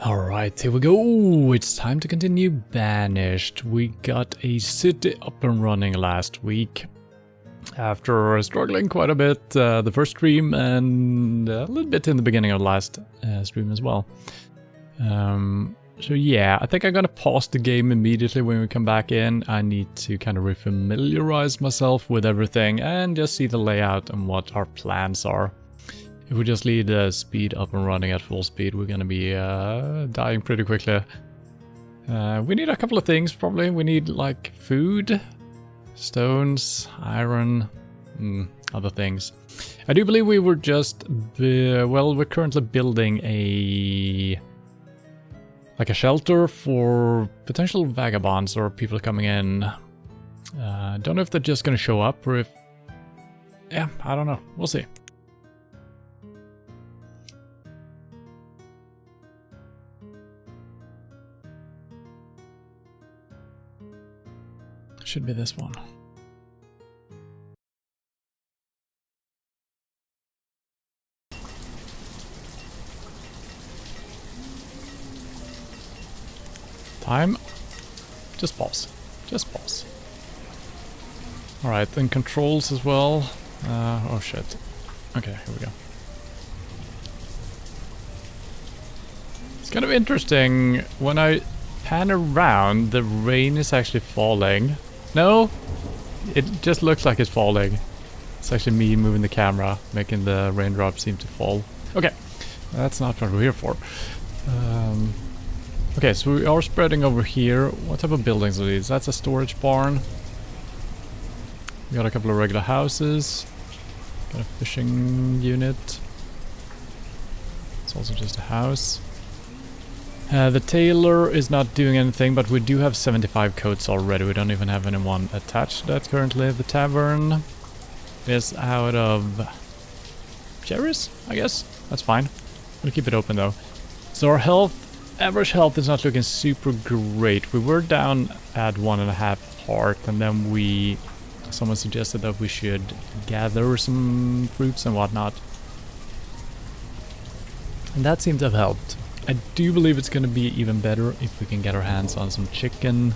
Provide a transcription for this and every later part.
Alright, here we go. It's time to continue Banished. We got a city up and running last week. After struggling quite a bit the first stream and a little bit in the beginning of the last stream as well. So yeah, I think I'm gonna pause the game immediately when we come back in. I need to kind of refamiliarize myself with everything and just see the layout and what our plans are. If we just leave the speed up and running at full speed, we're gonna be dying pretty quickly. We need a couple of things probably. We need like food, stones, iron, other things. I do believe we were just, well, we're currently building a shelter for potential vagabonds or people coming in. Don't know if they're just gonna show up or if, yeah, I don't know. We'll see. Should be this one. Time. Just pause. Just pause. Alright, then controls as well. Oh shit. Okay, here we go. It's kind of interesting when I pan around, the rain is actually falling. No, it just looks like it's falling. It's actually me moving the camera, making the raindrops seem to fall. Okay, that's not what we're here for. Okay, so we are spreading over here. What type of buildings are these? That's a storage barn. We got a couple of regular houses. Got a fishing unit. It's also just a house. The tailor is not doing anything, but we do have 75 coats already. We don't even have anyone attached to that currently. The tavern is out of cherries, I guess. That's fine. We'll keep it open though. So our health, average health is not looking super great. We were down at 1.5 heart, and then someone suggested that we should gather some fruits and whatnot. And that seemed to have helped. I do believe it's going to be even better if we can get our hands on some chicken,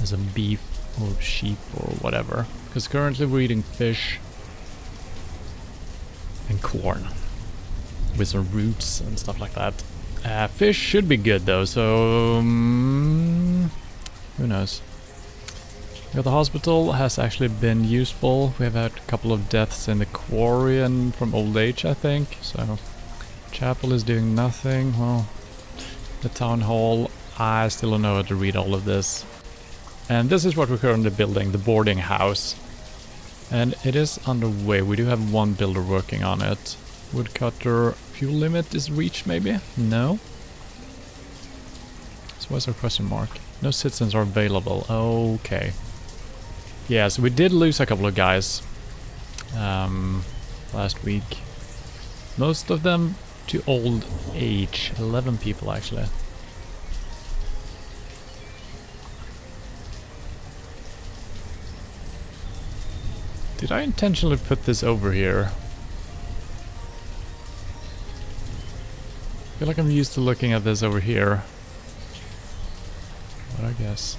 some beef or sheep or whatever. Because currently we're eating fish and corn with some roots and stuff like that. Fish should be good though, so who knows. The hospital has actually been useful. We have had a couple of deaths in the quarry and from old age, I think, so... Chapel is doing nothing. Well, the town hall, I still don't know how to read all of this. And this is what we're currently building, the boarding house. And it is underway. We do have one builder working on it. Woodcutter fuel limit is reached maybe? No. So what's our question mark? No citizens are available. Okay. Yeah, so we did lose a couple of guys last week. Most of them to old age. 11 people actually. Did I intentionally put this over here? I feel like I'm used to looking at this over here. But I guess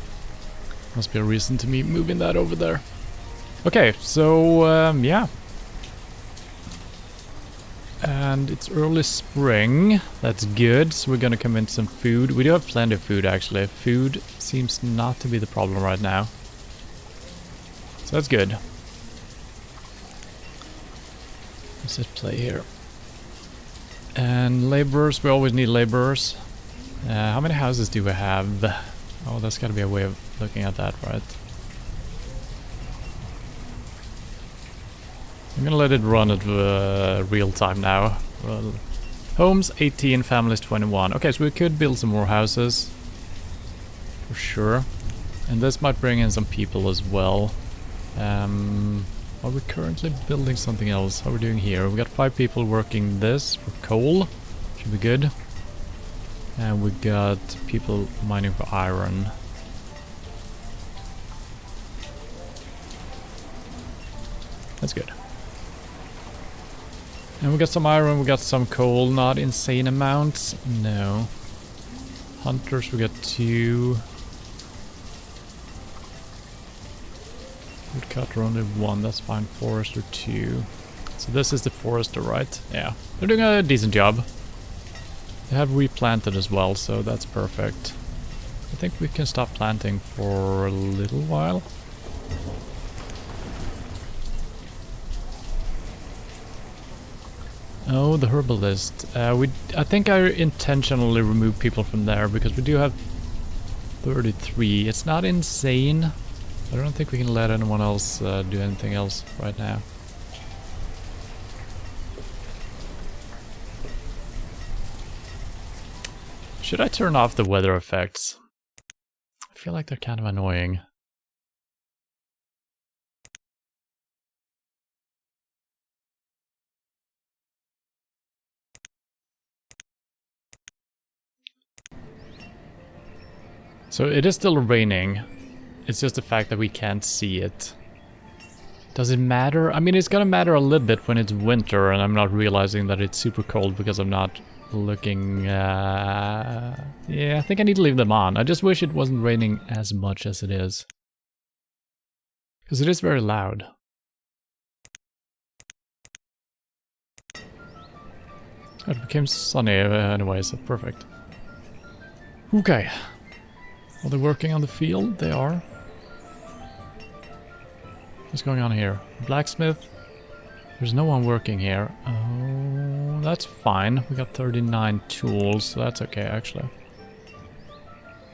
must be a reason to me moving that over there. Okay, so yeah. And it's early spring. That's good. So we're gonna come into some food. We do have plenty of food actually. Food seems not to be the problem right now. So that's good. Let's just play here. And laborers, we always need laborers. How many houses do we have? Oh, that's gotta be a way of looking at that, right? I'm gonna let it run at real time now. Well, homes 18, families 21. Okay, so we could build some more houses. For sure. And this might bring in some people as well. Are we currently building something else? How are we doing here? We got 5 people working this for coal. Should be good. And we got people mining for iron. That's good. And we got some iron, we got some coal, not insane amounts, no. Hunters, we got 2. Woodcutter only 1, that's fine. Forester 2. So this is the forester, right? Yeah. They're doing a decent job. They have replanted as well, so that's perfect. I think we can stop planting for a little while. Oh, the herbalist. I think I intentionally removed people from there because we do have 33. It's not insane. I don't think we can let anyone else do anything else right now. Should I turn off the weather effects? I feel like they're kind of annoying. So it is still raining. It's just the fact that we can't see it. Does it matter? I mean, it's gonna matter a little bit when it's winter and I'm not realizing that it's super cold because I'm not looking... yeah, I think I need to leave them on. I just wish it wasn't raining as much as it is. Because it is very loud. It became sunny anyway, so perfect. Okay. Are they working on the field? They are. What's going on here? Blacksmith? There's no one working here. Oh, that's fine. We got 39 tools, so that's okay, actually.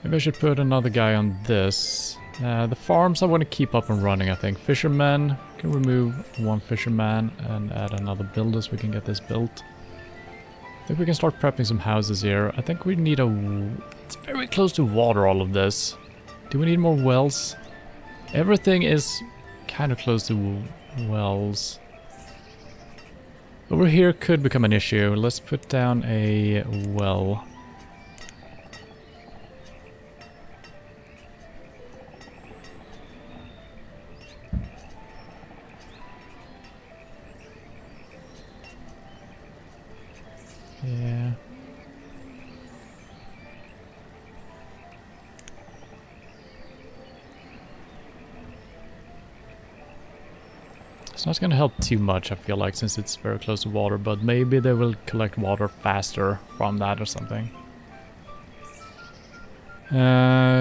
Maybe I should put another guy on this. The farms I want to keep up and running, I think. Fishermen. Can remove 1 fisherman and add another builder so we can get this built. I think we can start prepping some houses here. I think we need a... It's very close to water, all of this. Do we need more wells? Everything is kind of close to wells. Over here could become an issue. Let's put down a well. Yeah. It's not gonna help too much, I feel like, since it's very close to water, but maybe they will collect water faster from that or something.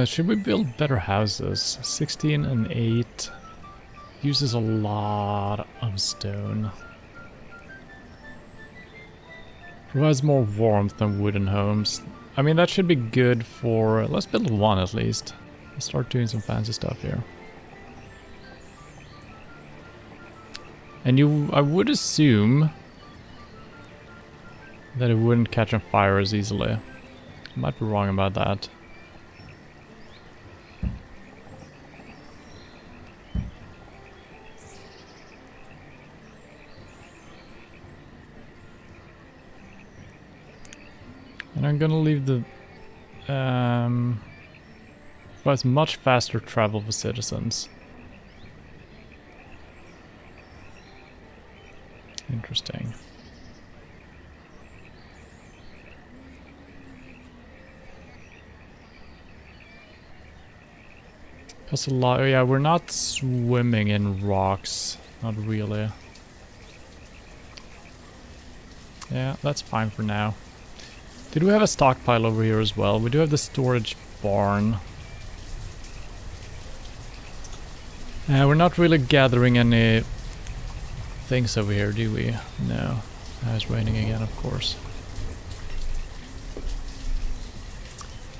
Should we build better houses? 16 and 8 uses a lot of stone. Provides more warmth than wooden homes. I mean, that should be good for... Let's build 1 at least. Let's start doing some fancy stuff here. And I would assume that it wouldn't catch on fire as easily. I might be wrong about that. And I'm gonna leave the... provides much faster travel for citizens. Interesting. That's a lot. Yeah, we're not swimming in rocks. Not really. Yeah, that's fine for now. Did we have a stockpile over here as well? We do have the storage barn. We're not really gathering any things over here, do we? No. It's raining again, of course.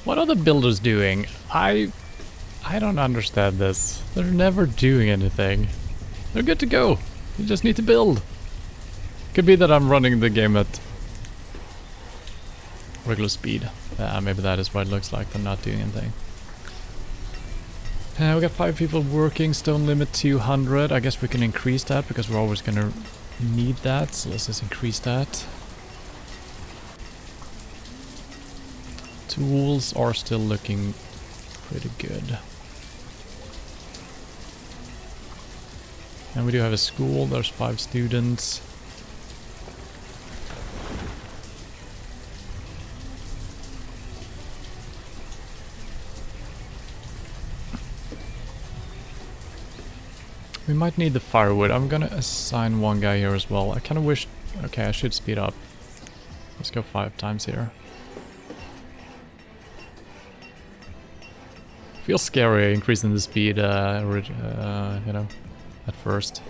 What are the builders doing? I don't understand this. They're never doing anything. They're good to go. You just need to build. Could be that I'm running the game at regular speed. Maybe that is what it looks like. They're not doing anything. We got 5 people working, stone limit 200. I guess we can increase that because we're always gonna need that. So let's just increase that. Tools are still looking pretty good. And we do have a school, there's 5 students. might need the firewood. I'm gonna assign one guy here as well. I kind of wish... Okay, I should speed up. Let's go 5 times here. Feels scary increasing the speed, you know, at first.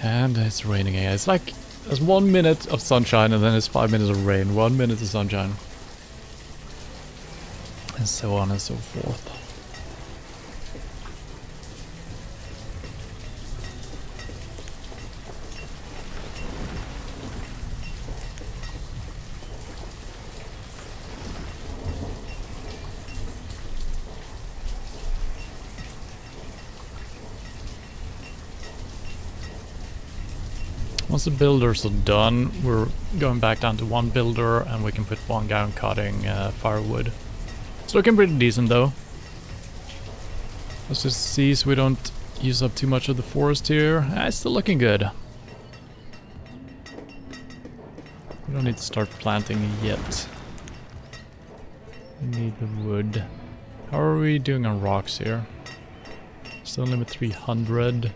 And it's raining again. It's like there's 1 minute of sunshine and then it's 5 minutes of rain. 1 minute of sunshine. And so on and so forth. Once the builders are done, we're going back down to 1 builder and we can put 1 guy on cutting firewood. It's looking pretty decent though. Let's just see so we don't use up too much of the forest here. It's still looking good. We don't need to start planting yet. We need the wood. How are we doing on rocks here? Still limit 300.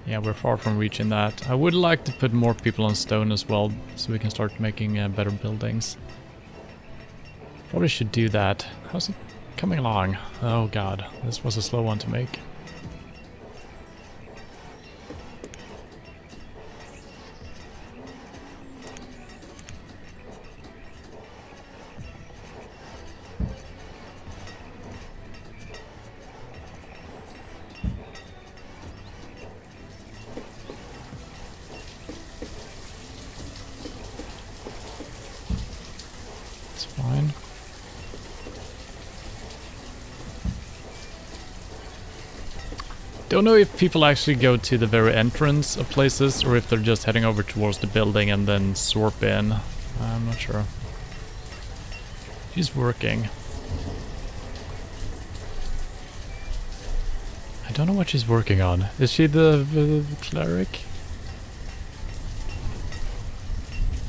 Yeah, we're far from reaching that. I would like to put more people on stone as well, so we can start making better buildings. Probably should do that. How's it coming along? Oh god, this was a slow one to make. Fine. Don't know if people actually go to the very entrance of places or if they're just heading over towards the building and then swarp in. I'm not sure. She's working. I don't know what she's working on. Is she the cleric?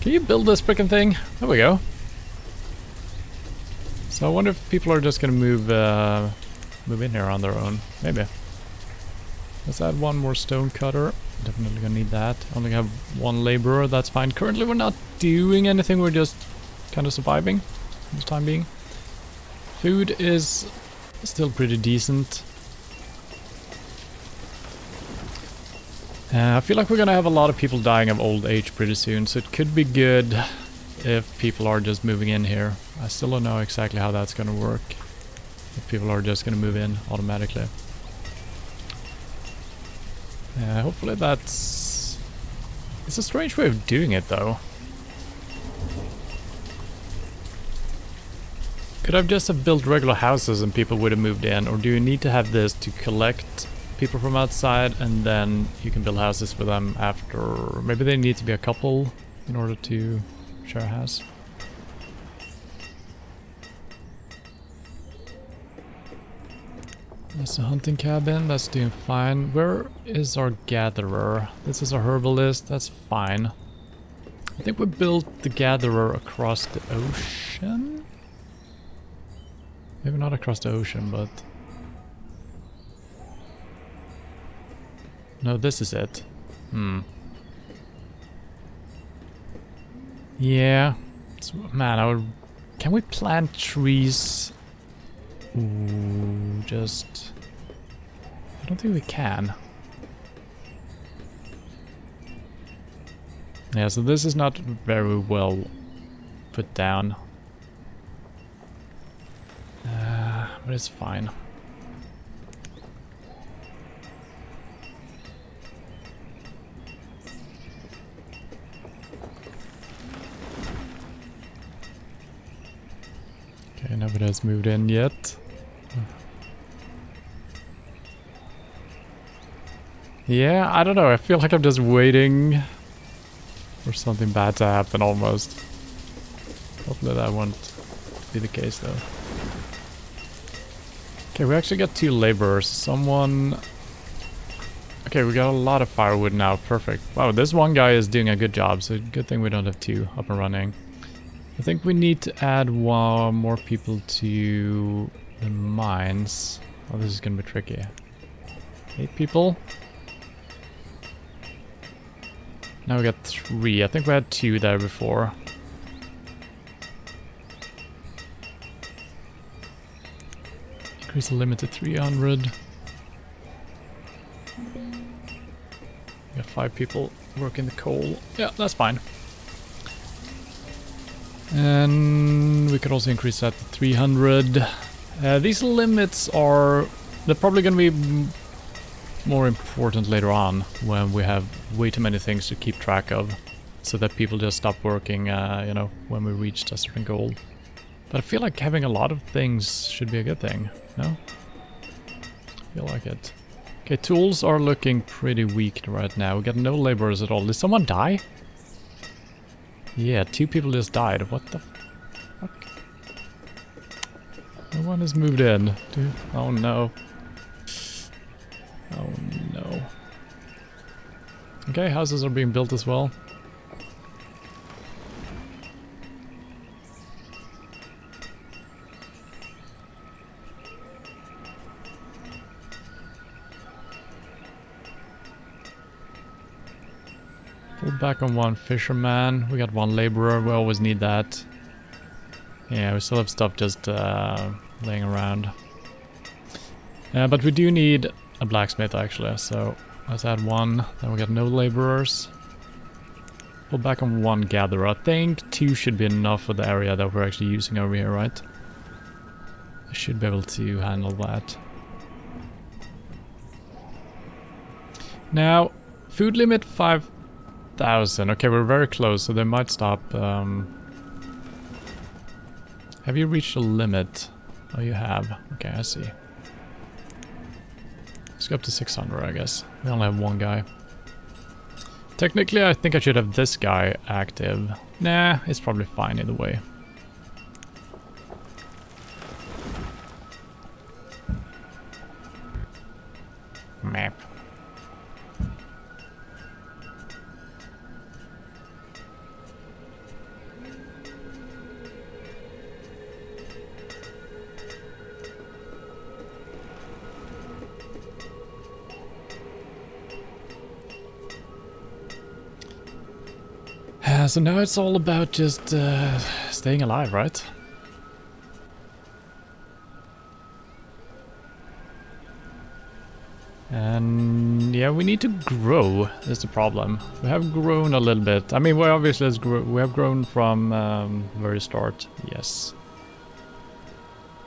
Can you build this frickin' thing? There we go. So I wonder if people are just gonna move in here on their own. Maybe. Let's add 1 more stone cutter. Definitely gonna need that. Only have 1 laborer, that's fine. Currently we're not doing anything, we're just kind of surviving for the time being. Food is still pretty decent. I feel like we're gonna have a lot of people dying of old age pretty soon, so it could be good if people are just moving in here. I still don't know exactly how that's gonna work. If people are just gonna move in automatically. Hopefully that's... It's a strange way of doing it though. Could I just have built regular houses and people would have moved in? Or do you need to have this to collect people from outside and then you can build houses for them after? Maybe they need to be a couple in order to share a house. That's a hunting cabin, that's doing fine. Where is our gatherer? This is a herbalist, that's fine. I think we built the gatherer across the ocean? Maybe not across the ocean, but... No, this is it. Yeah. Man, can we plant trees? Ooh, just... I don't think we can. Yeah, so this is not very well put down. But it's fine. Okay, nobody has moved in yet. Yeah, I don't know, I feel like I'm just waiting for something bad to happen almost. Hopefully that won't be the case though. Okay, we actually got 2 laborers. Someone... Okay, we got a lot of firewood now, perfect. Wow, this one guy is doing a good job, so good thing we don't have 2 up and running. I think we need to add 1 more people to the mines. Oh, this is gonna be tricky. 8 people. Now we got 3. I think we had 2 there before. Increase the limit to 300. We got 5 people working the coal. Yeah, that's fine. And we could also increase that to 300. These limits are... they're probably going to be more important later on when we have way too many things to keep track of. So that people just stop working, you know, when we reach a certain goal. But I feel like having a lot of things should be a good thing, no? I feel like it. Okay, tools are looking pretty weak right now. We got no laborers at all. Did someone die? Yeah, 2 people just died. What the fuck? No one has moved in. Dude. Oh no. Oh no. Okay, houses are being built as well. Pull back on 1 fisherman. We got 1 laborer. We always need that. Yeah, we still have stuff just laying around. But we do need a blacksmith actually, so let's add 1. Then we got no laborers. Pull back on 1 gatherer. I think 2 should be enough for the area that we're actually using over here, right? I should be able to handle that. Now, food limit 5,000. Okay, we're very close, so they might stop. Have you reached the limit? Oh, you have. Okay, I see. Let's go up to 600, I guess. We only have 1 guy. Technically, I think I should have this guy active. Nah, it's probably fine either way. Map. So now it's all about just staying alive, right? And yeah, we need to grow, is the problem. We have grown a little bit. I mean, we obviously we have grown from the very start, yes.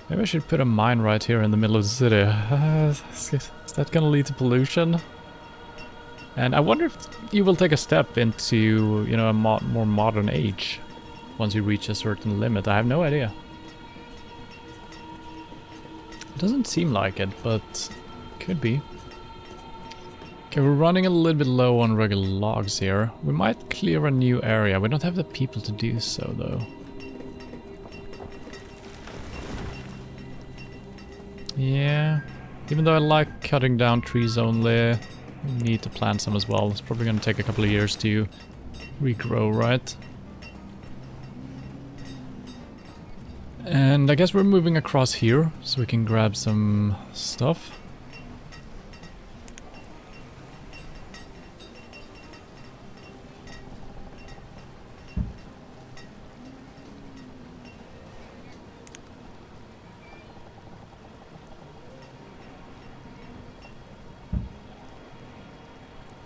Maybe I should put a mine right here in the middle of the city. Is that gonna lead to pollution? And I wonder if you will take a step into, you know, a more modern age once you reach a certain limit. I have no idea. It doesn't seem like it, but could be. Okay, we're running a little bit low on regular logs here. We might clear a new area. We don't have the people to do so, though. Yeah, even though I like cutting down trees only, we need to plant some as well. It's probably going to take a couple of years to regrow, right? And I guess we're moving across here, so we can grab some stuff.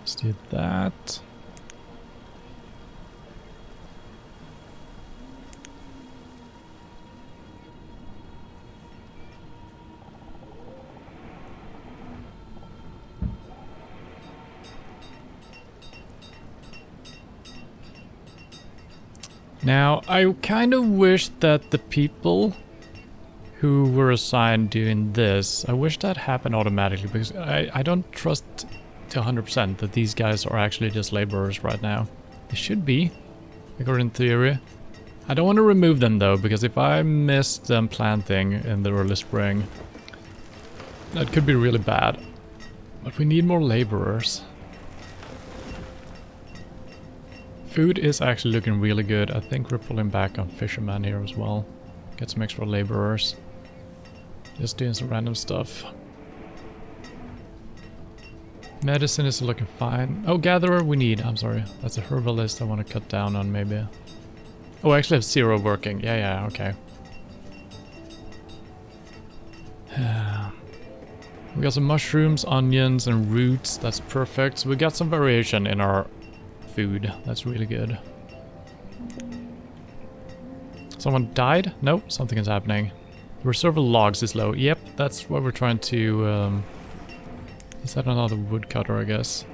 Let's do that. Now, I kind of wish that the people who were assigned doing this, I wish that happened automatically, because I don't trust to 100% that these guys are actually just laborers right now. They should be, according to theory. I don't want to remove them though, because if I miss them planting in the early spring, that could be really bad. But we need more laborers. Food is actually looking really good. I think we're pulling back on fishermen here as well. Get some extra laborers. Just doing some random stuff. Medicine is looking fine. Oh, gatherer we need. I'm sorry. That's a herbalist I want to cut down on maybe. Oh, I actually have 0 working. Yeah, okay. We got some mushrooms, onions, and roots. That's perfect. So we got some variation in our food. That's really good. Someone died? Nope, something is happening. The reserve of logs is low. Yep, that's what we're trying to... Is that another woodcutter, I guess?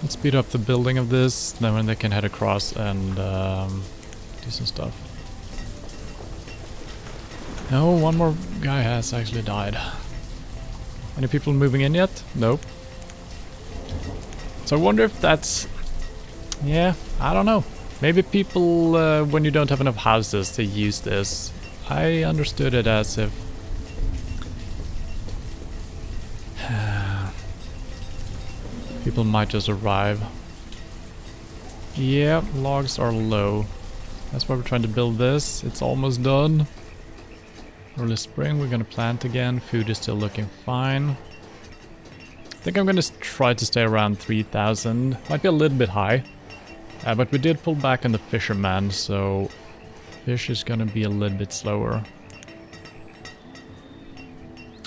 Let's speed up the building of this, then they can head across and do some stuff. No, one more guy has actually died. Any people moving in yet? Nope. So I wonder if that's... Yeah, I don't know. Maybe people, when you don't have enough houses to use this, I understood it as if... people might just arrive. Yeah, logs are low. That's why we're trying to build this. It's almost done. Early spring, we're gonna plant again. Food is still looking fine. I think I'm gonna try to stay around 3,000. Might be a little bit high. But we did pull back on the fisherman, so fish is gonna be a little bit slower.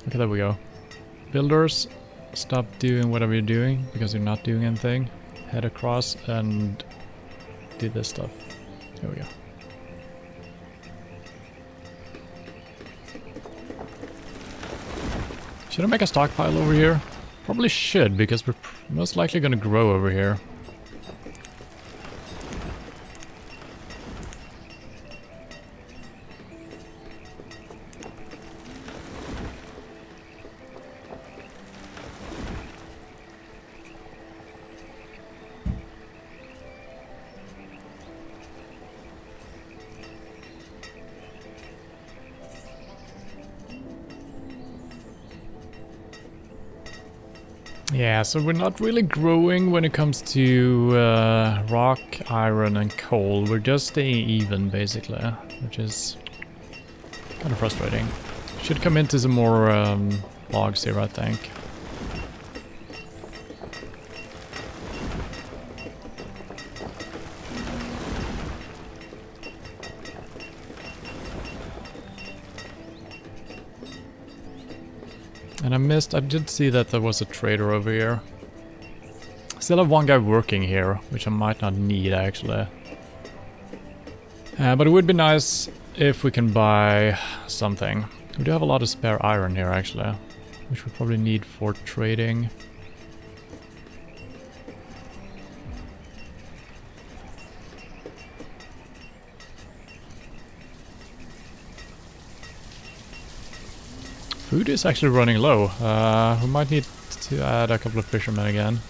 Okay, there we go. Builders, stop doing whatever you're doing, because you're not doing anything. Head across and do this stuff. There we go. Should I make a stockpile over here? Probably should, because we're most likely gonna grow over here. Yeah, so we're not really growing when it comes to rock, iron and coal. We're just staying even, basically, which is kind of frustrating. Should come into some more logs here, I think. And I did see that there was a trader over here. Still have one guy working here, which I might not need actually. But it would be nice if we can buy something. We do have a lot of spare iron here actually, which we probably need for trading. Food is actually running low. We might need to add a couple of fishermen again.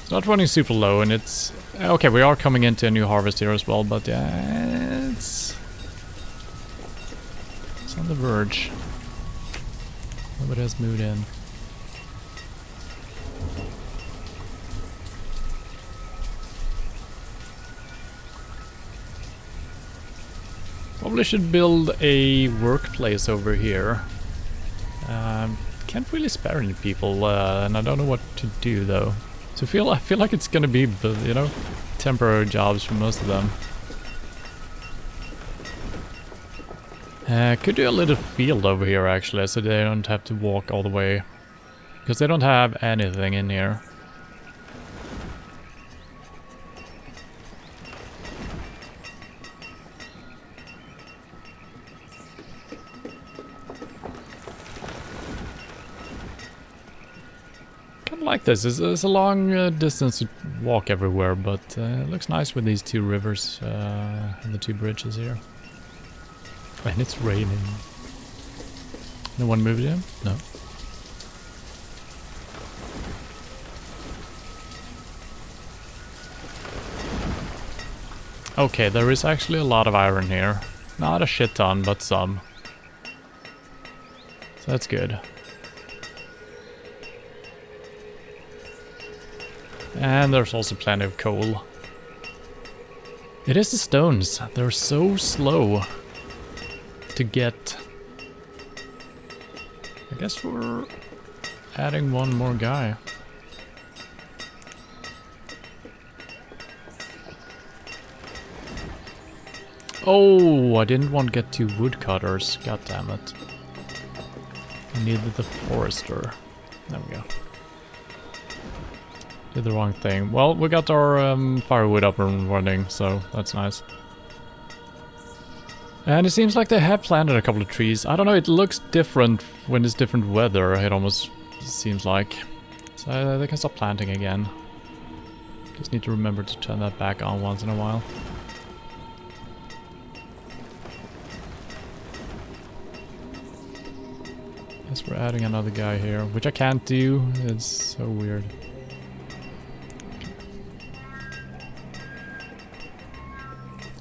It's not running super low, and it's... Okay, we are coming into a new harvest here as well, but yeah, it's on the verge. Nobody has moved in. Probably should build a workplace over here. Can't really spare any people, and I don't know what to do though. So I feel like it's gonna be, you know, temporary jobs for most of them. Could do a little field over here actually, so they don't have to walk all the way, because they don't have anything in here. Like this. It's a long distance to walk everywhere, but it looks nice with these two rivers and the two bridges here. And it's raining. No one moved in? No. Okay, there is actually a lot of iron here. Not a shit ton, but some. So that's good. And there's also plenty of coal. It is the stones. They're so slow to get. I guess we're adding one more guy. Oh, I didn't want to get 2 woodcutters. God damn it. I needed the forester. There we go. Did the wrong thing. Well, we got our firewood up and running, so that's nice. And it seems like they have planted a couple of trees. I don't know, it looks different when it's different weather, it almost seems like. So they can stop planting again. Just need to remember to turn that back on once in a while. Guess we're adding another guy here, which I can't do. It's so weird.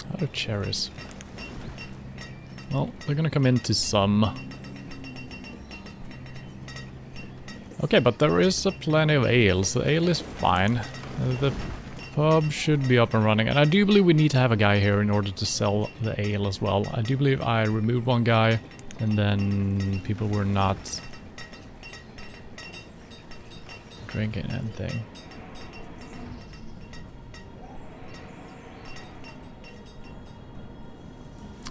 How are cherries? Well, they're gonna come into some. Okay, but there is plenty of ale, so ale is fine. The pub should be up and running, and I do believe we need to have a guy here in order to sell the ale as well. I do believe I removed one guy, and then people were not drinking anything.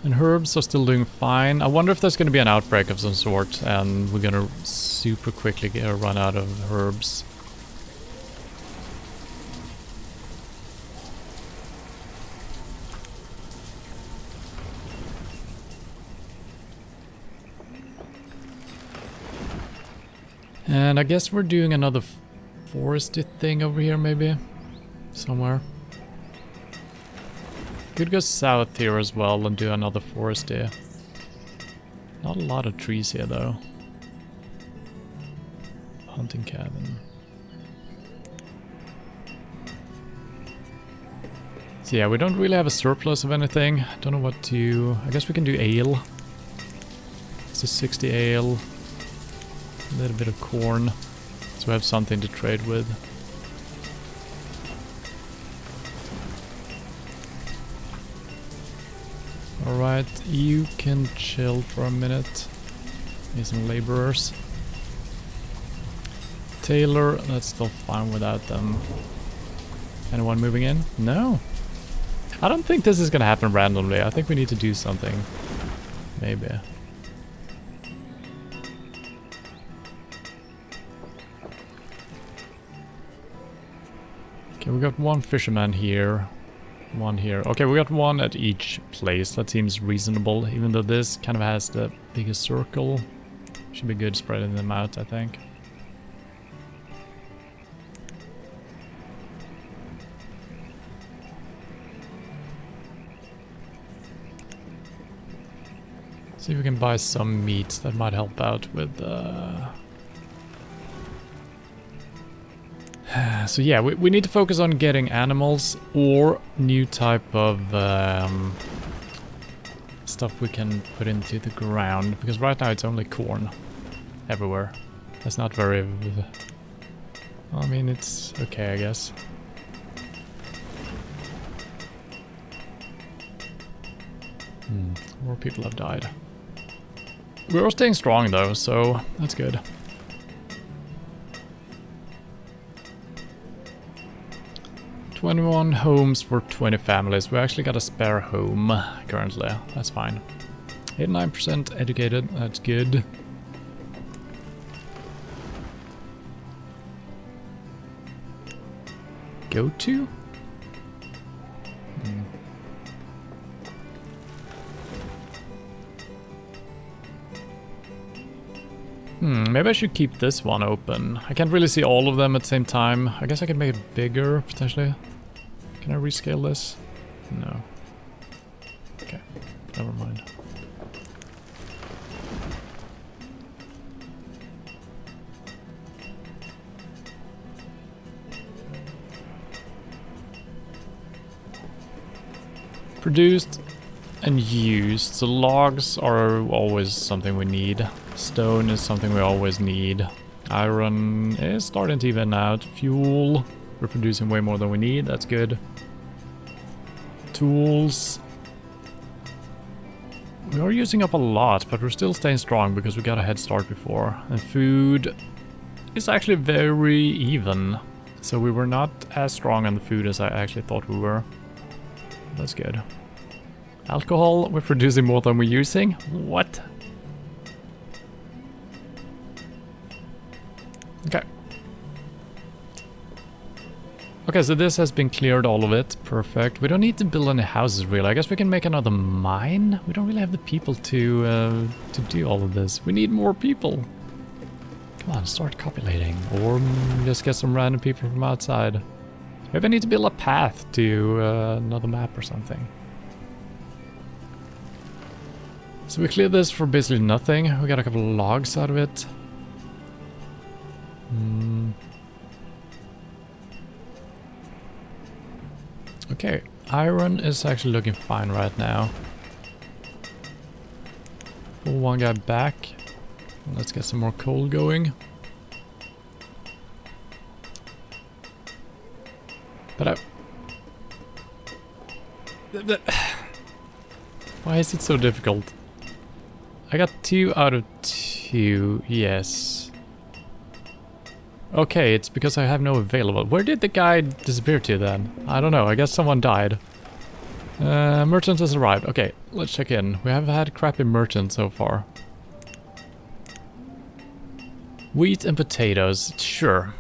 And herbs are still doing fine. I wonder if there's going to be an outbreak of some sort, and we're going to super quickly run out of herbs. And I guess we're doing another foresty thing over here, maybe? Somewhere. Could go south here as well and do another foresty. Not a lot of trees here, though. Hunting cabin. So yeah, we don't really have a surplus of anything. Don't know what to... I guess we can do ale. It's a 60 ale. A little bit of corn, so we have something to trade with. Alright, you can chill for a minute. Need some laborers. Taylor, that's still fine without them. Anyone moving in? No. I don't think this is gonna happen randomly. I think we need to do something. Maybe. Okay, we got one fisherman here, one here. Okay, we got one at each place. That seems reasonable, even though this kind of has the biggest circle. Should be good spreading them out, I think. See if we can buy some meat. That might help out with so yeah, we need to focus on getting animals or new type of stuff we can put into the ground, because right now it's only corn everywhere. That's not very... I mean, it's okay, I guess. More people have died. We're staying strong though, so that's good. "21 homes for 20 families. We actually got a spare home currently. That's fine. 89% educated. That's good. Go to? Maybe I should keep this one open. I can't really see all of them at the same time. I guess I can make it bigger, potentially. Can I rescale this? No. Okay, never mind. Produced and used. So logs are always something we need. Stone is something we always need. Iron is starting to even out. Fuel. We're producing way more than we need, that's good. Tools. We are using up a lot, but we're still staying strong because we got a head start before. And food is actually very even. So we were not as strong on the food as I actually thought we were. That's good. Alcohol, we're producing more than we're using? What? Okay. Okay, so this has been cleared, all of it. Perfect. We don't need to build any houses, really. I guess we can make another mine? We don't really have the people to do all of this. We need more people. Come on, start copulating. Or just get some random people from outside. Maybe I need to build a path to another map or something. So we cleared this for basically nothing. We got a couple of logs out of it. Okay, iron is actually looking fine right now. Pull one guy back. Let's get some more coal going. But why is it so difficult? I got 2 out of 2, yes. Okay, it's because I have no available. Where did the guy disappear to then? I don't know, I guess someone died. Merchant has arrived. Okay, let's check in. We have had crappy merchants so far. Wheat and potatoes, sure.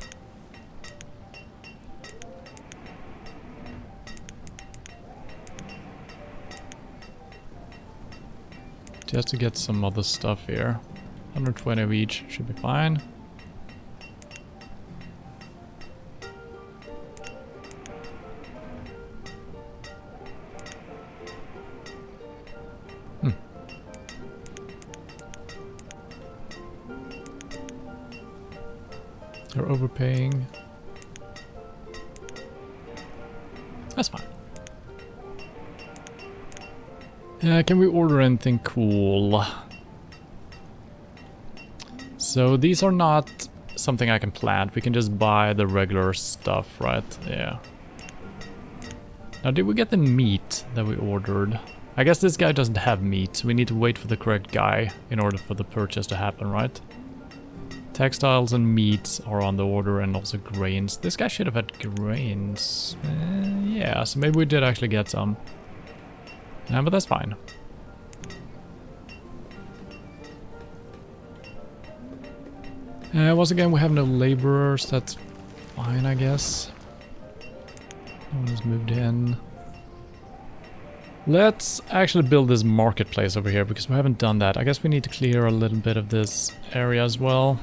Just to get some other stuff here. 120 of each should be fine. They're overpaying. That's fine. Can we order anything cool? So these are not something I can plant. We can just buy the regular stuff, right? Yeah. Now, did we get the meat that we ordered? I guess this guy doesn't have meat, so we need to wait for the correct guy in order for the purchase to happen, right? Textiles and meats are on the order, and also grains. This guy should have had grains. Yeah, so maybe we did actually get some. But that's fine. Once again, we have no laborers. That's fine, I guess. No one has moved in. Let's actually build this marketplace over here, because we haven't done that. I guess we need to clear a little bit of this area as well.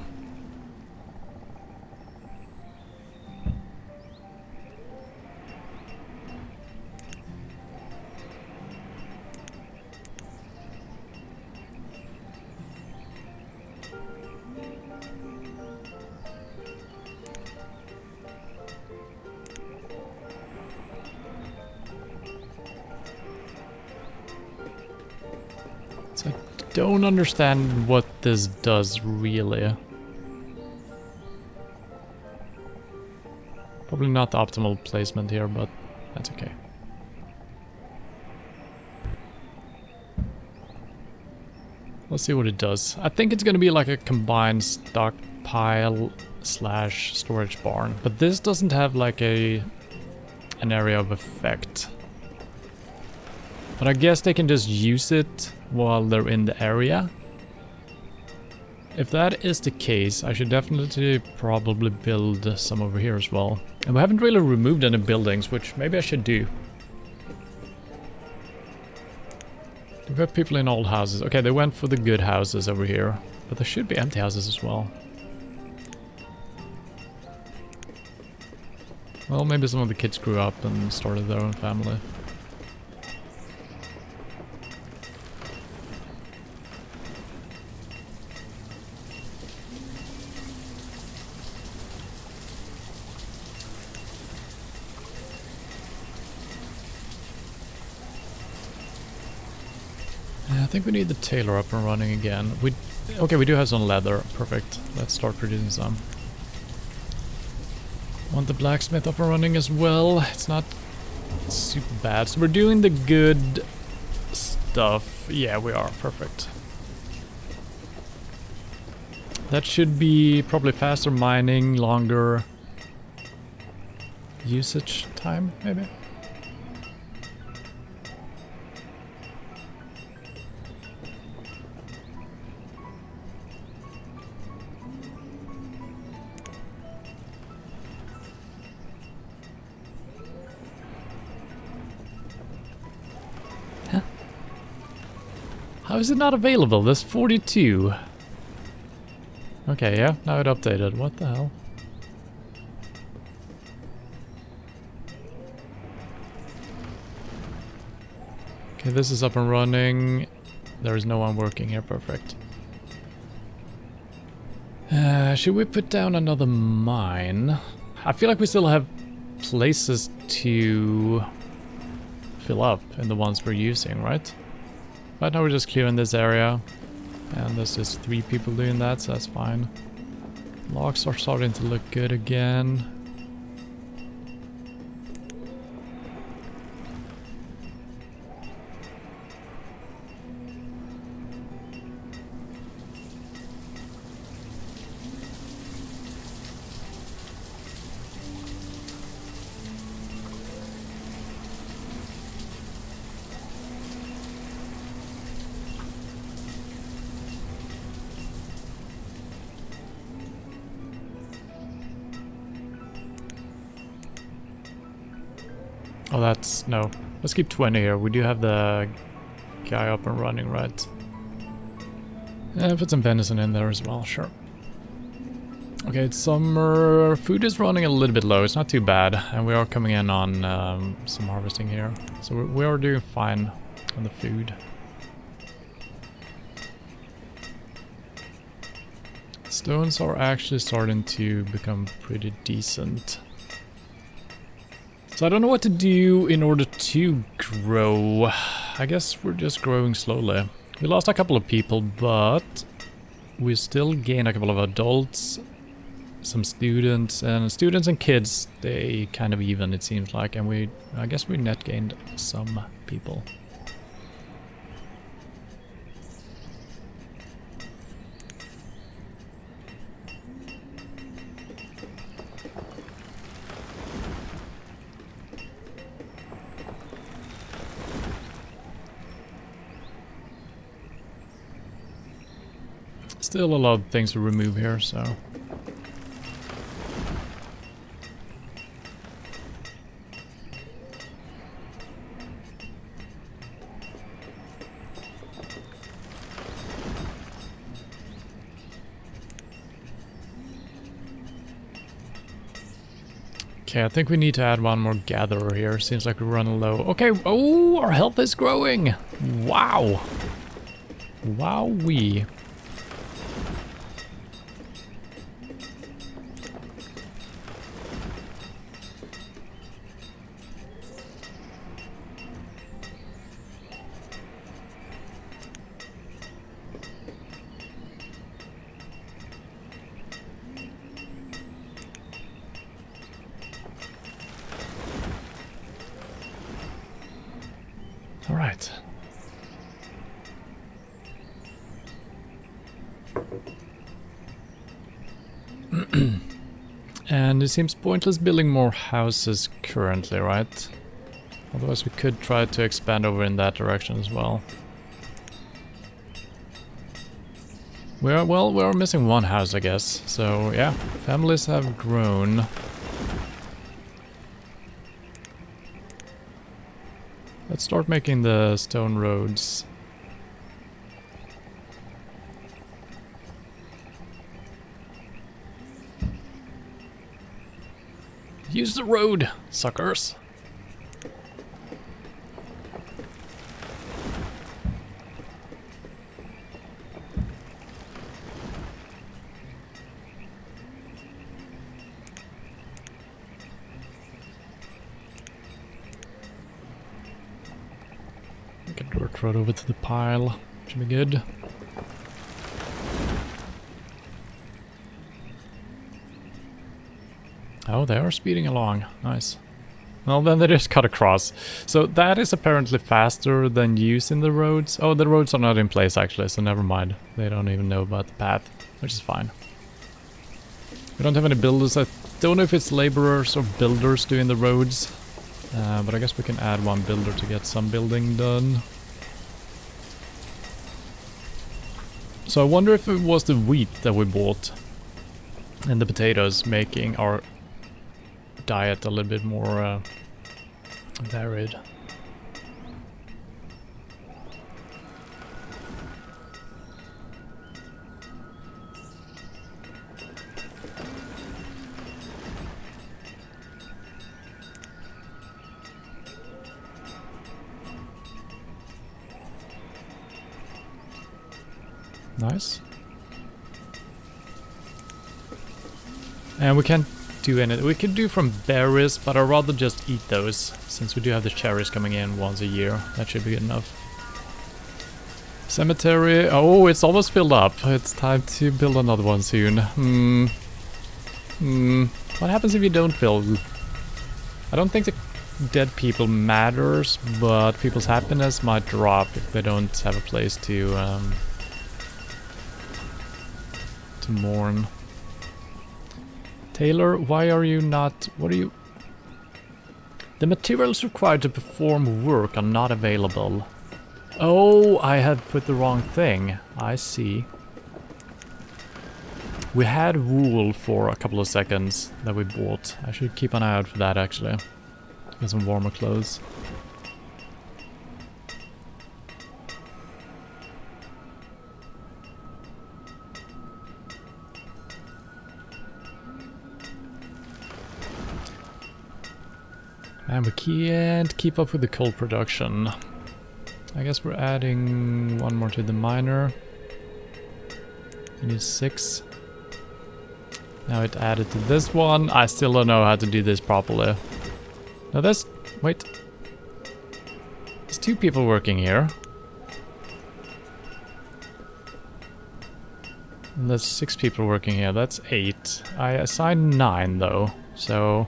Don't understand what this does really. Probably not the optimal placement here, but that's okay. Let's see what it does. I think it's gonna be like a combined stockpile slash storage barn, but this doesn't have like an area of effect. But I guess they can just use it while they're in the area. If that is the case, I should definitely probably build some over here as well. And we haven't really removed any buildings, which maybe I should do. We have people in old houses. Okay, they went for the good houses over here. But there should be empty houses as well. Well, maybe some of the kids grew up and started their own family. I think we need the tailor up and running again. Okay, we do have some leather. Perfect. Let's start producing some. Want the blacksmith up and running as well. It's not super bad. So we're doing the good stuff. Yeah, we are. Perfect. That should be probably faster mining, longer usage time, maybe. Huh? How is it not available? There's 42. Okay, yeah, now it updated. What the hell? Okay, this is up and running. There is no one working here. Perfect. Should we put down another mine? I feel like we still have places to fill up in the ones we're using, right? Right now we're just clearing this area. And there's just 3 people doing that, so that's fine. Logs are starting to look good again. Oh, that's... no. Let's keep 20 here. We do have the guy up and running, right? Put some venison in there as well, sure. Okay, it's summer. Food is running a little bit low. It's not too bad. And we are coming in on some harvesting here. So we are doing fine on the food. Stones are actually starting to become pretty decent. So I don't know what to do in order to grow. I guess we're just growing slowly. We lost a couple of people, but we still gain a couple of adults, some students and kids, they kind of even, it seems like, and I guess we net gained some people. Still a lot of things to remove here, so... Okay, I think we need to add one more gatherer here. Seems like we're running low. Okay, oh, our health is growing! Wow! Wowee. All right. And it seems pointless building more houses currently, right? Otherwise we could try to expand over in that direction as well. We're missing one house, I guess. So yeah, families have grown. Let's start making the stone roads. Use the road, suckers! Get dirt right over to the pile. Should be good. Oh, they are speeding along. Nice. Well, then they just cut across. So that is apparently faster than using the roads. Oh, the roads are not in place actually, so never mind. They don't even know about the path, which is fine. We don't have any builders. I don't know if it's laborers or builders doing the roads. But I guess we can add one builder to get some building done. So I wonder if it was the wheat that we bought and the potatoes making our diet a little bit more varied. Nice. And we can't do anything. We could do from berries, but I'd rather just eat those, since we do have the cherries coming in once a year. That should be good enough. Cemetery. Oh, it's almost filled up. It's time to build another one soon. What happens if you don't build? I don't think the dead people matters, but people's happiness might drop if they don't have a place to mourn. Taylor, why are you not... What are you... The materials required to perform work are not available. Oh, I have put the wrong thing. I see. We had wool for a couple of seconds that we bought. I should keep an eye out for that actually. Get some warmer clothes. And we can't keep up with the coal production. I guess we're adding one more to the miner. We need 6. Now it added to this one. I still don't know how to do this properly. Now there's... Wait. There's 2 people working here. And there's 6 people working here. That's 8. I assigned 9 though, so...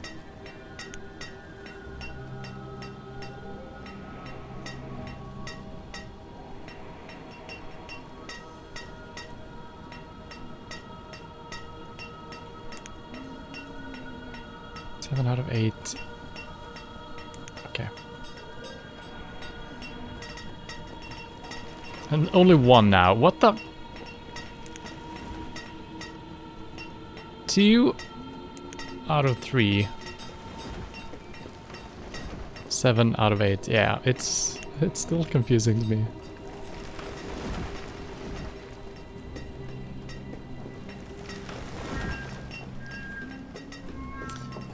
out of 8. Okay. And only 1 now. What the? 2 out of 3. 7 out of 8. Yeah, it's still confusing to me.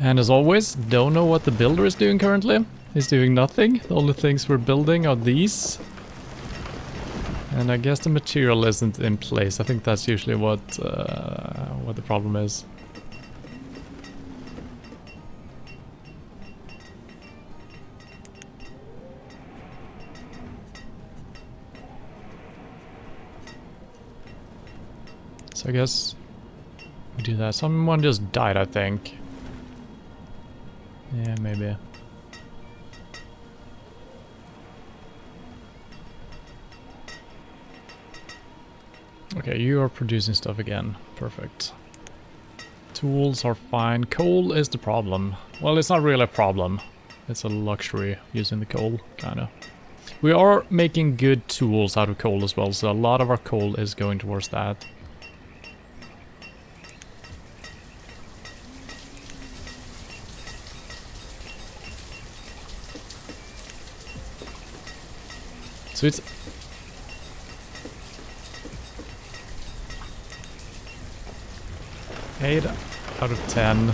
And as always, don't know what the builder is doing currently. He's doing nothing. The only things we're building are these. And I guess the material isn't in place. I think that's usually what the problem is. So I guess we do that. Someone just died, I think. Yeah, maybe. Okay, you are producing stuff again. Perfect. Tools are fine. Coal is the problem. Well, it's not really a problem. It's a luxury using the coal, kinda. We are making good tools out of coal as well, so a lot of our coal is going towards that. So it's 8 out of 10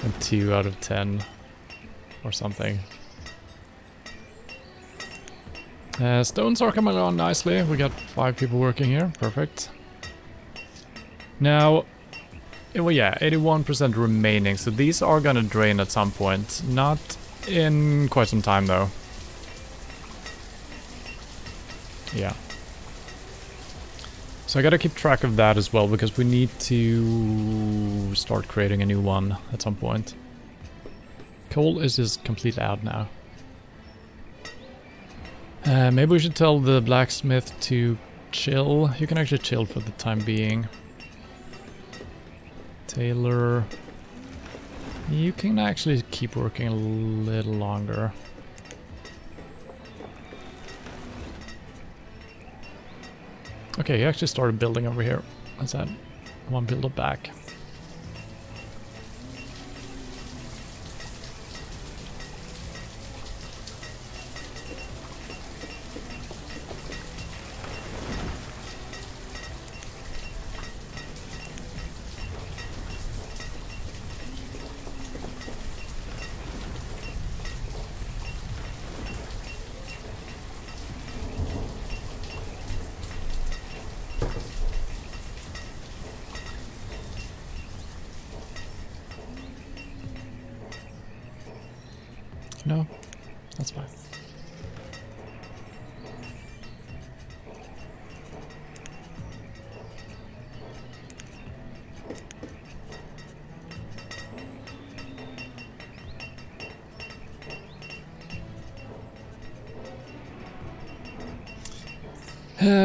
and 2 out of 10 or something. Stones are coming along nicely. We got 5 people working here. Perfect. Now, well, yeah, 81% remaining. So these are gonna drain at some point. Not in quite some time though. Yeah. So I gotta keep track of that as well, because we need to start creating a new one at some point. Coal is just completely out now. Maybe we should tell the blacksmith to chill. You can actually chill for the time being. Tailor... You can actually keep working a little longer. Okay, he actually started building over here. Let's add one builder back. No, that's fine.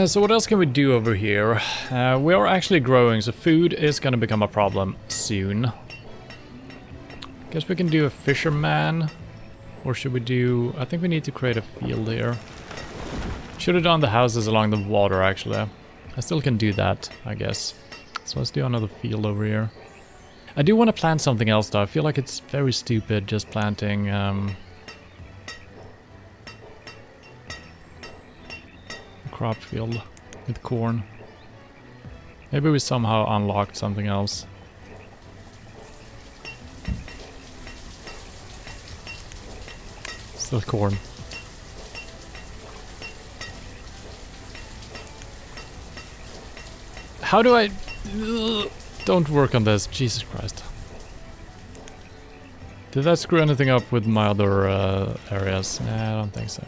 So what else can we do over here? We are actually growing, so food is going to become a problem soon. Guess we can do a fisherman. Or should we do... I think we need to create a field here. Should have done the houses along the water, actually. I still can do that, I guess. So let's do another field over here. I do want to plant something else, though. I feel like it's very stupid just planting... a crop field with corn. Maybe we somehow unlocked something else. Still corn. How do I... Don't work on this, Jesus Christ. Did that screw anything up with my other areas? Nah, I don't think so.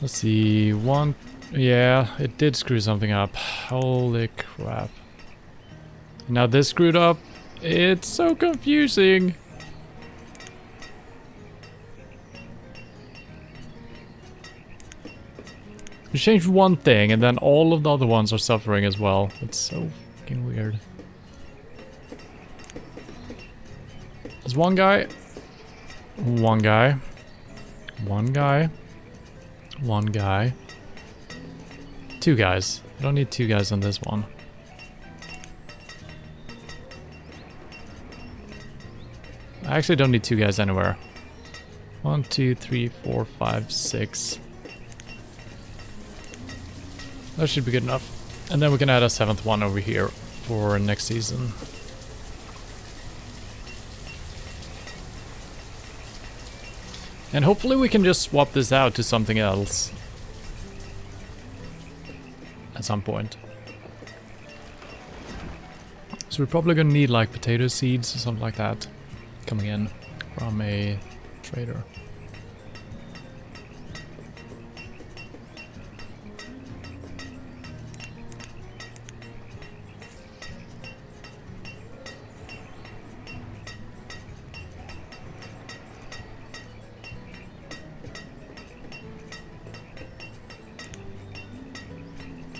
Let's see, one... Yeah, it did screw something up. Holy crap. Now this screwed up. It's so confusing. We changed one thing and then all of the other ones are suffering as well. It's so fucking weird. There's one guy. One guy. One guy. One guy. Two guys. I don't need two guys on this one. I actually don't need two guys anywhere. 1, 2, 3, 4, 5, 6. That should be good enough. And then we can add a 7th one over here for next season. And hopefully we can just swap this out to something else. At some point. So we're probably gonna need like potato seeds or something like that coming in from a trader.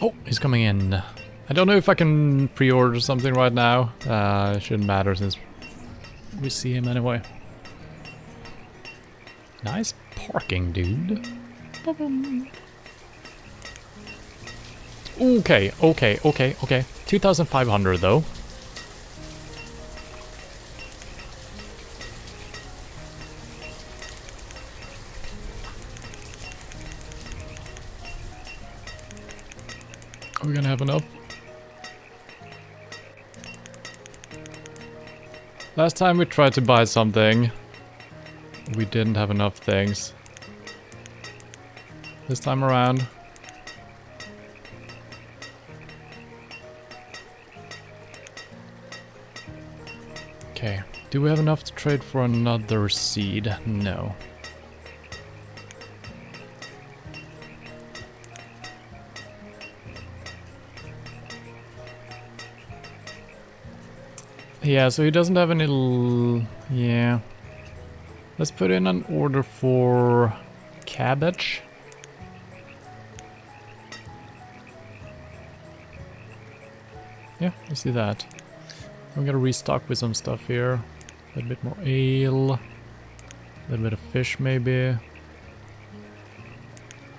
Oh, he's coming in. I don't know if I can pre-order something right now. It shouldn't matter since we see him anyway. Nice parking, dude. Okay, okay, okay, okay. 2,500 though. Are we gonna have enough? Last time we tried to buy something, we didn't have enough things. This time around. Okay. Do we have enough to trade for another seed? No. Yeah, so he doesn't have any yeah. Let's put in an order for cabbage. Yeah, let's do that. I'm gonna restock with some stuff here. A little bit more ale. A little bit of fish maybe. A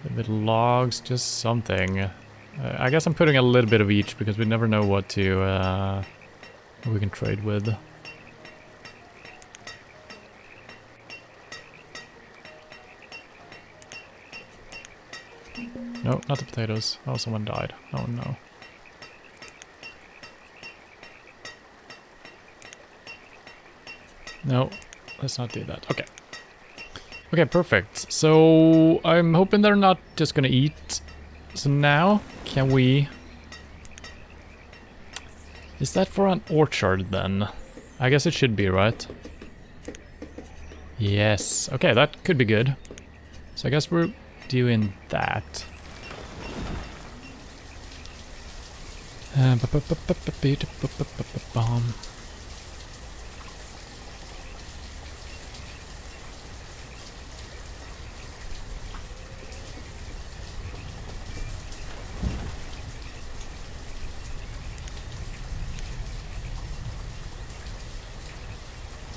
little bit of logs, just something. I guess I'm putting a little bit of each because we never know what to what we can trade with. No, not the potatoes. Oh, someone died. Oh no. No, let's not do that. Okay. Okay, perfect. So I'm hoping they're not just gonna eat. So now, can we... Is that for an orchard then? I guess it should be, right? Yes. Okay, that could be good. So I guess we're doing that.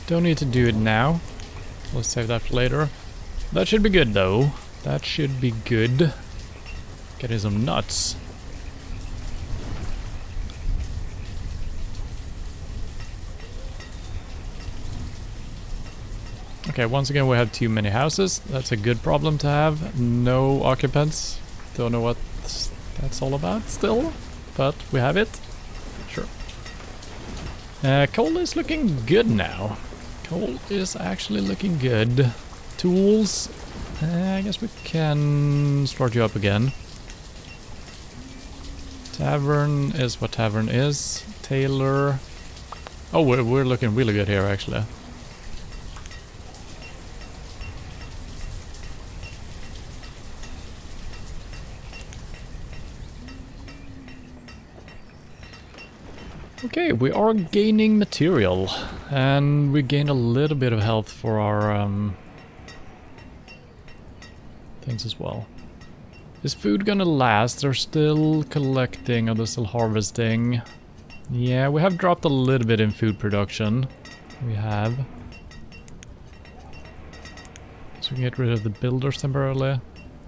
Don't need to do it now. Let's save that for later. That should be good though. That should be good. Getting some nuts. Okay, once again we have too many houses. That's a good problem to have. No occupants. Don't know what that's all about still, but we have it. Sure. Coal is looking good now. Coal is actually looking good. Tools. I guess we can start you up again. Tavern is what Tavern is. Tailor. Oh, we're looking really good here actually. Okay, we are gaining material, and we gained a little bit of health for our things as well. Is food gonna last? They're still collecting, or they're still harvesting. Yeah, we have dropped a little bit in food production. We have. So we can get rid of the builders temporarily,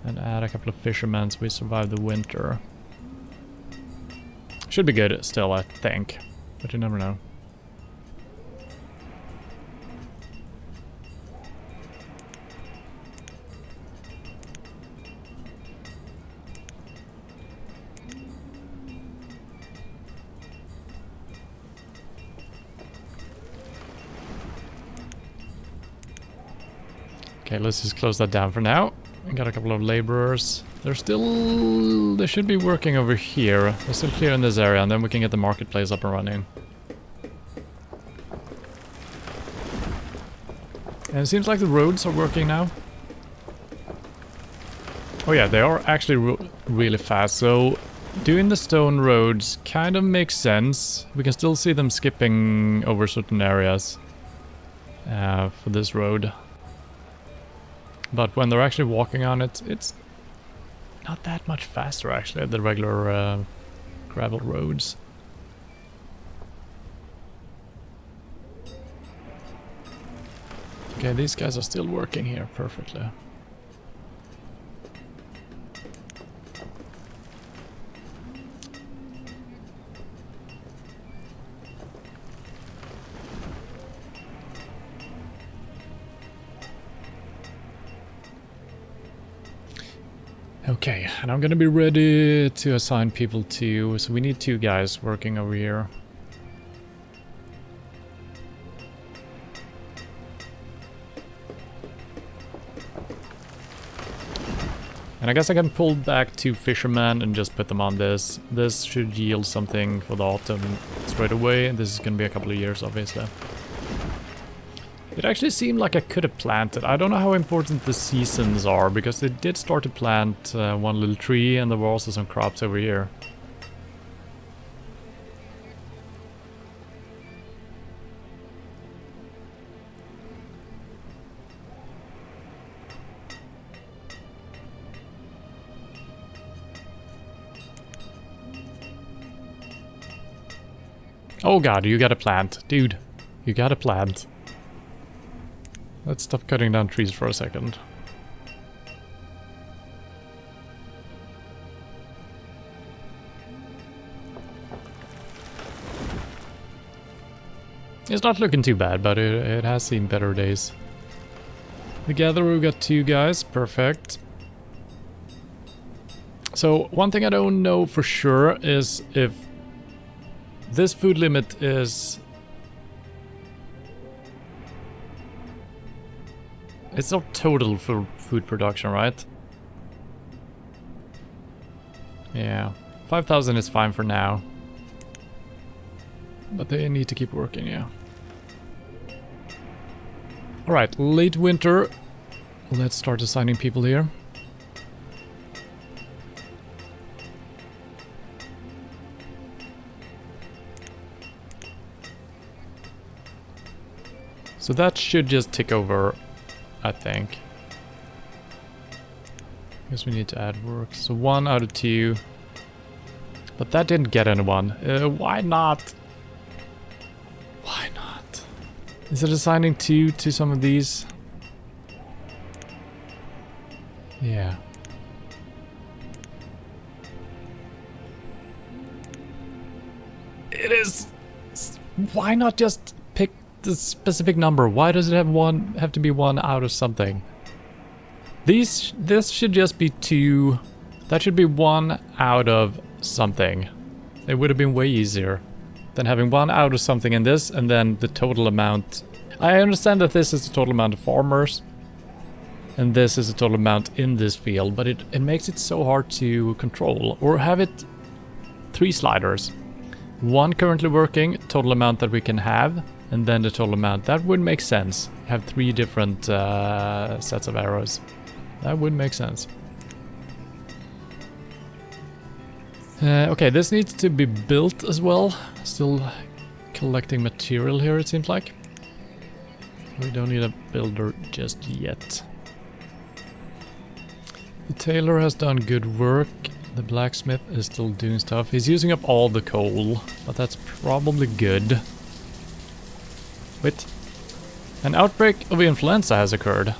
and add a couple of fishermen so we survive the winter. Should be good still, I think. But you never know. Okay, let's just close that down for now. We got a couple of laborers. They should be working over here. They're still clearing this area, and then we can get the marketplace up and running. And it seems like the roads are working now. Oh yeah, they are actually really fast, so doing the stone roads kind of makes sense. We can still see them skipping over certain areas for this road. But when they're actually walking on it, it's not that much faster actually, the regular gravel roads. Okay, these guys are still working here perfectly. Okay, and I'm gonna be ready to assign people to, so we need 2 guys working over here. And I guess I can pull back 2 fishermen and just put them on this. This should yield something for the autumn straight away, and this is gonna be a couple of years obviously. It actually seemed like I could have planted. I don't know how important the seasons are, because they did start to plant one little tree, and there were also some crops over here. Oh god, you gotta plant. Dude, you gotta plant. Let's stop cutting down trees for a second. It's not looking too bad, but it has seen better days. The gatherer, we've got 2 guys. Perfect. So, one thing I don't know for sure is if this food limit is... It's not total for food production, right? Yeah. 5,000 is fine for now. But they need to keep working, yeah. Alright, late winter. Let's start assigning people here. So that should just tick over, I think. Guess we need to add work. So 1 out of 2. But that didn't get anyone. Why not? Why not? Is it assigning 2 to some of these? Yeah. It is. Why not just pick the specific number? Why does it have to be 1 out of something? This should just be 2. That should be 1 out of something. It would have been way easier than having 1 out of something in this, and then the total amount. I understand that this is the total amount of farmers, and this is the total amount in this field, but it makes it so hard to control. Or have it 3 sliders. 1 currently working, total amount that we can have, and then the total amount. That would make sense. Have 3 different sets of arrows. That would make sense. Okay, this needs to be built as well. Still collecting material here, it seems like. We don't need a builder just yet. The tailor has done good work. The blacksmith is still doing stuff. He's using up all the coal, but that's probably good. Wait. An outbreak of influenza has occurred.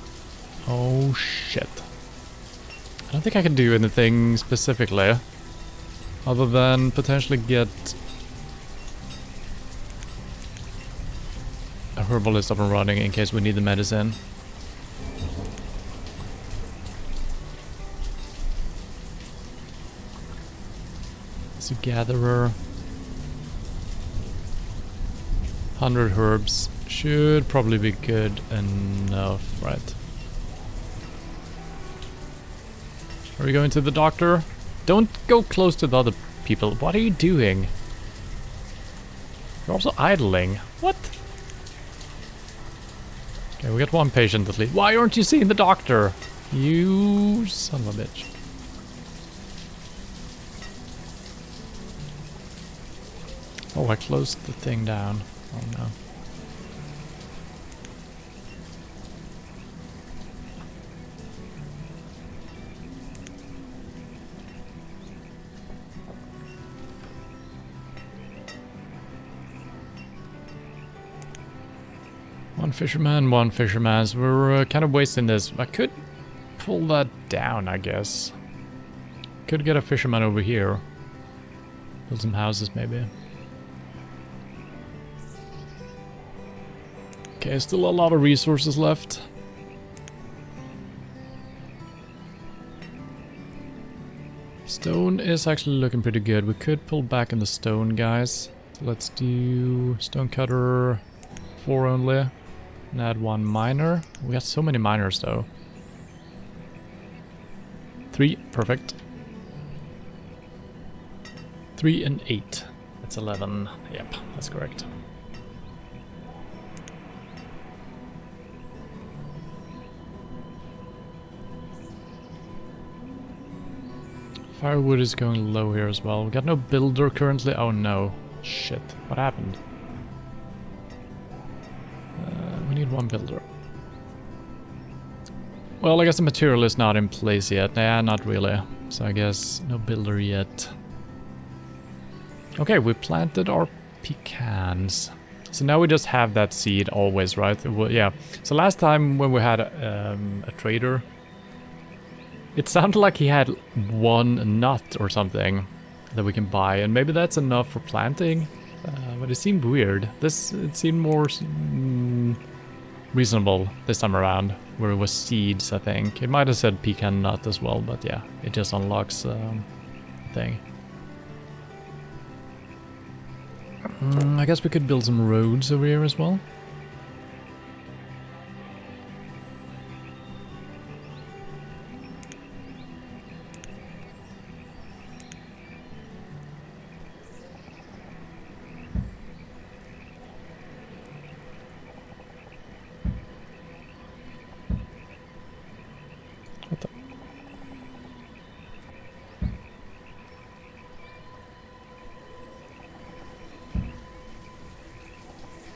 Oh shit. I don't think I can do anything specifically, other than potentially get a herbalist up and running in case we need the medicine. So gatherer. 100 herbs should probably be good enough, right? Are we going to the doctor? Don't go close to the other people. What are you doing? You're also idling. What? Okay, we got 1 patient at least. Why aren't you seeing the doctor? You son of a bitch. Oh, I closed the thing down. Oh no. One fisherman, 1 fisherman. So we're kind of wasting this. I could pull that down, I guess. Could get a fisherman over here. Build some houses, maybe. Okay, still a lot of resources left. Stone is actually looking pretty good. We could pull back in the stone, guys. So let's do stone cutter 4 only. And add 1 miner. We got so many miners though. 3, perfect. 3 and 8. That's 11. Yep, that's correct. Firewood is going low here as well. We got no builder currently. Oh no. Shit. What happened? We need one builder. Well, I guess the material is not in place yet. Nah, not really. So I guess no builder yet. Okay, we planted our pecans. So now we just have that seed always, right? Yeah. So last time when we had a trader, it sounded like he had one nut or something that we can buy, and maybe that's enough for planting. But it seemed weird. It seemed more reasonable this time around, where it was seeds, I think. It might have said pecan nut as well, but yeah, it just unlocks thing. I guess we could build some roads over here as well. What the?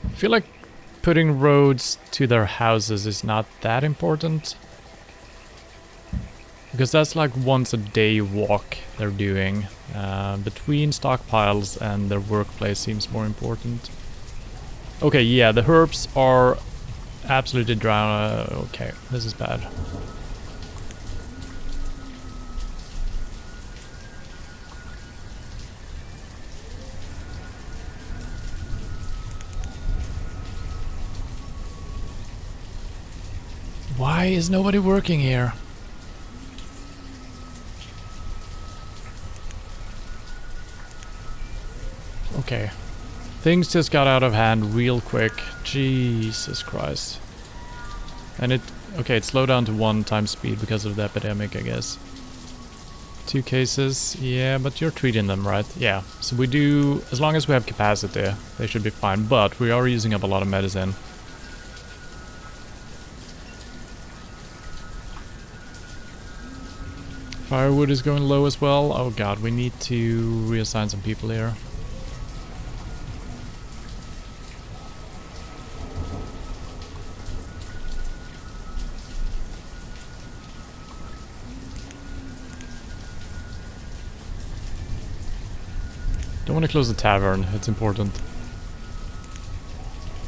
I feel like putting roads to their houses is not that important. Because that's like once a day walk they're doing. Between stockpiles and their workplace seems more important. Okay, yeah, the herbs are absolutely dry. Okay, this is bad. Why is nobody working here? Okay. Things just got out of hand real quick. Jesus Christ. And it slowed down to 1 times speed because of the epidemic, I guess. 2 cases, yeah, but you're treating them, right? Yeah, so we do, as long as we have capacity, they should be fine, but we are using up a lot of medicine. Firewood is going low as well. Oh god, we need to reassign some people here. Don't want to close the tavern, it's important.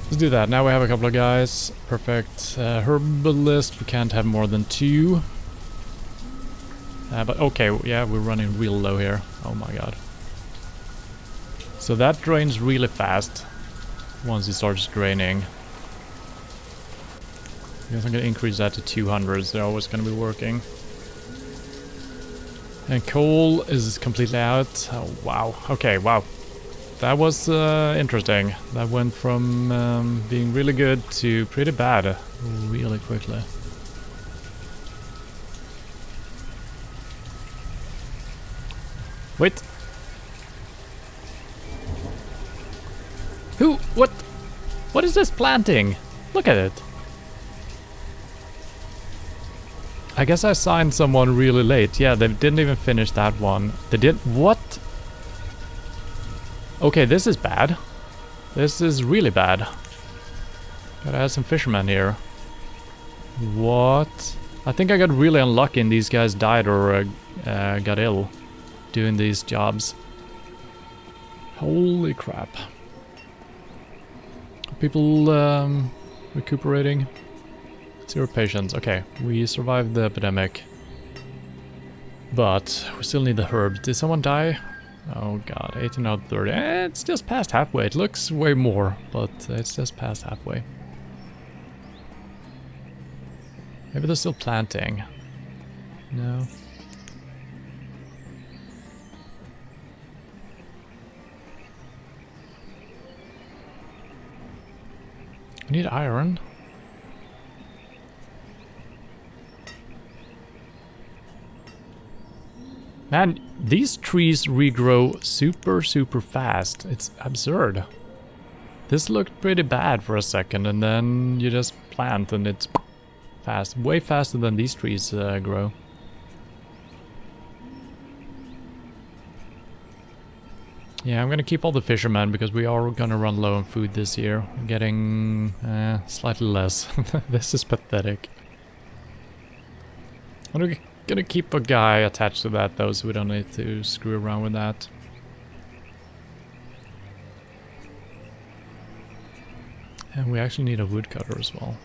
Let's do that. Now we have a couple of guys. Perfect. Herbalist, we can't have more than 2. But okay, yeah, we're running real low here. Oh my god. So that drains really fast once it starts draining. I guess I'm gonna increase that to 200, so they're always gonna be working. And coal is completely out. Oh wow. Okay, wow. That was interesting. That went from being really good to pretty bad really quickly. Wait. Who? What? What is this planting? Look at it. I guess I signed someone really late. Yeah, they didn't even finish that one. They did. What? Okay, this is bad. This is really bad. Gotta add some fishermen here. What? I think I got really unlucky and these guys died or got ill doing these jobs. Holy crap. People recuperating. 0 patients. Okay, we survived the epidemic. But we still need the herbs. Did someone die? Oh god, 18 out of 30. It's just past halfway. It looks way more, but it's just past halfway. Maybe they're still planting. No. We need iron. Man, these trees regrow super fast. It's absurd. This looked pretty bad for a second, and then you just plant and it's fast. Way faster than these trees grow. Yeah, I'm gonna keep all the fishermen because we are gonna run low on food this year. We're getting slightly less. This is pathetic. I'm gonna keep a guy attached to that though, so we don't need to screw around with that. And we actually need a woodcutter as well.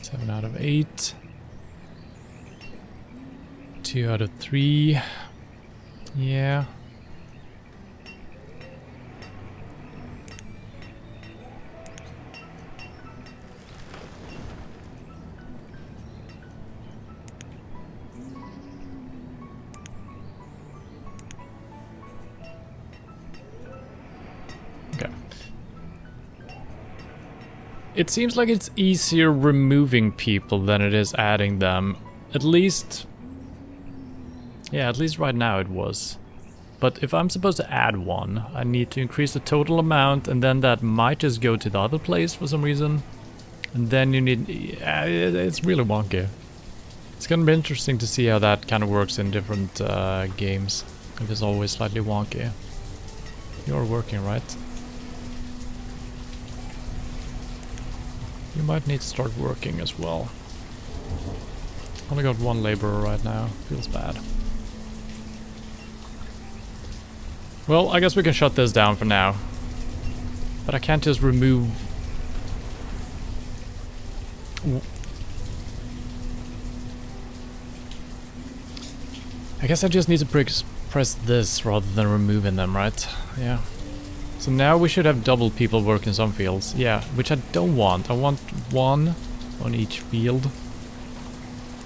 Seven out of 8. 2 out of 3. Yeah. Okay. It seems like it's easier removing people than it is adding them. At least... yeah, at least right now it was. But if I'm supposed to add one, I need to increase the total amount, and then that might just go to the other place for some reason. And then you need... it's really wonky. It's gonna be interesting to see how that kind of works in different games. If it's always slightly wonky. You're working, right? You might need to start working as well. Only got one laborer right now. Feels bad. Well, I guess we can shut this down for now. But I can't just remove... I guess I just need to press this rather than removing them, right? Yeah. So now we should have double people work in some fields. Yeah, which I don't want. I want one on each field.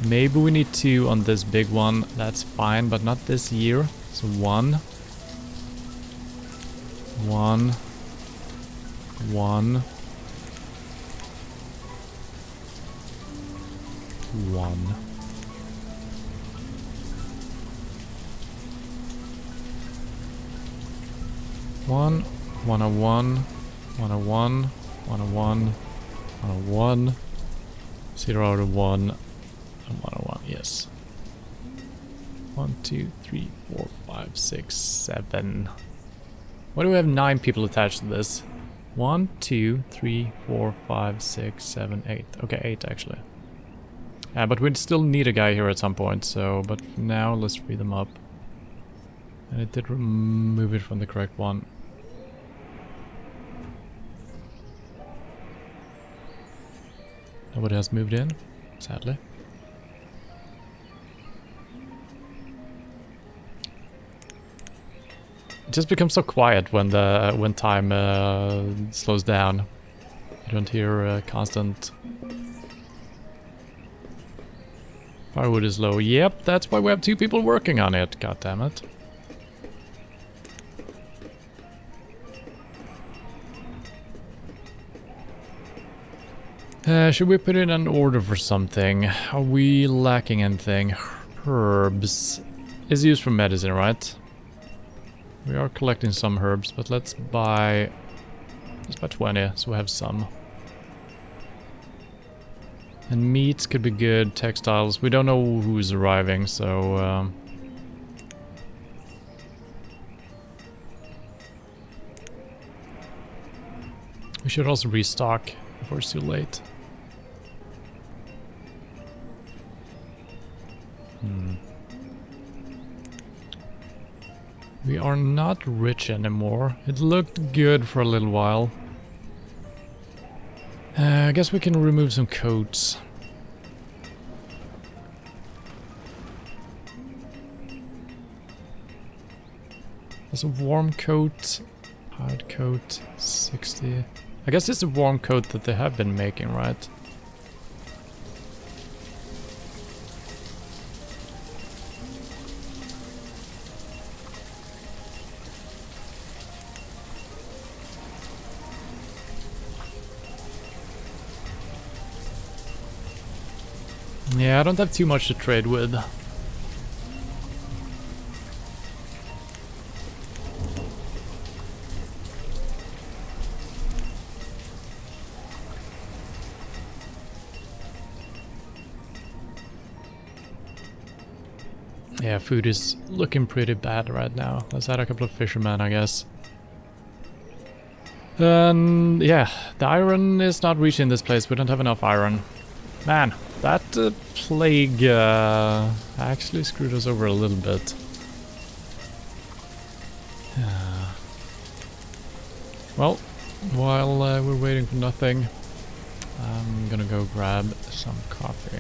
Maybe we need 2 on this big one. That's fine, but not this year. So 1. 1. 1. 1. One, 101, 101, 101, 101, 0 out of 1, and 101, yes. 1, 2, 3, 4, 5, 6, 7. Why do we have 9 people attached to this? 1, 2, 3, 4, 5, 6, 7, 8. Okay, 8 actually. But we'd still need a guy here at some point, so, but for now let's free them up. And it did remove it from the correct one. Nobody has moved in, sadly. It just becomes so quiet when time slows down. You don't hear constant... Firewood is low. Yep, that's why we have 2 people working on it. God damn it. Should we put in an order for something? Are we lacking anything? Herbs is used for medicine, right? We are collecting some herbs, but let's buy 20, so we have some. And meats could be good, textiles. We don't know who's arriving, so... we should also restock before it's too late. We are not rich anymore. It looked good for a little while. I guess we can remove some coats. There's a warm coat, hard coat, 60. I guess it's a warm coat that they have been making, right? Yeah, I don't have too much to trade with. Yeah, food is looking pretty bad right now. Let's add a couple of fishermen, I guess. Yeah, the iron is not reaching this place. We don't have enough iron. Man, that plague actually screwed us over a little bit. Well, while we're waiting for nothing, I'm gonna go grab some coffee.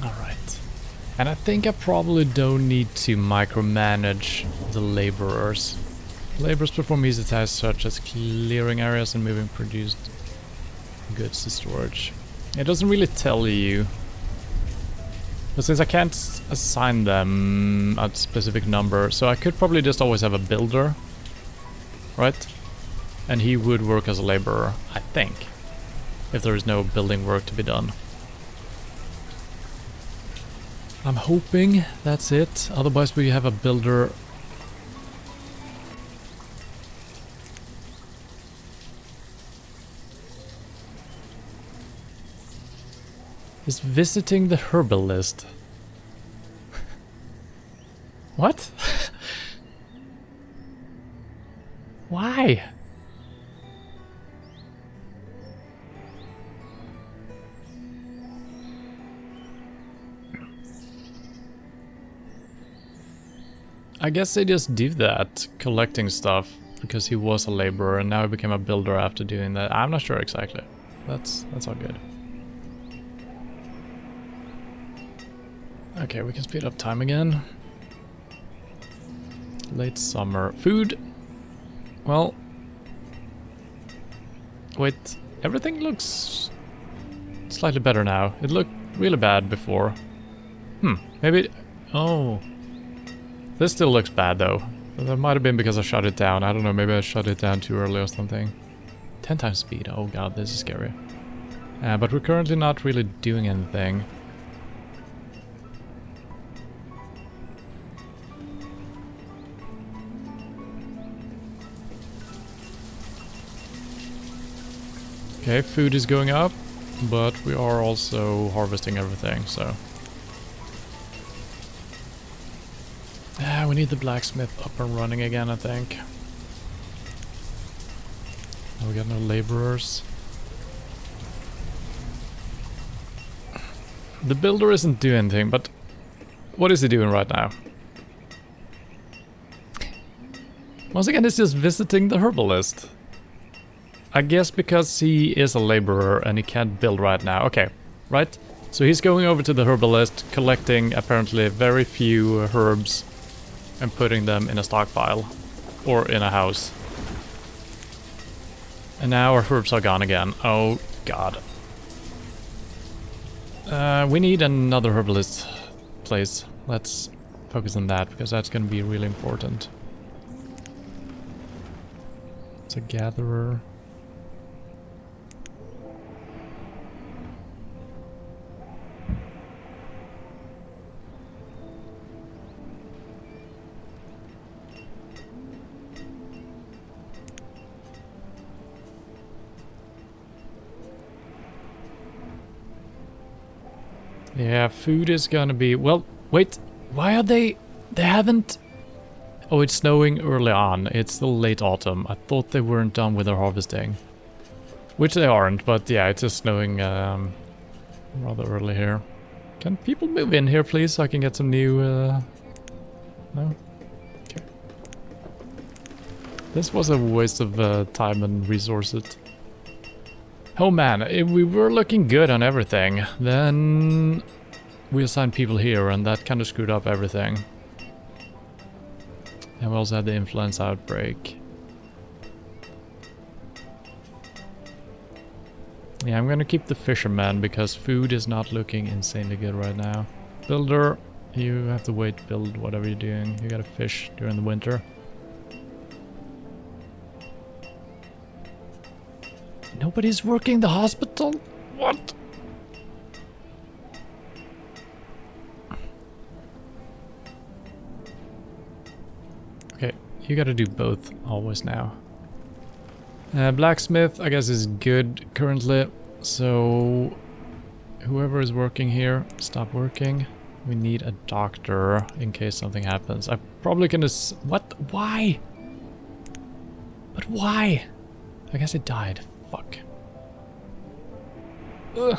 Alright. And I think I probably don't need to micromanage the laborers. Laborers perform easy tasks such as clearing areas and moving produced goods to storage. It doesn't really tell you. But since I can't assign them a specific number, so I could probably just always have a builder. Right? And he would work as a laborer, I think. If there is no building work to be done. I'm hoping that's it. Otherwise we have a builder. Is visiting the herbalist. What? Why? I guess they just do that, collecting stuff, because he was a laborer and now he became a builder after doing that. I'm not sure exactly. That's all good. Okay, we can speed up time again. Late summer. Food. Well. Wait, everything looks slightly better now. It looked really bad before. Maybe... Oh. This still looks bad though. That might have been because I shut it down. I don't know, maybe I shut it down too early or something. 10 times speed. Oh god, this is scary. But we're currently not really doing anything. Okay, food is going up, but we are also harvesting everything, so... we need the blacksmith up and running again, I think. Oh, we got no laborers. The builder isn't doing anything, but what is he doing right now? Once again, he's just visiting the herbalist. I guess because he is a laborer and he can't build right now. Okay, right? So he's going over to the herbalist, collecting apparently very few herbs and putting them in a stockpile or in a house. And now our herbs are gone again. Oh god. We need another herbalist place. Let's focus on that because that's going to be really important. It's a gatherer. Yeah, food is gonna be... Well, wait, why are they haven't... Oh, it's snowing early on. It's still late autumn. I thought they weren't done with their harvesting. Which they aren't, but yeah, it's just snowing rather early here. Can people move in here, please, so I can get some new... No? Okay. This was a waste of time and resources. Oh man, we were looking good on everything. Then we assigned people here and that kind of screwed up everything. And we also had the influenza outbreak. Yeah, I'm gonna keep the fisherman because food is not looking insanely good right now. Builder, you have to wait to build whatever you're doing. You gotta fish during the winter. Nobody's working the hospital? What? Okay, you gotta do both always now. Blacksmith, I guess, is good currently, so whoever is working here, stop working. We need a doctor in case something happens. I'm probably gonna what? Why? But why? I guess it died. Fuck. Ugh.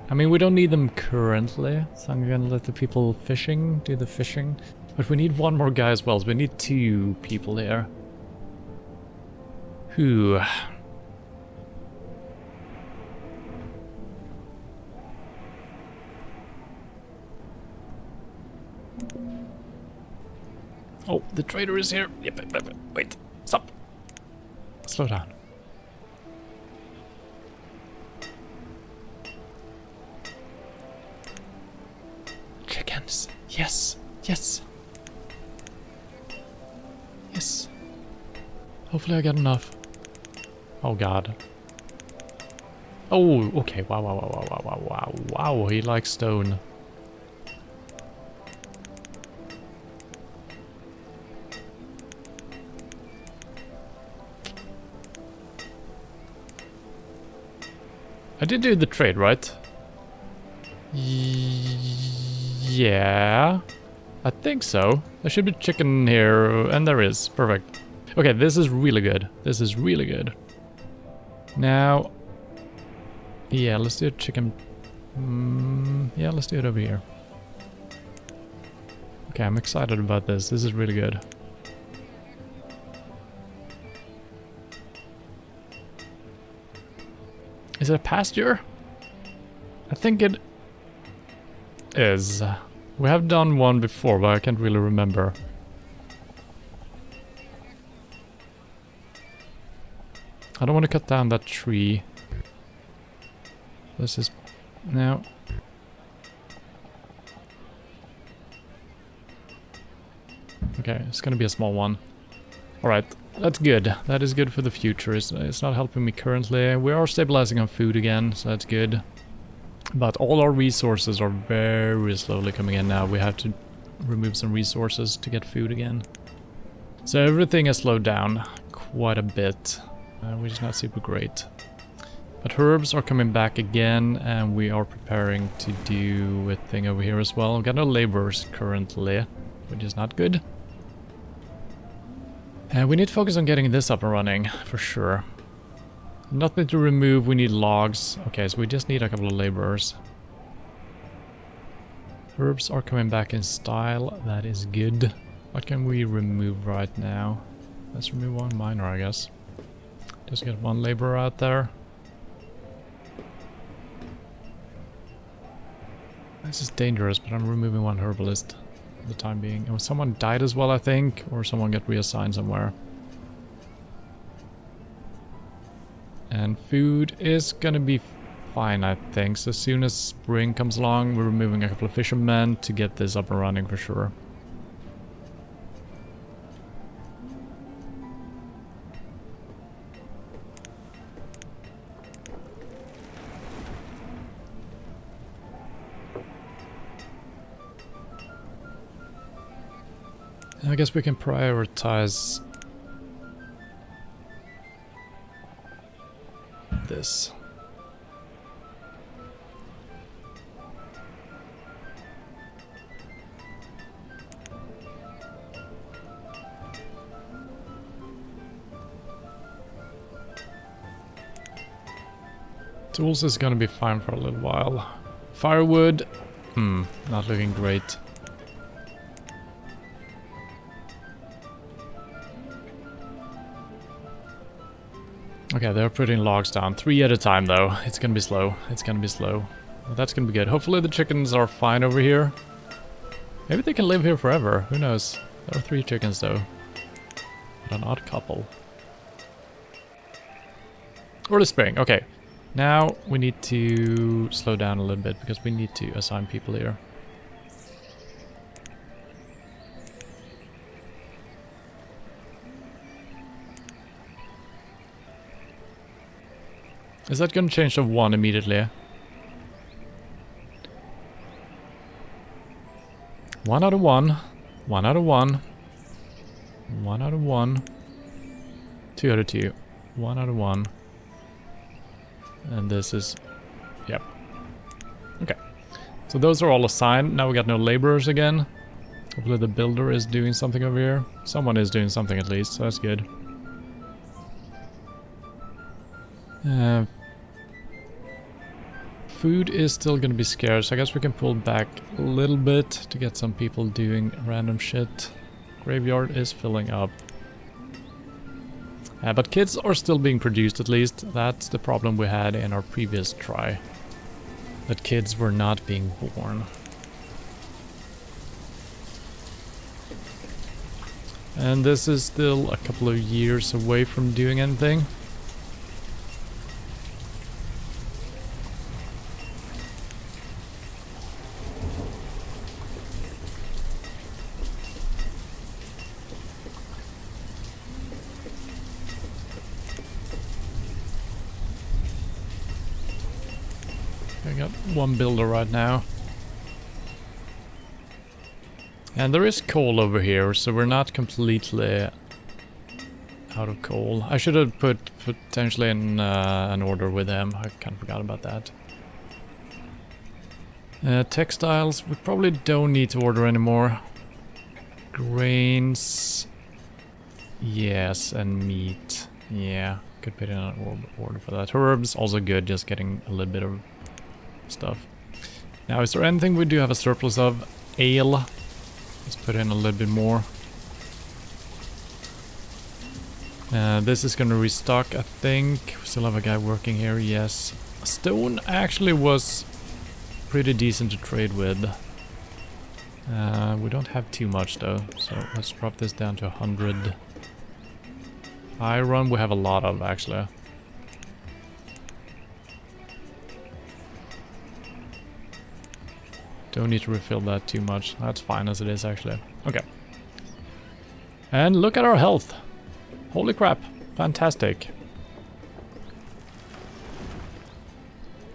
I mean, we don't need them currently, so I'm gonna let the people fishing do the fishing. But we need one more guy as well, so we need 2 people here. Whew. Oh, the trader is here. Yep, wait, stop. Slow down. Chickens. Yes, yes. Yes. Hopefully I get enough. Oh god. Oh, okay. Wow, he likes stone. I did do the trade, right? Yeah. I think so. There should be chicken here, and there is. Perfect. Okay, this is really good. This is really good. Now... yeah, let's do a chicken... yeah, let's do it over here. Okay, I'm excited about this. This is really good. Is it a pasture? I think it is. We have done one before, but I can't really remember. I don't want to cut down that tree. This is... now. Okay, it's gonna be a small one. Alright, that's good. That is good for the future. It's not helping me currently. We are stabilizing on food again, so that's good. But all our resources are very slowly coming in now. We have to remove some resources to get food again. So everything has slowed down quite a bit, which is not super great. But herbs are coming back again, and we are preparing to do a thing over here as well. We've got no laborers currently, which is not good. We need to focus on getting this up and running, for sure. Nothing to remove, we need logs. Okay, so we just need a couple of laborers. Herbs are coming back in style, that is good. What can we remove right now? Let's remove one miner, I guess. Just get one laborer out there. This is dangerous, but I'm removing one herbalist for the time being. And someone died as well, I think, or someone got reassigned somewhere. And food is gonna be fine, I think. So as soon as spring comes along, we're removing a couple of fishermen to get this up and running for sure. I guess we can prioritize this. Tools is gonna be fine for a little while. Firewood, not looking great. Okay, they're putting logs down. 3 at a time, though. It's gonna be slow. It's gonna be slow. But that's gonna be good. Hopefully the chickens are fine over here. Maybe they can live here forever. Who knows? There are 3 chickens, though. But an odd couple. Early spring. Okay. Now we need to slow down a little bit because we need to assign people here. Is that going to change to 1 immediately? 1 out of 1. 1 out of 1. 1 out of 1. 2 out of 2. 1 out of 1. And this is... Yep. Okay. So those are all assigned. Now we got no laborers again. Hopefully the builder is doing something over here. Someone is doing something at least, so that's good. Food is still gonna be scarce. I guess we can pull back a little bit to get some people doing random shit. Graveyard is filling up. But kids are still being produced at least. That's the problem we had in our previous try. That kids were not being born. And this is still a couple of years away from doing anything. I got 1 builder right now. And there is coal over here, so we're not completely out of coal. I should have put potentially in an order with him. I kind of forgot about that. Textiles, we probably don't need to order anymore. Grains, yes, and meat. Yeah, could put in an order for that. Herbs, also good, just getting a little bit of stuff. Now, is there anything we do have a surplus of? Ale. Let's put in a little bit more. This is gonna restock, I think. We still have a guy working here, yes. Stone actually was pretty decent to trade with. We don't have too much though, so let's drop this down to 100. Iron we have a lot of actually. Don't need to refill that too much. That's fine as it is actually. Okay. And look at our health. Holy crap. Fantastic.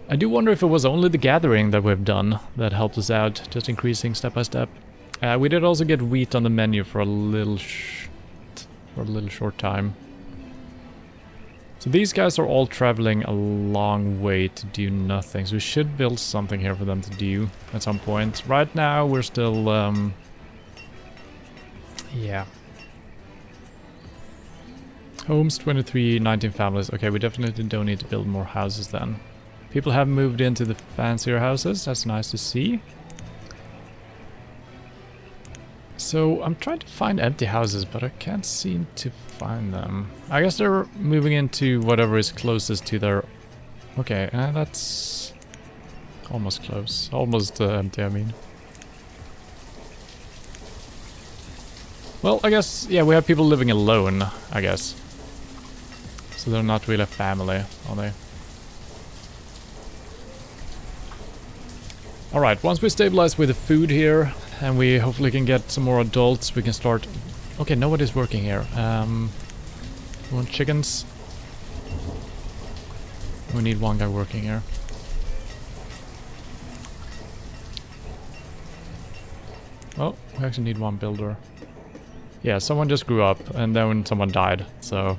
I do wonder if it was only the gathering that we've done that helped us out, just increasing step by step. We did also get wheat on the menu for a little short time. So these guys are all traveling a long way to do nothing. So we should build something here for them to do at some point. Right now we're still yeah. Homes 23, 19 families. Okay, we definitely don't need to build more houses then. People have moved into the fancier houses. That's nice to see. So I'm trying to find empty houses, but I can't seem to find them. I guess they're moving into whatever is closest to their... Okay, that's almost close. Almost empty, I mean. Well, I guess, yeah, we have people living alone, I guess. So they're not really a family, are they? Alright, once we stabilize with the food here, and we hopefully can get some more adults, we can start... Okay, nobody's working here. We want chickens. We need 1 guy working here. Well, we actually need 1 builder. Yeah, someone just grew up, and then someone died, so...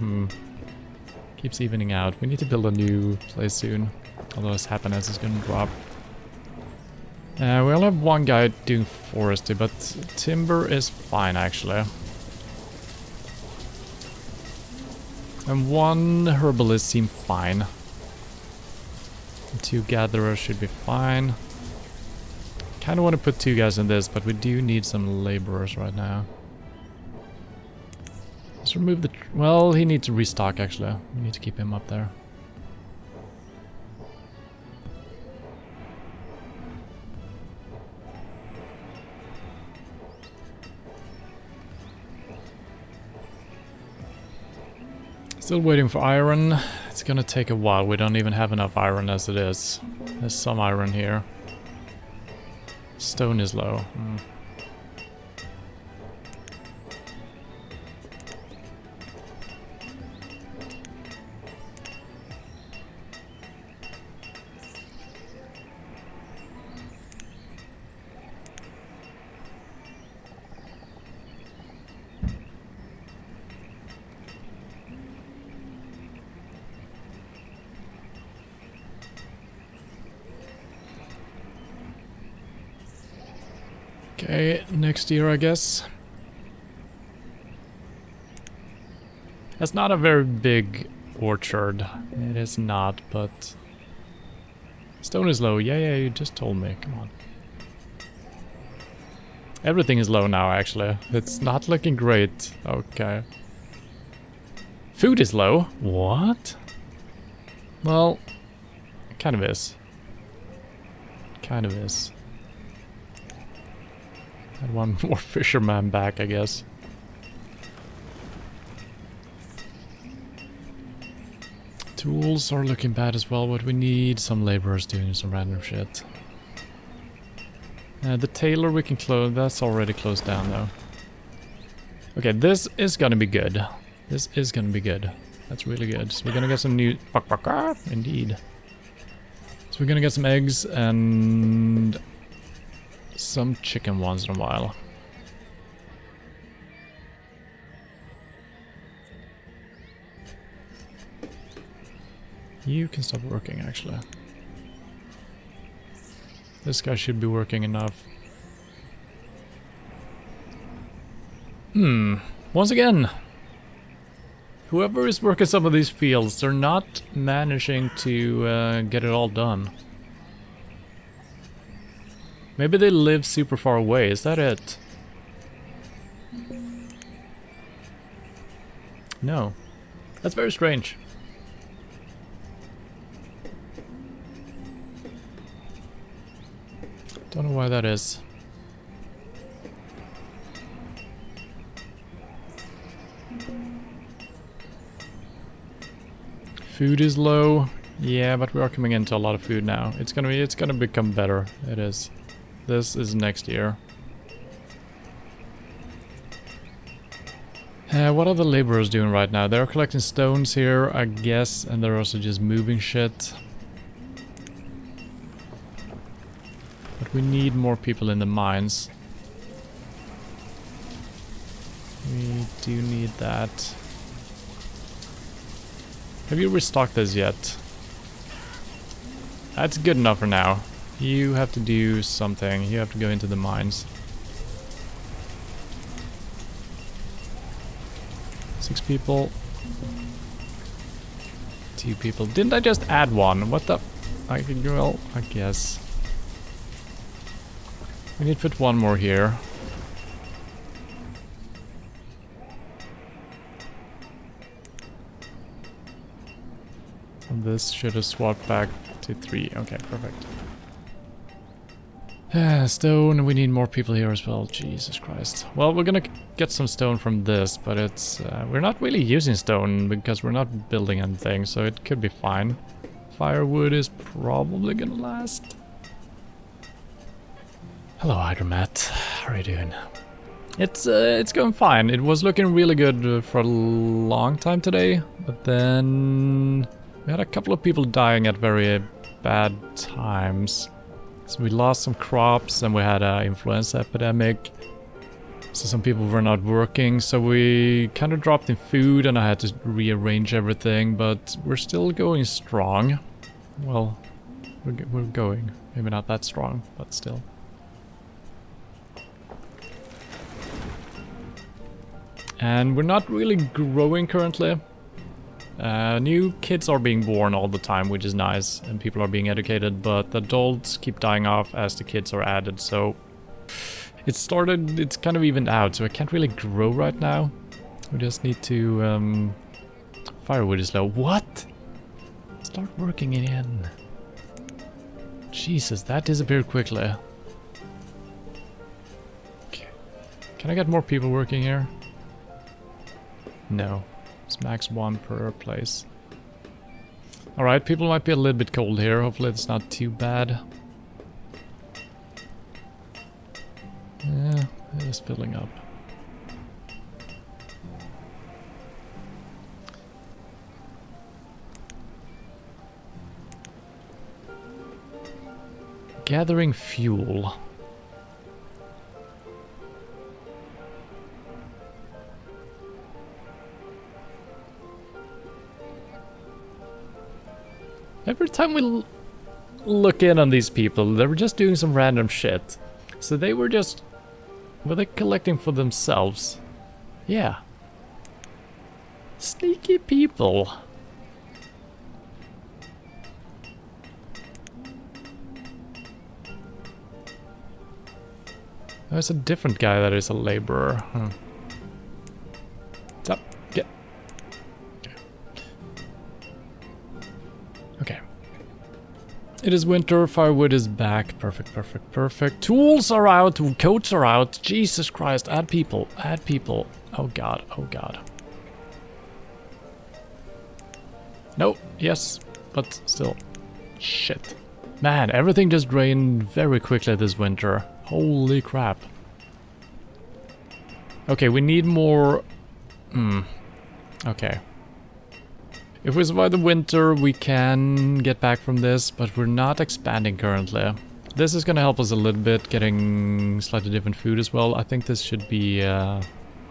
keeps evening out. We need to build a new place soon, otherwise happiness is gonna drop. We only have 1 guy doing forestry, but timber is fine actually. And 1 herbalist seemed fine. And 2 gatherers should be fine. Kinda want to put 2 guys in this, but we do need some laborers right now. Let's remove the... well, he needs to restock actually. We need to keep him up there. Still waiting for iron. It's gonna take a while. We don't even have enough iron as it is. There's some iron here. Stone is low. Okay, next year I guess. That's not a very big orchard. It is not, but... stone is low. Yeah, you just told me. Come on. Everything is low now, actually. It's not looking great. Okay. Food is low? What? Well, it kind of is. Kind of is. Had one more fisherman back, I guess. Tools are looking bad as well, but we need some laborers doing some random shit. The tailor we can close, that's already closed down though. Okay, this is gonna be good. This is gonna be good. That's really good. So we're gonna get some new... indeed. So we're gonna get some eggs and... some chicken once in a while. You can stop working, actually. This guy should be working enough. Once again, whoever is working some of these fields, they're not managing to get it all done. Maybe they live super far away, is that it? No. That's very strange. Don't know why that is. Food is low. Yeah, but we are coming into a lot of food now. It's gonna become better. It is. This is next year. What are the laborers doing right now? They're collecting stones here, I guess, and they're also just moving shit. But we need more people in the mines. We do need that. Have you restocked this yet? That's good enough for now. You have to do something. You have to go into the mines. 6 people. 2 people. Didn't I just add one? What the... well, I guess. We need to put one more here. And this should have swapped back to 3. Okay, perfect. Stone, we need more people here as well. Jesus Christ. Well, we're gonna get some stone from this, but it's... we're not really using stone because we're not building anything, so it could be fine. Firewood is probably gonna last. Hello, Hydromat. How are you doing? It's going fine. It was looking really good for a long time today, but then we had a couple of people dying at very bad times. So we lost some crops and we had an influenza epidemic. So some people were not working, so we kind of dropped in food and I had to rearrange everything, but we're still going strong. Well, we're going. Maybe not that strong, but still. And we're not really growing currently. New kids are being born all the time, which is nice, and people are being educated, but the adults keep dying off as the kids are added, so it's kind of evened out, so I can't really grow right now. We just need to... firewood is low. What? Start working again. Jesus, that disappeared quickly. Okay. Can I get more people working here? No. It's max 1 per place. Alright, people might be a little bit cold here. Hopefully it's not too bad. Yeah, it is filling up. Gathering fuel. Every time we look in on these people, they were just doing some random shit. So they were just... were they collecting for themselves? Yeah. Sneaky people. There's a different guy that is a laborer. Huh. What's up? Get. Okay. Okay. It is winter, firewood is back. Perfect, perfect, perfect. Tools are out, coats are out. Jesus Christ, add people, add people. Oh god, oh god. No, yes, but still. Shit. Man, everything just drained very quickly this winter. Holy crap. Okay, we need more... Okay. If we survive the winter, we can get back from this, but we're not expanding currently. This is gonna help us a little bit, getting slightly different food as well. I think this should be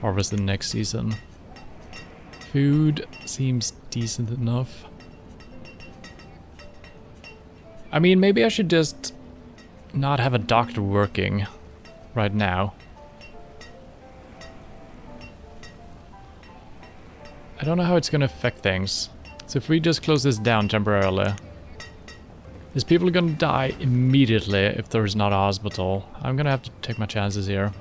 harvested next season. Food seems decent enough. I mean, maybe I should just not have a doctor working right now. I don't know how it's gonna affect things. So if we just close this down temporarily, these people are gonna die immediately if there is not a hospital. I'm gonna have to take my chances here.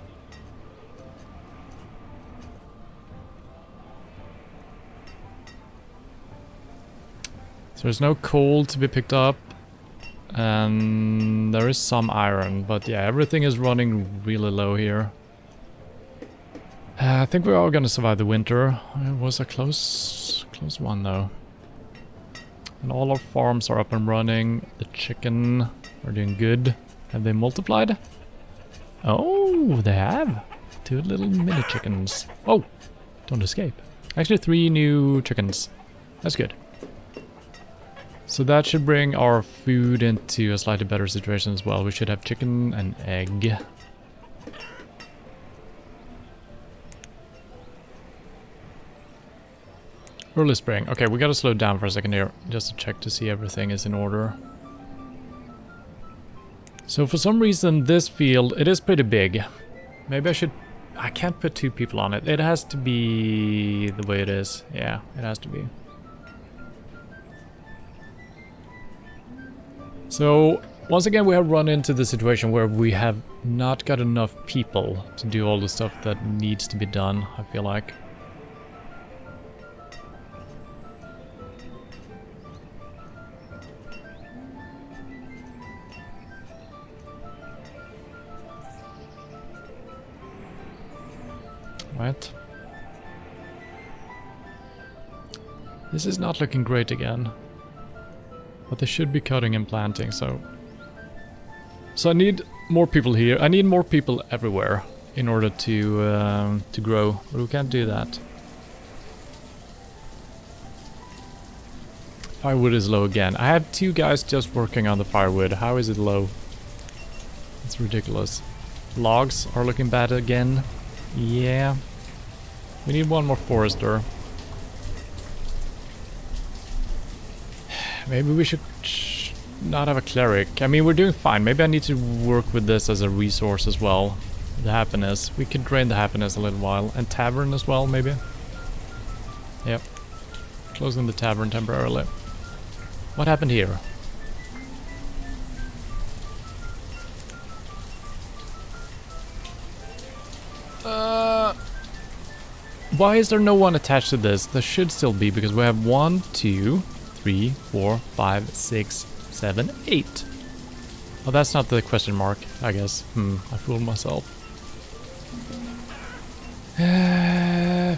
So there's no coal to be picked up. And there is some iron, but yeah, everything is running really low here. I think we're all gonna survive the winter. It was a close one though. And all our farms are up and running. The chicken are doing good. Have they multiplied? Oh, they have. 2 little mini chickens. Oh, don't escape. Actually 3 new chickens. That's good. So that should bring our food into a slightly better situation as well. We should have chicken and egg. Early spring. Okay, we gotta slow down for a second here, just to check to see everything is in order. So for some reason this field, it is pretty big. Maybe I can't put 2 people on it. It has to be the way it is. Yeah, it has to be. So, once again we have run into the situation where we have not got enough people to do all the stuff that needs to be done, I feel like. Right. This is not looking great again. But they should be cutting and planting, so... So I need more people here. I need more people everywhere in order to grow, but we can't do that. Firewood is low again. I have 2 guys just working on the firewood. How is it low? It's ridiculous. Logs are looking bad again. Yeah. We need 1 more forester. Maybe we should not have a cleric. I mean, we're doing fine. Maybe I need to work with this as a resource as well. The happiness. We could drain the happiness a little while. And tavern as well, maybe. Yep. Closing the tavern temporarily. What happened here? Why is there no one attached to this? There should still be, because we have 1, 2, 3, 4, 5, 6, 7, 8. Oh, that's not the question mark, I guess. I fooled myself.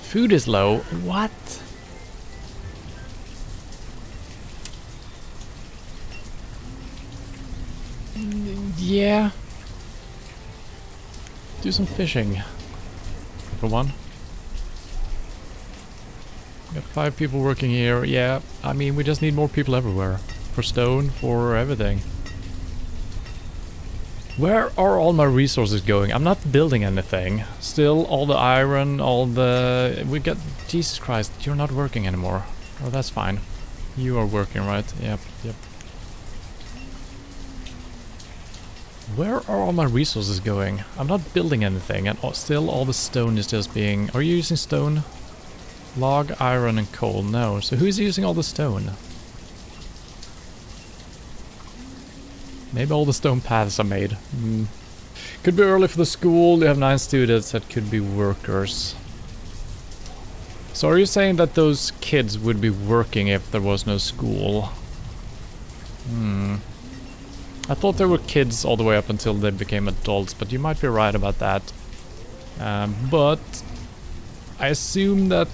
Food is low. What? Yeah. Do some fishing. For one. Got 5 people working here. Yeah, I mean, we just need more people everywhere. For stone, for everything. Where are all my resources going? I'm not building anything. Still, all the iron, all the... We got... Jesus Christ, you're not working anymore. Oh, that's fine. You are working, right? Yep. Where are all my resources going? I'm not building anything, and still all the stone is just being... Are you using stone? Log, iron, and coal. No. So who's using all the stone? Maybe all the stone paths are made. Could be early for the school. You have 9 students that could be workers. So are you saying that those kids would be working if there was no school? I thought they were kids all the way up until they became adults, but you might be right about that. But I assume that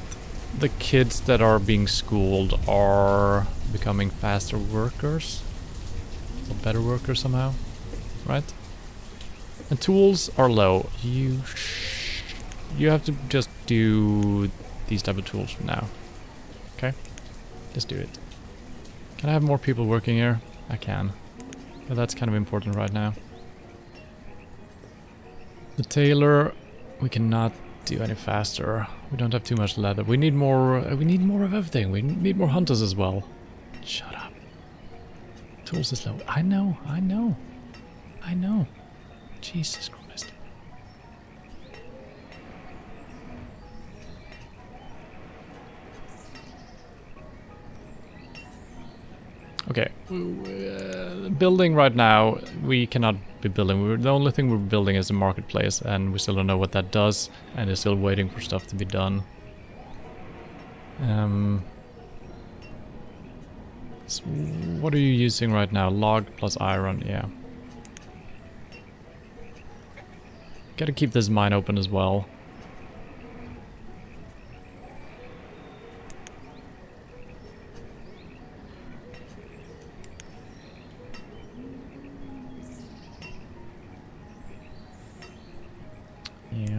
the kids that are being schooled are becoming faster workers. Or better workers somehow, right? And tools are low. You have to just do these type of tools for now. Okay? Just do it. Can I have more people working here? I can. But that's kind of important right now. The tailor, we cannot do any faster. We don't have too much leather. We need more of everything. We need more hunters as well. Shut up. Tools is low. I know. Jesus Christ. Okay. Building right now, we cannot be building. The only thing we're building is the marketplace, and we still don't know what that does, and they're still waiting for stuff to be done. So what are you using right now? Log plus iron, yeah. Gotta keep this mine open as well. Yeah.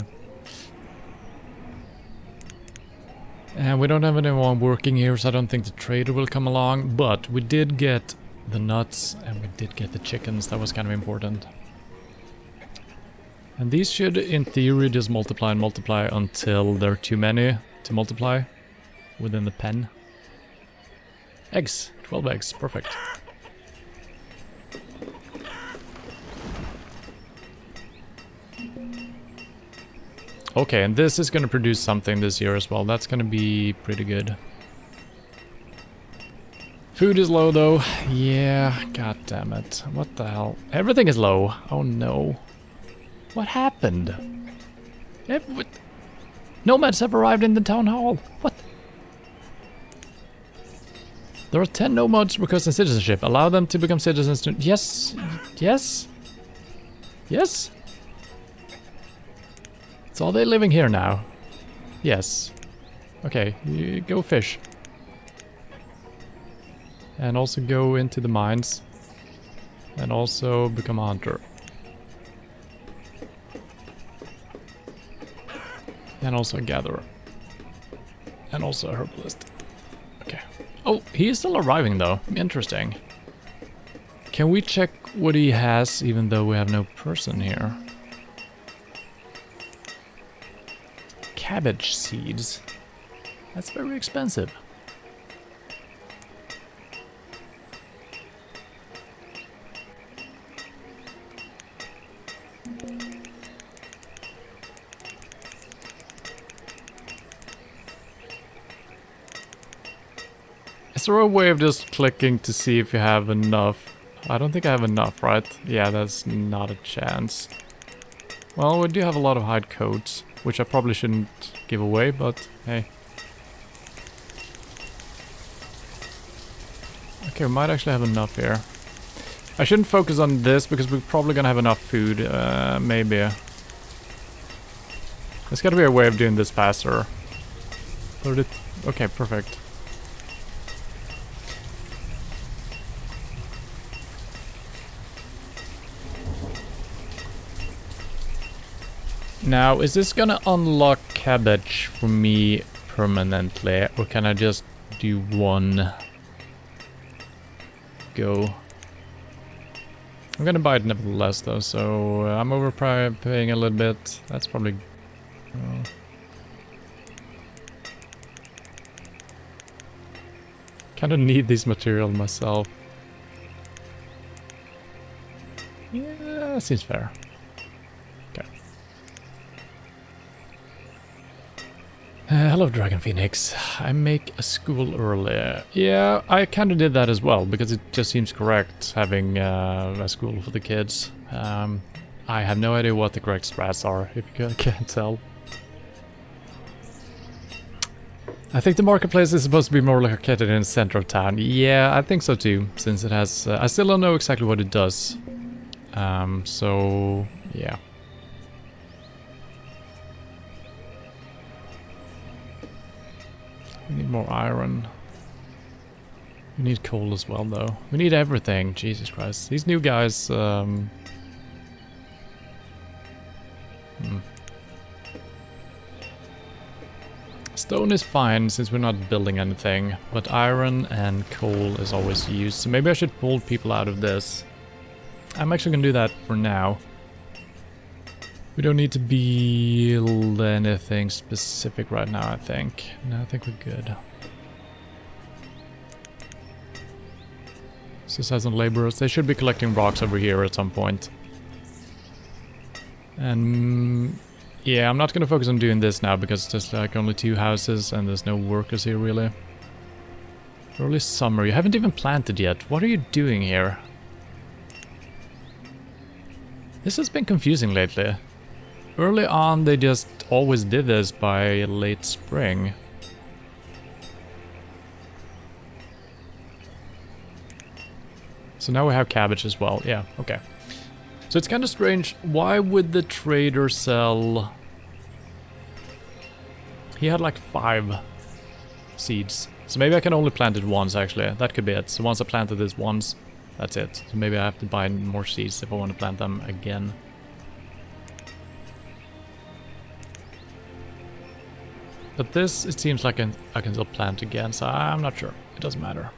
And we don't have anyone working here, so I don't think the trader will come along. But we did get the nuts, and we did get the chickens. That was kind of important. And these should, in theory, just multiply and multiply until there are too many to multiply within the pen. Eggs. 12 eggs. Perfect. Okay, and this is going to produce something this year as well. That's going to be pretty good. Food is low, though. Yeah, god damn it. What the hell? Everything is low. Oh, no. What happened? Nomads have arrived in the town hall. What? There are 10 nomads requesting citizenship. Allow them to become citizens to... Yes. Yes. Yes. So are they living here now? Yes. Okay, you go fish. And also go into the mines. And also become a hunter. And also a gatherer. And also a herbalist. Okay. Oh, he is still arriving though. Interesting. Can we check what he has even though we have no person here? Cabbage seeds. That's very expensive. Is there a way of just clicking to see if you have enough? I don't think I have enough, right? Yeah, that's not a chance. Well, we do have a lot of hide coats. which I probably shouldn't give away, but hey. Okay, we might actually have enough here. I shouldn't focus on this because we're probably gonna have enough food, maybe. There's gotta be a way of doing this faster. Okay, perfect. Now, is this gonna unlock cabbage for me permanently, or can I just do one go? I'm gonna buy it nevertheless though, so I'm overpaying a little bit. That's probably... Kinda need these materials myself. Yeah, seems fair. Okay. Hello, Dragon Phoenix. I make a school earlier. Yeah, I kind of did that as well, because it just seems correct having a school for the kids. I have no idea what the correct strats are, if you can't tell. I think the marketplace is supposed to be more located in the center of town. Yeah, I think so too, since it has... I still don't know exactly what it does. So, yeah. We need more iron. We need coal as well, though. We need everything. Jesus Christ. These new guys... Stone is fine since we're not building anything, but iron and coal is always used. So maybe I should pull people out of this. I'm actually gonna do that for now. We don't need to build anything specific right now, I think. No, I think we're good. This has some laborers. They should be collecting rocks over here at some point. And yeah, I'm not gonna focus on doing this now because there's like only 2 houses and there's no workers here really. Early summer. You haven't even planted yet. What are you doing here? This has been confusing lately. Early on, they just always did this by late spring. So now we have cabbage as well. Yeah, okay. So it's kind of strange. Why would the trader sell... He had like 5 seeds. So maybe I can only plant it once, actually. That could be it. So once I planted this once, that's it. So maybe I have to buy more seeds if I want to plant them again. But this, it seems like I can still plant again, so I'm not sure. It doesn't matter.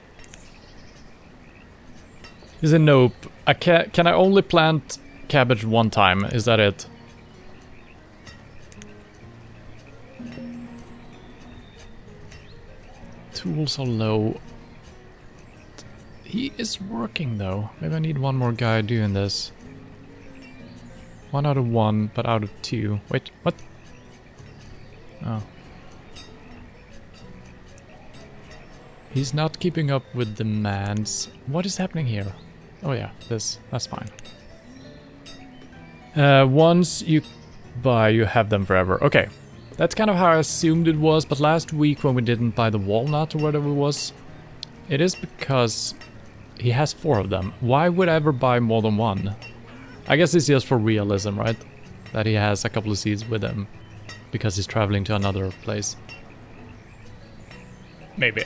Is it nope? Can I only plant cabbage one time? Is that it? Tools are low. He is working though. Maybe I need one more guy doing this. 1 out of 1, but out of 2. Wait, what? Oh. He's not keeping up with demands. What is happening here? Oh yeah, this. That's fine. Once you buy, you have them forever. Okay. That's kind of how I assumed it was, but last week when we didn't buy the walnut or whatever it was, it is because he has 4 of them. Why would I ever buy more than 1? I guess it's just for realism, right? That he has a couple of seeds with him because he's traveling to another place. Maybe.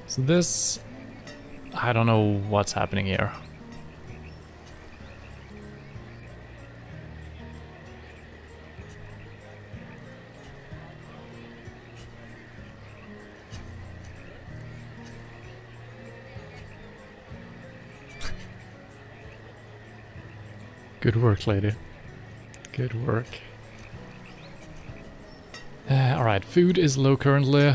So this... I don't know what's happening here. Good work, lady. Good work. Alright, food is low currently.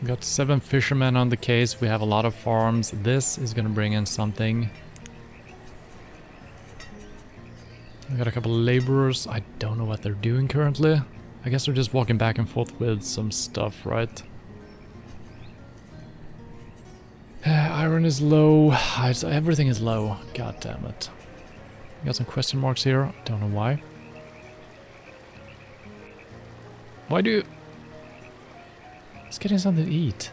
We got 7 fishermen on the case. We have a lot of farms. This is gonna bring in something. We got a couple of laborers. I don't know what they're doing currently. I guess they're just walking back and forth with some stuff, right? Iron is low. Everything is low. God damn it. Got some question marks here. Don't know why. Why do you... He's getting something to eat.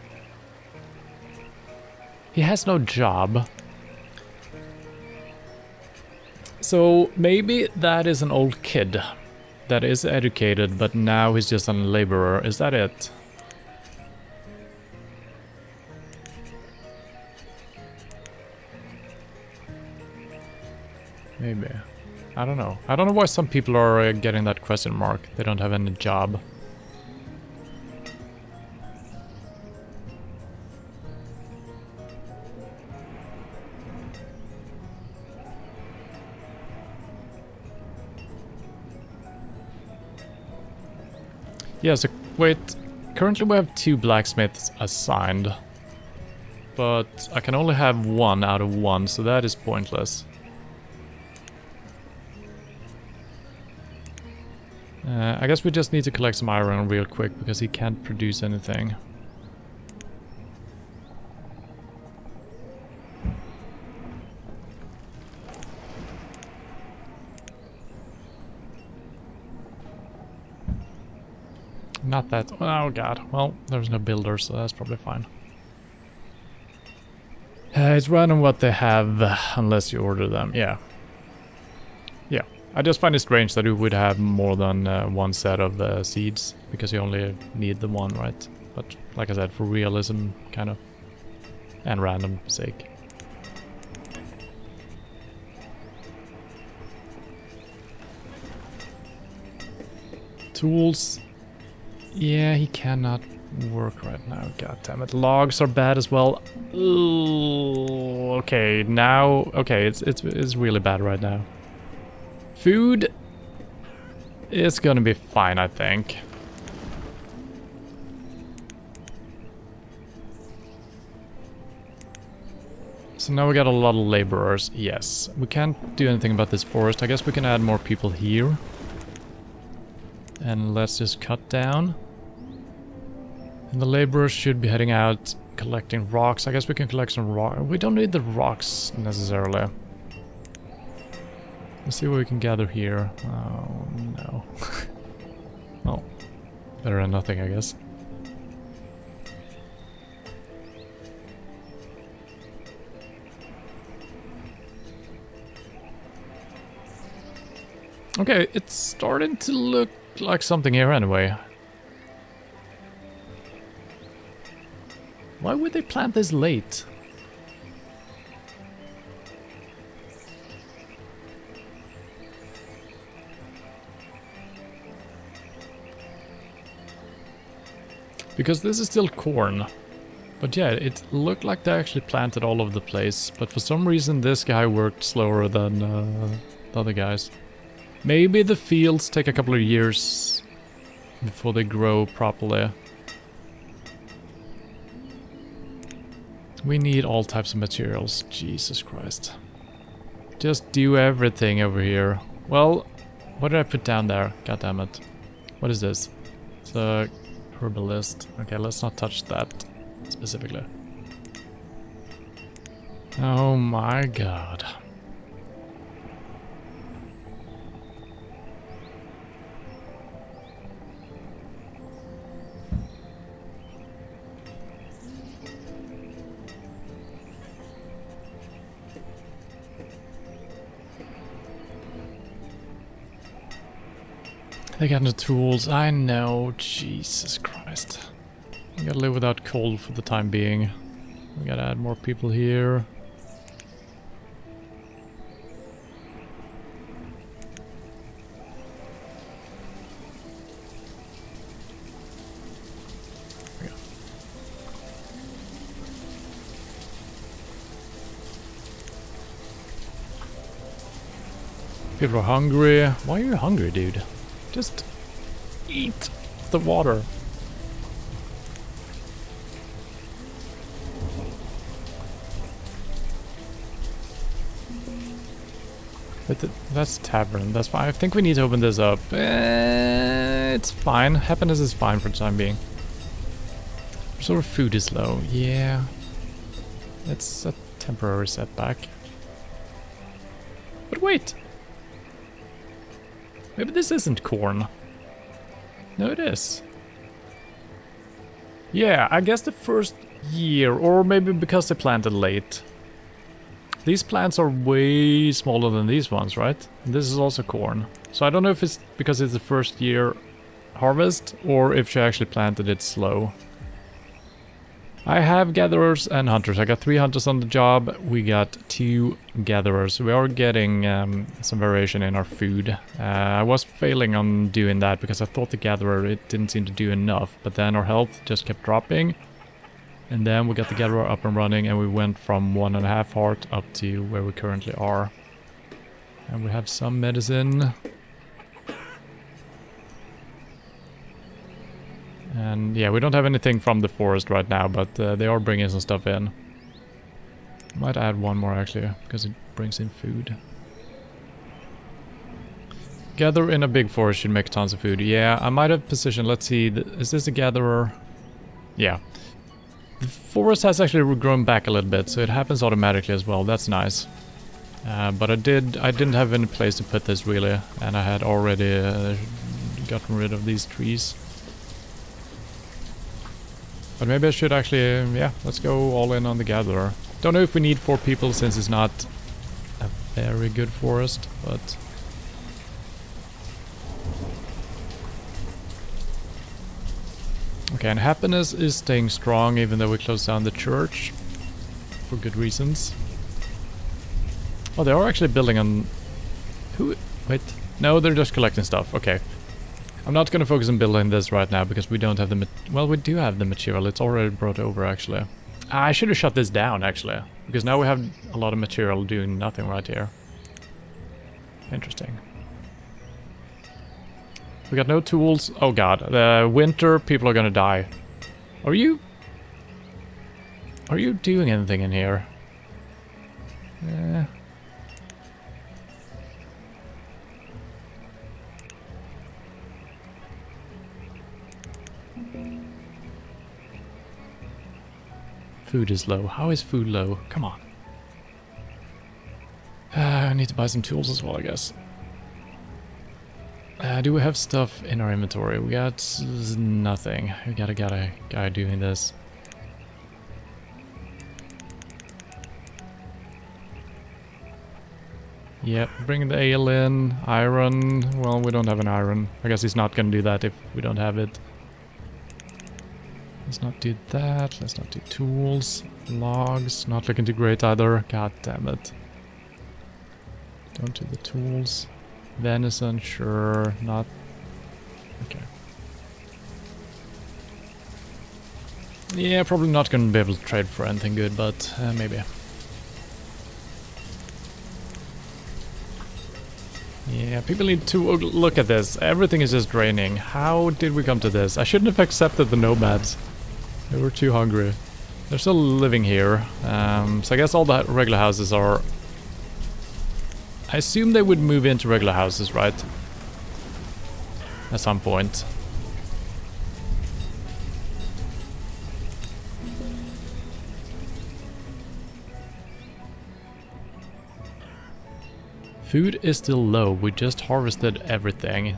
He has no job. So maybe that is an old kid that is educated, but now he's just a laborer. Is that it? Maybe. I don't know. I don't know why some people are getting that question mark. They don't have any job. Yeah, so wait. Currently we have 2 blacksmiths assigned. But I can only have 1 out of 1, so that is pointless. I guess we just need to collect some iron real quick because he can't produce anything. Not that... Oh god. Well, there's no builder, so that's probably fine. It's random what they have, unless you order them. Yeah. Yeah. I just find it strange that you would have more than 1 set of seeds, because you only need the 1, right? But, like I said, for realism, kind of. And random sake. Tools... Yeah, he cannot work right now. God damn it. Logs are bad as well. Ooh, okay, now... Okay, it's really bad right now. Food is gonna be fine, I think. So now we got a lot of laborers. Yes, we can't do anything about this forest. I guess we can add more people here. And let's just cut down. And the laborers should be heading out collecting rocks. I guess we can collect some rock. We don't need the rocks necessarily. Let's see what we can gather here. Oh no. Well, better than nothing, I guess. Okay, it's starting to look like something here anyway. Why would they plant this late? Because this is still corn. But yeah, it looked like they actually planted all over the place. But for some reason this guy worked slower than the other guys. Maybe the fields take a couple of years before they grow properly. We need all types of materials. Jesus Christ. Just do everything over here. Well, what did I put down there? God damn it. What is this? It's a herbalist. Okay, let's not touch that specifically. Oh my god. They got no tools. I know. Jesus Christ. We gotta live without coal for the time being. We gotta add more people here. There we go. People are hungry. Why are you hungry, dude? Just eat the water. But that's Tavern. That's fine. I think we need to open this up. It's fine. Happiness is fine for the time being. Sort of food is low. Yeah. It's a temporary setback. But wait! Maybe this isn't corn. No, it is. Yeah, I guess the first year, or maybe because they planted late. These plants are way smaller than these ones, right? And this is also corn. So I don't know if it's because it's the first year harvest, or if she actually planted it slow. I have gatherers and hunters. I got 3 hunters on the job. We got 2 gatherers. We are getting some variation in our food. I was failing on doing that because I thought the gatherer, it didn't seem to do enough. But then our health just kept dropping. And then we got the gatherer up and running, and we went from 1.5 heart up to where we currently are. And we have some medicine. And yeah, we don't have anything from the forest right now, but they are bringing some stuff in. Might add one more actually, because it brings in food. Gather in a big forest should make tons of food. Yeah, I might have positioned, let's see, is this a gatherer? Yeah. The forest has actually grown back a little bit, so it happens automatically as well. That's nice. But I didn't have any place to put this really, and I had already gotten rid of these trees. But maybe I should actually, yeah, let's go all in on the gatherer. Don't know if we need 4 people since it's not a very good forest, but... Okay, and happiness is staying strong even though we closed down the church. For good reasons. Oh, they are actually building on... Who? Wait. No, they're just collecting stuff. Okay. I'm not going to focus on building this right now because we don't have the... Well, we do have the material. It's already brought over, actually. I should have shut this down, actually. Because now we have a lot of material doing nothing right here. Interesting. We got no tools. Oh god. The winter, people are going to die. Are you doing anything in here? Food is low. How is food low? Come on. I need to buy some tools as well, I guess. Do we have stuff in our inventory? We got nothing. We got a guy doing this. Yep, bring the ale in. Iron. Well, we don't have an iron. I guess he's not gonna do that if we don't have it. Let's not do that. Let's not do tools. Logs. Not looking too great either. God damn it. Don't do the tools. Venison, sure. Not... Okay. Yeah, probably not gonna be able to trade for anything good, but maybe. Yeah, people need to look at this. Everything is just draining. How did we come to this? I shouldn't have accepted the nomads. They were too hungry. They're still living here. So I guess all the regular houses are... I assume they would move into regular houses, right? At some point. Food is still low. We just harvested everything.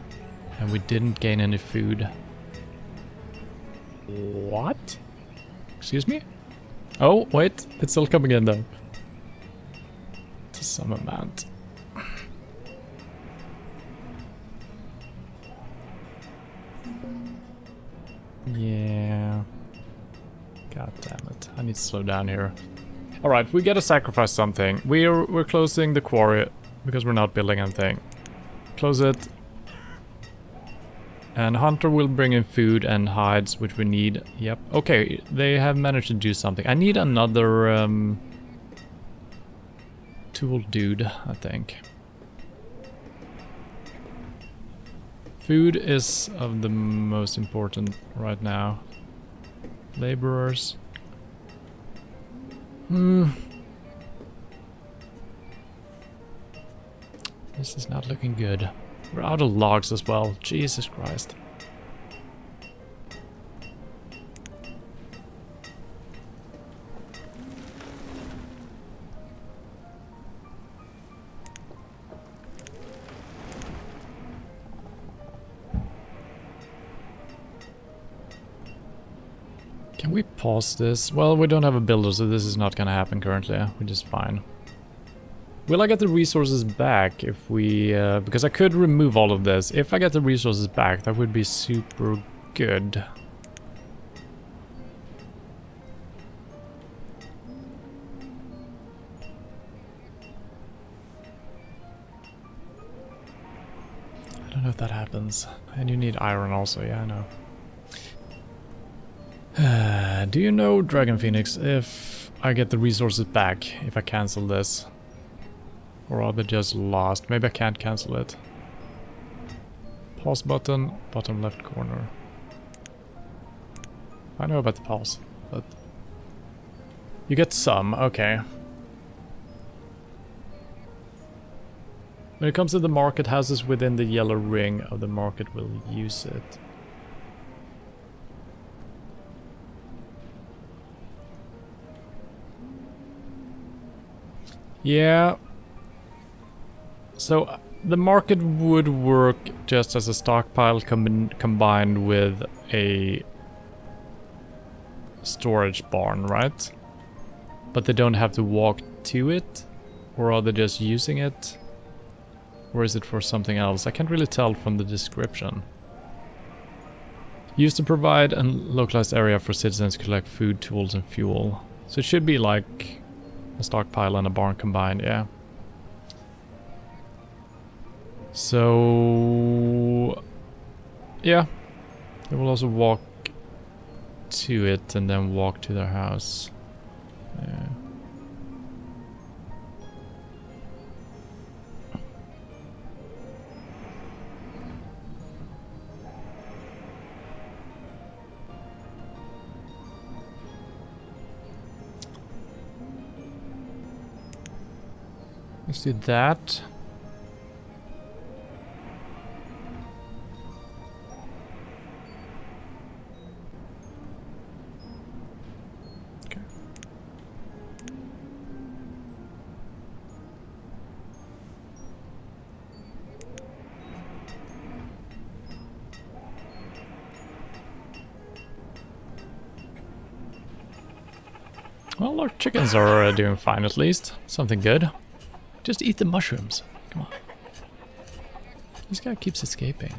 And we didn't gain any food. What? Excuse me? Oh, wait. It's still coming in though. To some amount. Yeah. God damn it. I need to slow down here. Alright, we gotta sacrifice something. We're closing the quarry because we're not building anything. Close it. And Hunter will bring in food and hides, which we need. Yep. Okay, they have managed to do something. I need another tool dude, I think. Food is of the most important right now. Laborers. This is not looking good. We're out of logs as well. Jesus Christ. Can we pause this? Well, we don't have a builder, so this is not gonna happen currently, which is fine. Will I get the resources back if we... because I could remove all of this. If I get the resources back, that would be super good. I don't know if that happens. And you need iron also, yeah, I know. Do you know, Dragon Phoenix, if I get the resources back, if I cancel this? Or are they just lost? Maybe I can't cancel it. Pause button, bottom left corner. I know about the pause, but... You get some, okay. When it comes to the market, houses within the yellow ring of the market will use it. Yeah. So the market would work just as a stockpile combined with a storage barn, right? But they don't have to walk to it? Or are they just using it? Or is it for something else? I can't really tell from the description. Used to provide a localized area for citizens to collect food, tools and fuel. So it should be like a stockpile and a barn combined, yeah. So... yeah. They will also walk to it and then walk to their house. Yeah. Let's do that. Okay. Well, our chickens are doing fine at least. Something good. Just eat the mushrooms. Come on. This guy keeps escaping.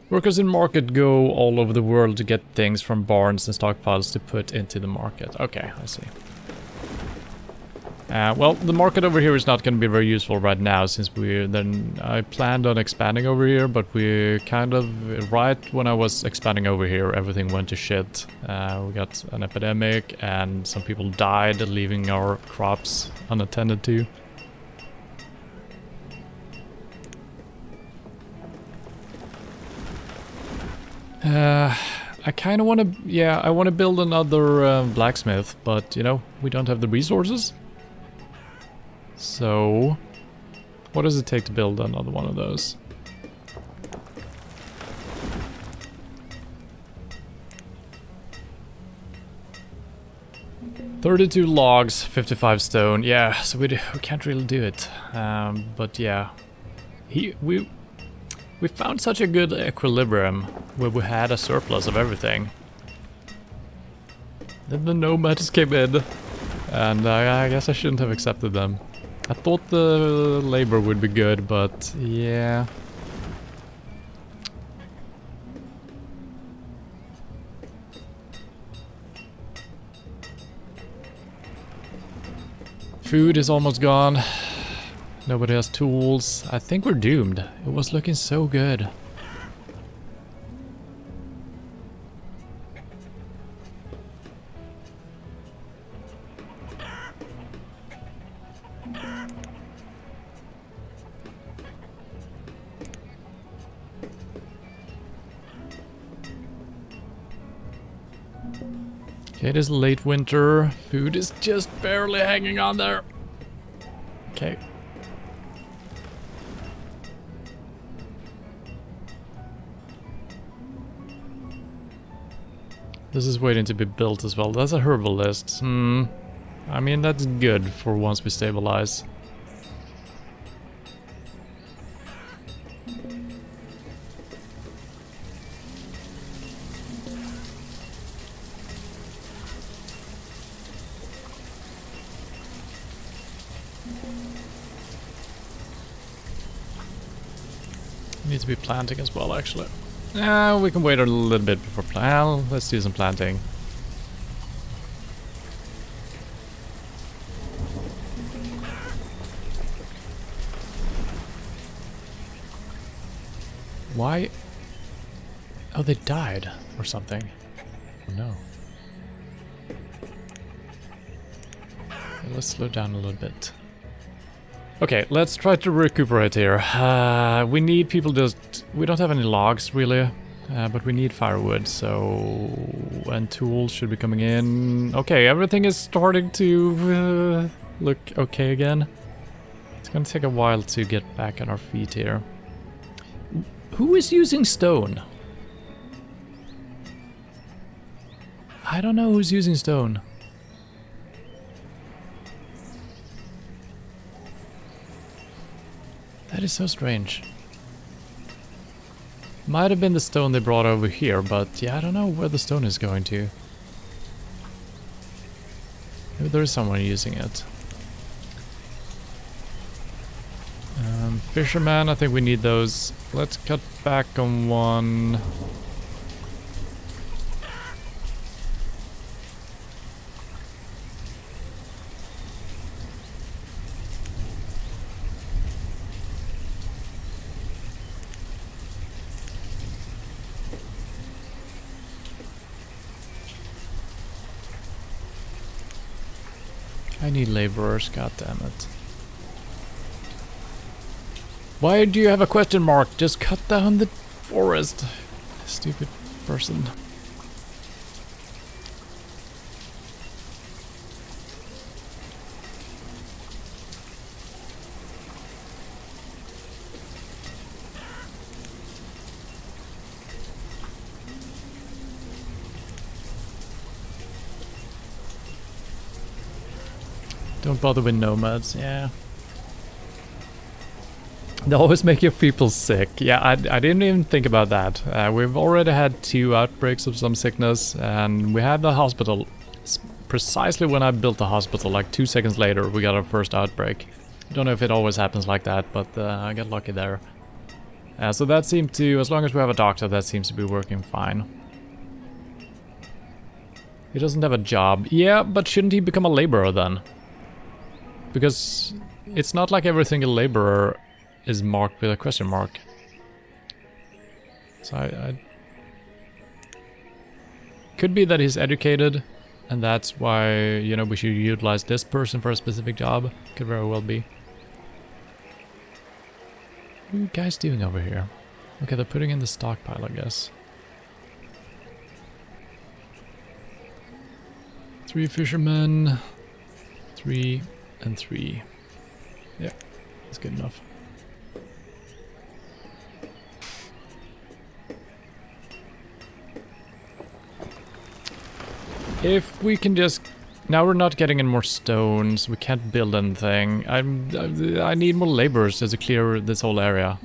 Workers in market go all over the world to get things from barns and stockpiles to put into the market. Okay, I see. Well, the market over here is not going to be very useful right now since I planned on expanding over here, but we kind of, right when I was expanding over here, everything went to shit. We got an epidemic and some people died, leaving our crops unattended to. I kind of want to, yeah, I want to build another blacksmith, but, you know, we don't have the resources. So, what does it take to build another one of those? $32 logs, 55 stone. Yeah, so we can't really do it. But yeah, we found such a good equilibrium where we had a surplus of everything. Then the nomads came in, and I guess I shouldn't have accepted them. I thought the labor would be good, but yeah. Food is almost gone. Nobody has tools. I think we're doomed. It was looking so good. It is late winter. Food is just barely hanging on there. Okay. This is waiting to be built as well. That's a herbalist. I mean, that's good for once we stabilize. Need to be planting as well, actually. We can wait a little bit before well, let's do some planting. Why? Oh, they died or something. Oh, no. Okay, let's slow down a little bit. Okay, let's try to recuperate here. We need people just... We don't have any logs, really. But we need firewood, so... And tools should be coming in. Okay, everything is starting to look okay again. It's gonna take a while to get back on our feet here. Who is using stone? I don't know who's using stone. That is so strange. Might have been the stone they brought over here, but yeah, I don't know where the stone is going to. Maybe there is someone using it. Fisherman, I think we need those. Let's cut back on one. I need laborers, god damn it. Why do you have a question mark? Just cut down the forest. Stupid person. Don't bother with nomads, yeah. They always make your people sick. Yeah, I didn't even think about that. We've already had 2 outbreaks of some sickness, and we had the hospital. Precisely when I built the hospital, like 2 seconds later, we got our first outbreak. I don't know if it always happens like that, but I got lucky there. So that seemed to, as long as we have a doctor, that seems to be working fine. He doesn't have a job. Yeah, but shouldn't he become a laborer then? Because it's not like every single laborer is marked with a question mark. So I could be that he's educated, and that's why, you know, we should utilize this person for a specific job. Could very well be. What are you guys doing over here? Okay, they're putting in the stockpile, I guess. 3 fishermen, 3 and 3. Yeah, that's good enough. If we can just... Now we're not getting in more stones, we can't build anything. I need more laborers just to clear this whole area.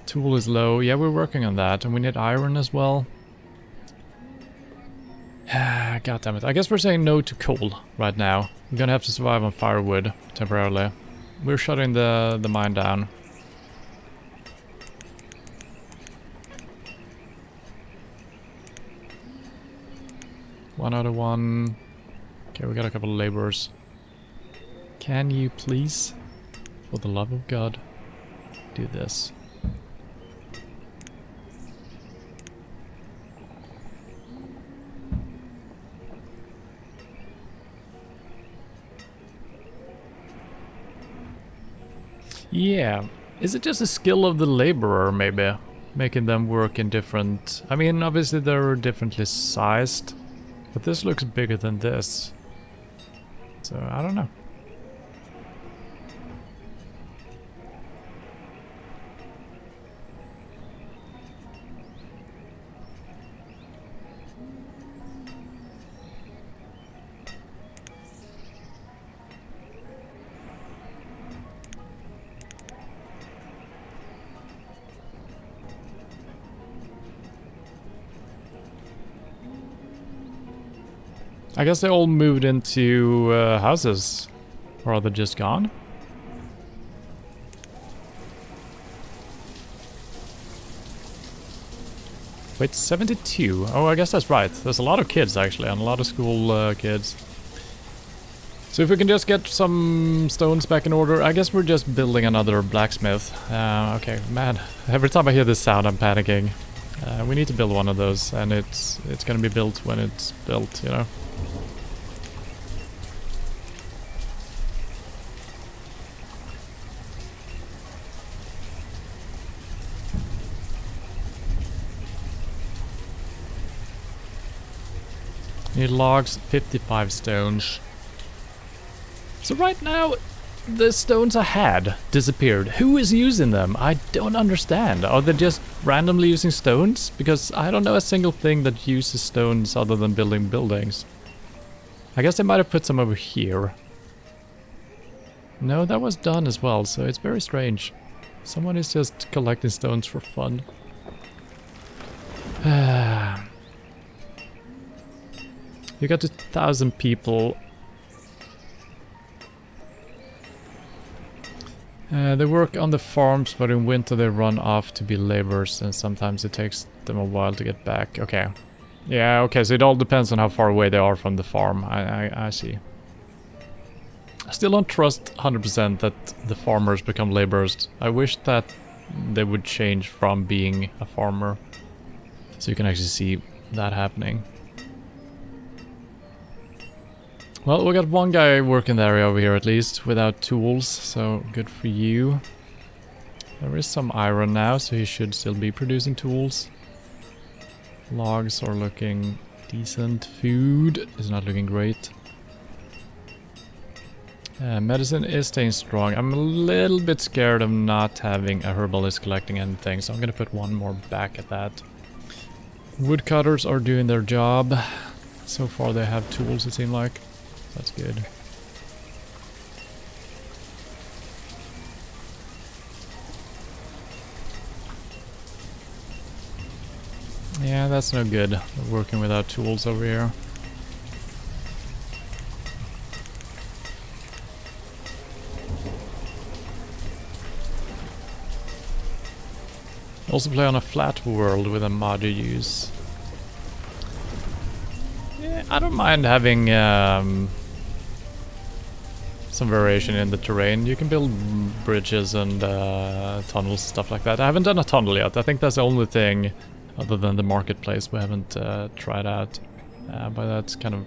Tool is low. Yeah, we're working on that. And we need iron as well. God damn it. I guess we're saying no to coal right now. We're gonna have to survive on firewood temporarily. We're shutting the mine down. One out of one. Okay, we got a couple of laborers. Can you please, for the love of God, do this? Yeah, is it just a skill of the laborer, maybe? Making them work in different... I mean, obviously they're differently sized, but this looks bigger than this. So, I don't know. I guess they all moved into houses. Or are they just gone? Wait, 72? Oh, I guess that's right. There's a lot of kids, actually, and a lot of school kids. So if we can just get some stones back in order, I guess we're just building another blacksmith. Okay, man, every time I hear this sound, I'm panicking. We need to build one of those, and it's gonna be built when it's built, you know? Need logs, 55 stones. So right now, the stones I had disappeared. Who is using them? I don't understand. Are they just randomly using stones? Because I don't know a single thing that uses stones other than building buildings. I guess they might have put some over here. No, that was done as well, so it's very strange. Someone is just collecting stones for fun. You got 1,000 people. They work on the farms, but in winter they run off to be laborers, and sometimes it takes them a while to get back. Okay. Yeah, okay, so it all depends on how far away they are from the farm. I see. I still don't trust 100% that the farmers become laborers. I wish that they would change from being a farmer, so you can actually see that happening. Well, we got one guy working the area over here at least, without tools, so good for you. There is some iron now, so he should still be producing tools. Logs are looking decent. Food is not looking great. Medicine is staying strong. I'm a little bit scared of not having a herbalist collecting anything, so I'm gonna put one more back at that. Woodcutters are doing their job. So far they have tools, it seems like. That's good. Yeah, that's no good. We're working without tools over here. Also play on a flat world with a mod you use. Yeah, I don't mind having some variation in the terrain. You can build bridges and tunnels and stuff like that. I haven't done a tunnel yet. I think that's the only thing other than the marketplace we haven't tried out. But that's kind of...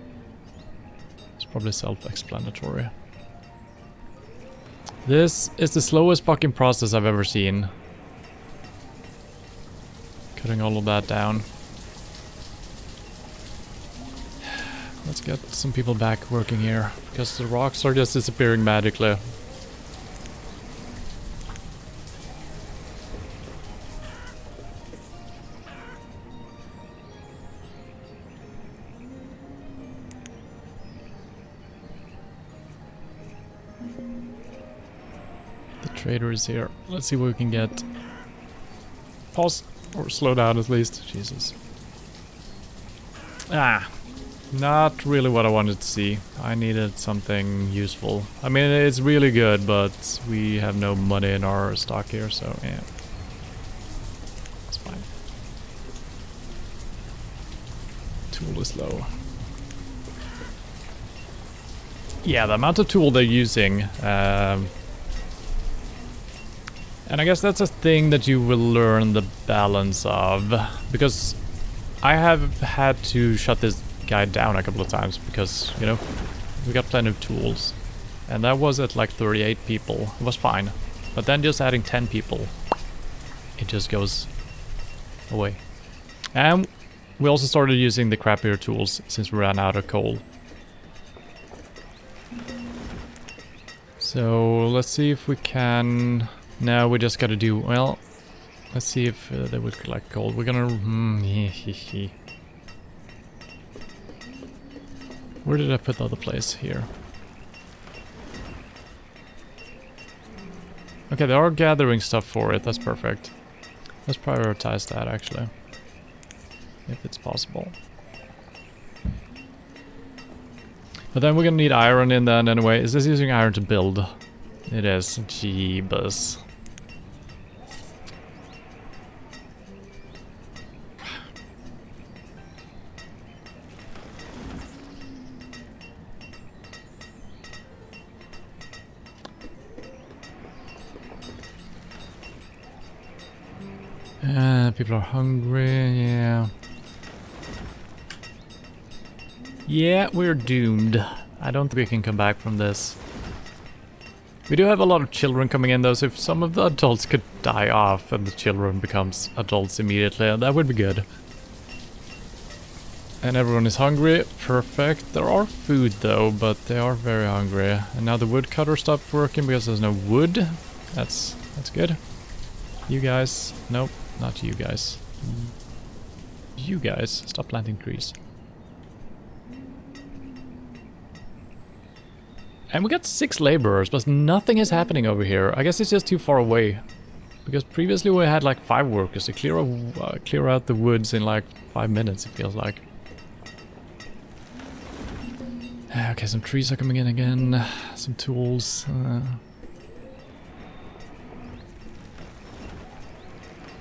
it's probably self-explanatory. This is the slowest fucking process I've ever seen. Cutting all of that down. Let's get some people back working here, because the rocks are just disappearing magically. The trader is here. Let's see what we can get. Pause, or slow down at least. Jesus. Ah. Not really what I wanted to see. I needed something useful. I mean, it's really good, but we have no money in our stock here, so yeah. It's fine. Tool is low. Yeah, the amount of tool they're using. And I guess that's a thing that you will learn the balance of. Because I have had to shut this guy down a couple of times because, you know, we got plenty of tools. And that was at like 38 people. It was fine. But then just adding 10 people, it just goes away. And we also started using the crappier tools since we ran out of coal. So let's see if we can... Now we just gotta do... Well, let's see if they would collect coal. We're gonna... Where did I put the other place? Here. Okay, they are gathering stuff for it. That's perfect. Let's prioritize that, actually. If it's possible. But then we're gonna need iron in then anyway. Is this using iron to build? It is. Jeebus. People are hungry, yeah. Yeah, we're doomed. I don't think we can come back from this. We do have a lot of children coming in though, so if some of the adults could die off and the children becomes adults immediately, that would be good. And everyone is hungry, perfect. There are food though, but they are very hungry. And now the woodcutter stopped working because there's no wood. That's good. You guys, nope, not you guys. You guys, stop planting trees. And we got 6 laborers, but nothing is happening over here. I guess it's just too far away. Because previously we had like 5 workers to clear out the woods in like 5 minutes, it feels like. Okay, some trees are coming in again. Some tools.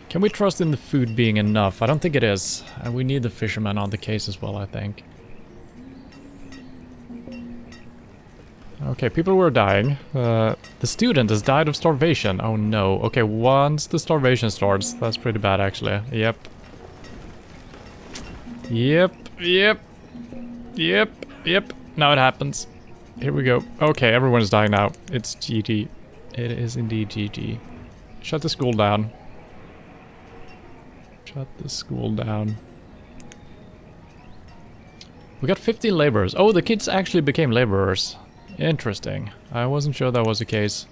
Can we trust in the food being enough? I don't think it is. We need the fishermen on the case as well, I think. Okay, people were dying. The student has died of starvation. Oh no. Okay, once the starvation starts, that's pretty bad actually. Yep. Yep. Now it happens. Here we go. Okay, everyone is dying now. It's GG. It is indeed GG. Shut the school down. Shut the school down. We got 15 laborers. Oh, the kids actually became laborers. Interesting. I wasn't sure that was the case.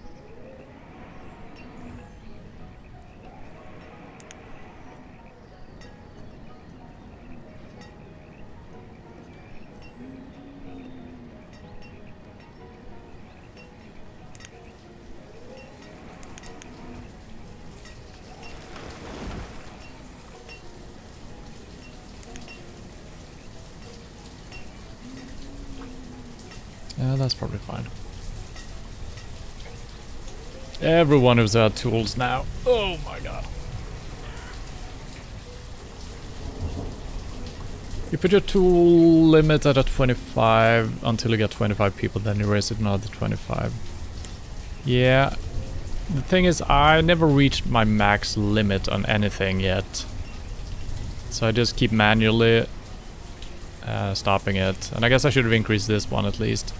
That's probably fine. Everyone who's out tools now. Oh my god. You put your tool limit at a 25 until you get 25 people, then you raise it another 25. Yeah. The thing is, I never reached my max limit on anything yet. So I just keep manually stopping it. And I guess I should have increased this one at least.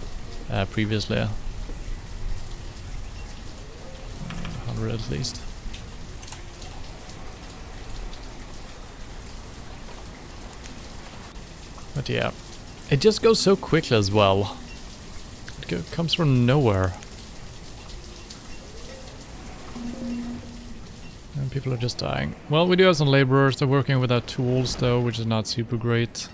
Previously. 100 at least. But yeah, it just goes so quickly as well. It comes from nowhere. And people are just dying. Well, we do have some laborers. They're working without tools though, which is not super great.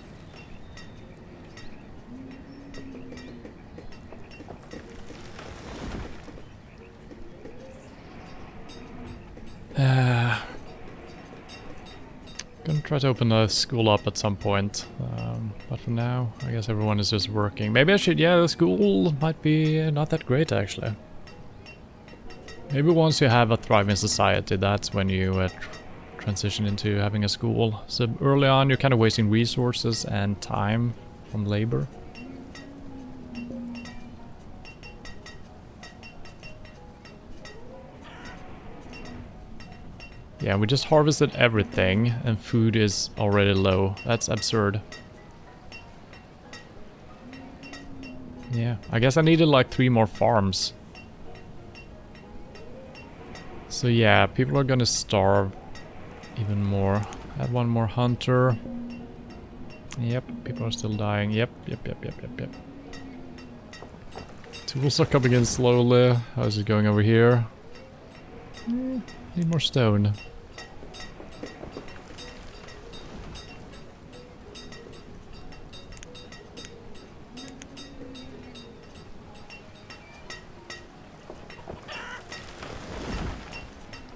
Gonna try to open the school up at some point, but for now, I guess everyone is just working. Maybe I should, yeah, the school might be not that great actually. Maybe once you have a thriving society, that's when you transition into having a school. So early on, you're kind of wasting resources and time from labor. Yeah, we just harvested everything and food is already low. That's absurd. Yeah, I guess I needed like 3 more farms. So yeah, people are gonna starve even more. Add 1 more hunter. Yep, people are still dying. Yep. Tools are coming in slowly. How's it going over here? Need more stone.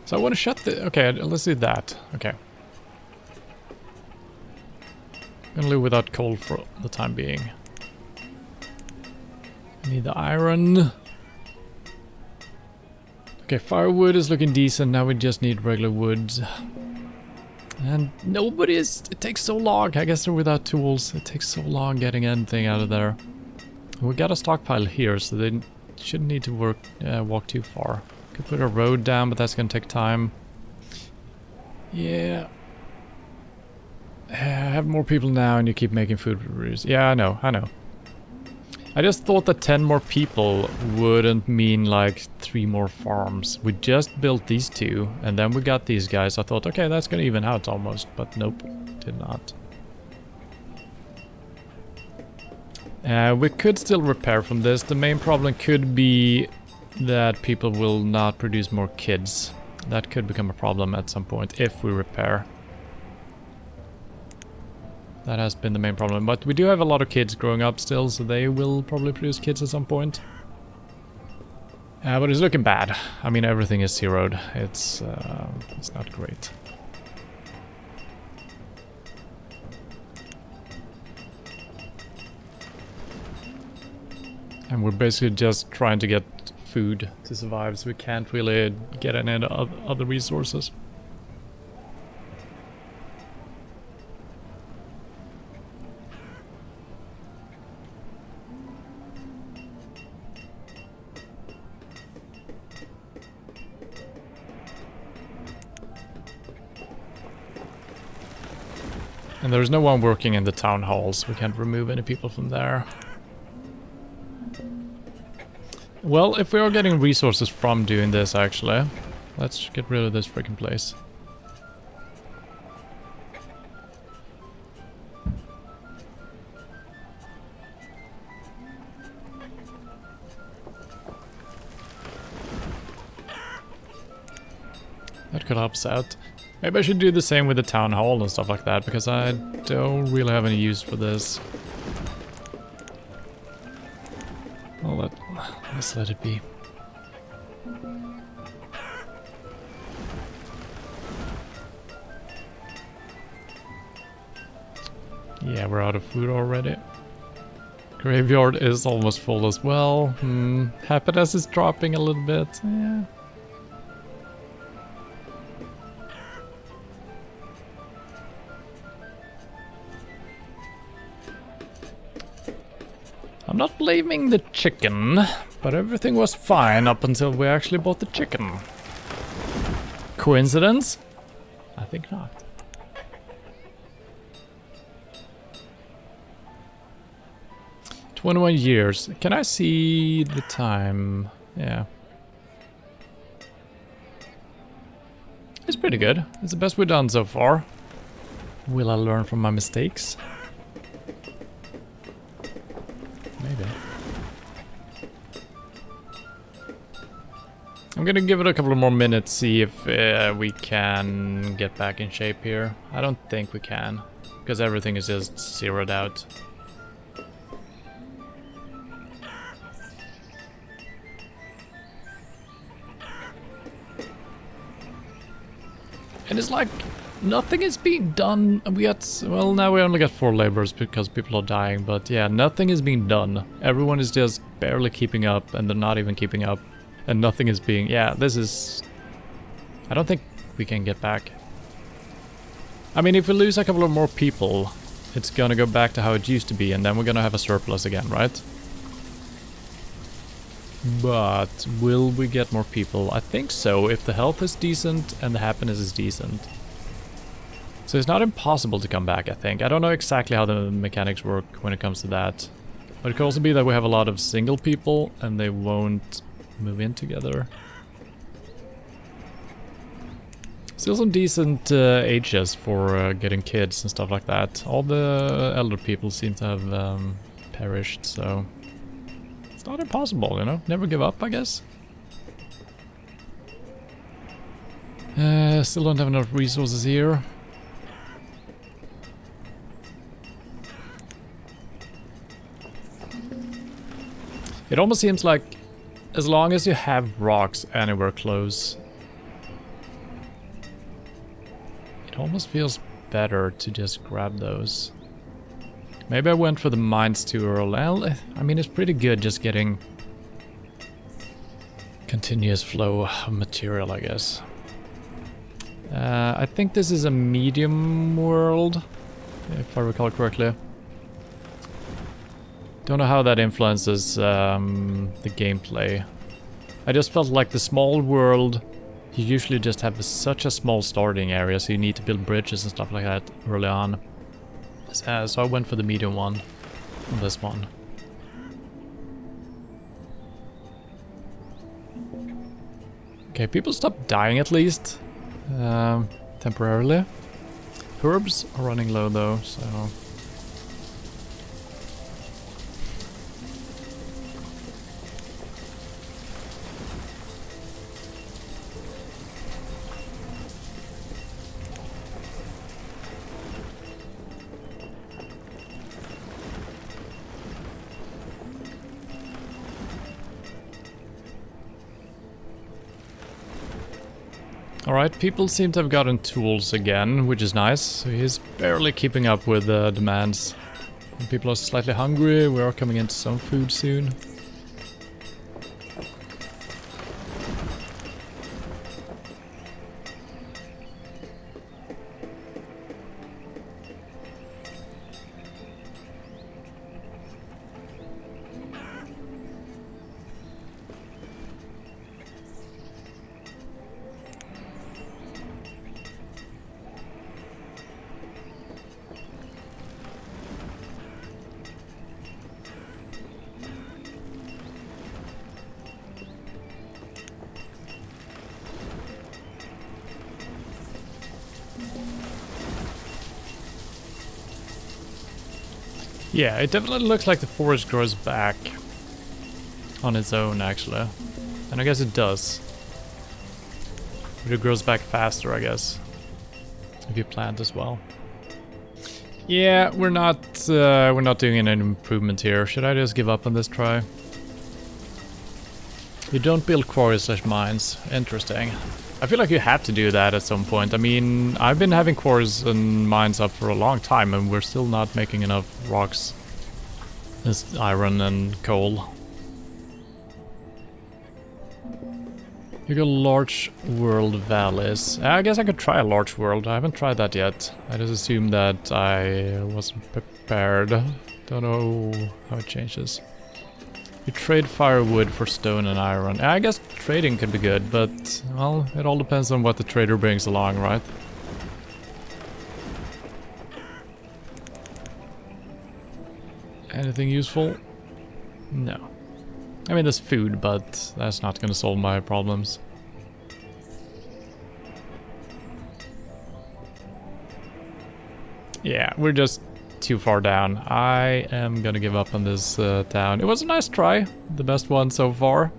So I want to shut the... Okay, let's do that. Okay. I'm gonna live without coal for the time being. I need the iron. Okay, firewood is looking decent. Now we just need regular wood. And nobody is... It takes so long. I guess they're without tools. It takes so long getting anything out of there. We got a stockpile here, so they shouldn't need to walk too far. Could put a road down, but that's gonna take time. Yeah. I have more people now and you keep making food. Yeah, I know. I just thought that 10 more people wouldn't mean like 3 more farms. We just built these 2 and then we got these guys. I thought, okay, that's gonna even out almost, but nope, did not. We could still repair from this. The main problem could be that people will not produce more kids. That could become a problem at some point if we repair. That has been the main problem, but we do have a lot of kids growing up still, so they will probably produce kids at some point. But it's looking bad. I mean, everything is zeroed. It's not great. And we're basically just trying to get food to survive, so we can't really get any other resources. And there's no one working in the town halls. We can't remove any people from there. Well, if we are getting resources from doing this, actually, let's get rid of this freaking place. That could help us out. Maybe I should do the same with the town hall and stuff like that, because I don't really have any use for this. Well, let's let it be. Yeah, we're out of food already. Graveyard is almost full as well. Happiness is dropping a little bit. Yeah. I'm not blaming the chicken, but everything was fine up until we actually bought the chicken. Coincidence? I think not. "21 years. Can I see the time? Yeah. It's pretty good. It's the best we've done so far. Will I learn from my mistakes? Maybe. I'm gonna give it a couple of more minutes, see if we can get back in shape here. I don't think we can, because everything is just zeroed out. And it's like nothing is being done. We got, well, now we only got 4 laborers because people are dying, but yeah, nothing is being done. Everyone is just barely keeping up, and they're not even keeping up. And nothing is being, yeah, this is, I don't think we can get back. I mean, if we lose a couple of more people, it's gonna go back to how it used to be, and then we're gonna have a surplus again, right? But will we get more people? I think so, if the health is decent and the happiness is decent. So it's not impossible to come back, I think. I don't know exactly how the mechanics work when it comes to that. But it could also be that we have a lot of single people and they won't move in together. Still some decent ages for getting kids and stuff like that. All the elder people seem to have perished, so... It's not impossible, you know? Never give up, I guess. Still don't have enough resources here. It almost seems like as long as you have rocks anywhere close, it almost feels better to just grab those. Maybe I went for the mines too early. I mean, it's pretty good just getting continuous flow of material, I guess. I think this is a medium world, if I recall correctly. Don't know how that influences the gameplay. I just felt like the small world, you usually just have such a small starting area, so you need to build bridges and stuff like that early on. So I went for the medium one on this one. Okay, people stop dying at least. Temporarily. Herbs are running low though, so... Alright, people seem to have gotten tools again, which is nice. So he's barely keeping up with the demands. And people are slightly hungry, we are coming into some food soon. Yeah, it definitely looks like the forest grows back on its own, actually. And I guess it does. But it grows back faster, I guess. If you plant as well. Yeah, we're not doing any improvement here. Should I just give up on this try? You don't build quarries/mines. Interesting. I feel like you have to do that at some point. I mean, I've been having quarries and mines up for a long time and we're still not making enough rocks. It's iron and coal. You got large world valleys. I guess I could try a large world. I haven't tried that yet. I just assumed that I wasn't prepared. Don't know how it changes. You trade firewood for stone and iron. I guess trading could be good, but, well, it all depends on what the trader brings along, right? Anything useful? No. I mean, there's food, but that's not gonna solve my problems. Yeah, we're just too far down. I am gonna give up on this town. It was a nice try. The best one so far.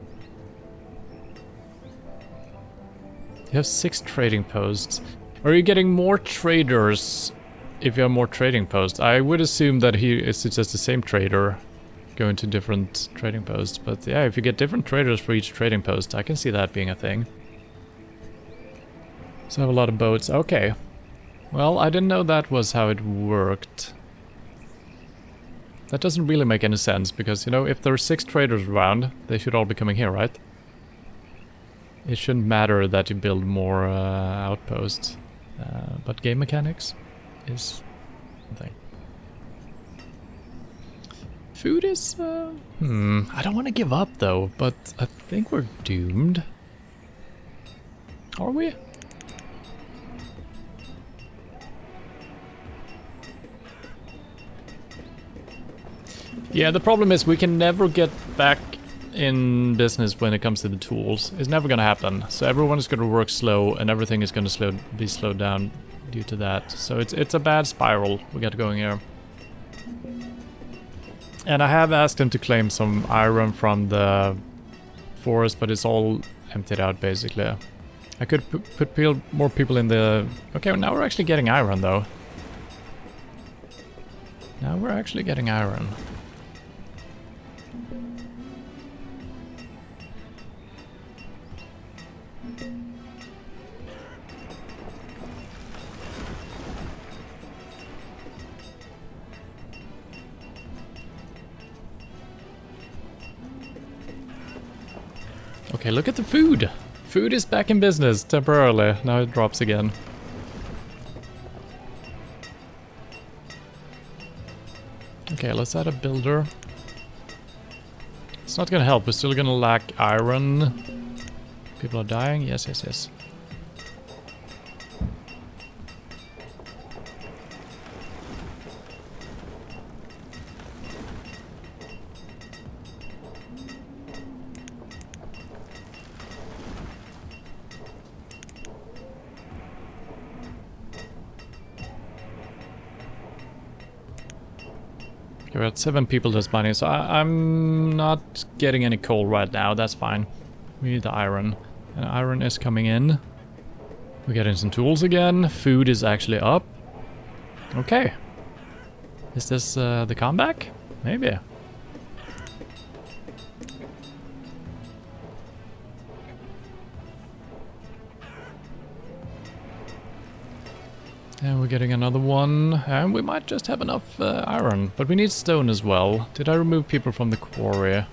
You have 6 trading posts. Are you getting more traders if you have more trading posts? I would assume that it's just the same trader going to different trading posts. But yeah, if you get different traders for each trading post, I can see that being a thing. So I have a lot of boats. Okay. Well, I didn't know that was how it worked. That doesn't really make any sense, because, you know, if there are 6 traders around, they should all be coming here, right? It shouldn't matter that you build more outposts. But game mechanics is something. Food is, I don't want to give up, though, but I think we're doomed. Are we? Yeah, the problem is we can never get back in business when it comes to the tools. It's never gonna happen. So everyone is gonna work slow and everything is gonna be slowed down due to that. So it's a bad spiral we got going here. And I have asked him to claim some iron from the forest, but it's all emptied out basically. I could put more people in the... Okay, well, now we're actually getting iron though. Now we're actually getting iron. Okay, look at the food! Food is back in business, temporarily. Now it drops again. Okay, let's add a builder. It's not gonna help, we're still gonna lack iron. People are dying? Yes, yes, yes. Okay, we're at 7 people just mining, so I'm not getting any coal right now. That's fine. We need the iron. And iron is coming in. We're getting some tools again. Food is actually up. Okay. Is this the comeback? Maybe. And we're getting another one. And we might just have enough iron. But we need stone as well. Did I remove people from the quarry?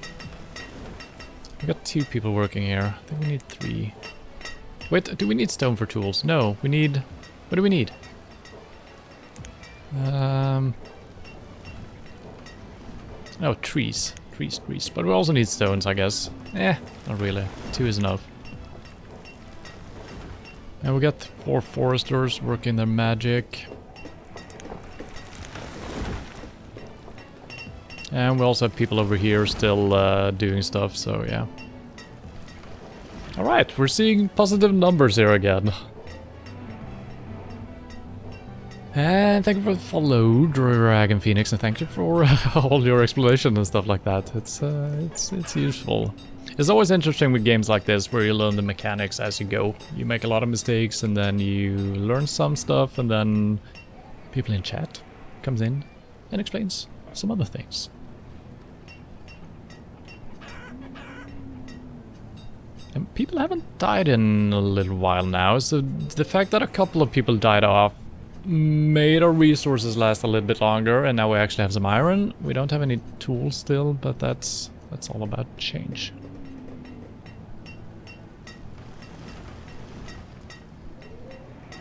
We got 2 people working here. I think we need 3. Wait, do we need stone for tools? No, we need... What do we need? Oh, trees. Trees. But we also need stones, I guess. Not really. 2 is enough. And we got 4 foresters working their magic. And we also have people over here still doing stuff, so yeah. Alright, we're seeing positive numbers here again. And thank you for the follow, Dragon Phoenix, and thank you for all your exploration and stuff like that. It's useful. It's always interesting with games like this where you learn the mechanics as you go. You make a lot of mistakes and then you learn some stuff, and then people in chat comes in and explains some other things. And people haven't died in a little while now, so the fact that a couple of people died off made our resources last a little bit longer, and now we actually have some iron. We don't have any tools still, but that's all about change.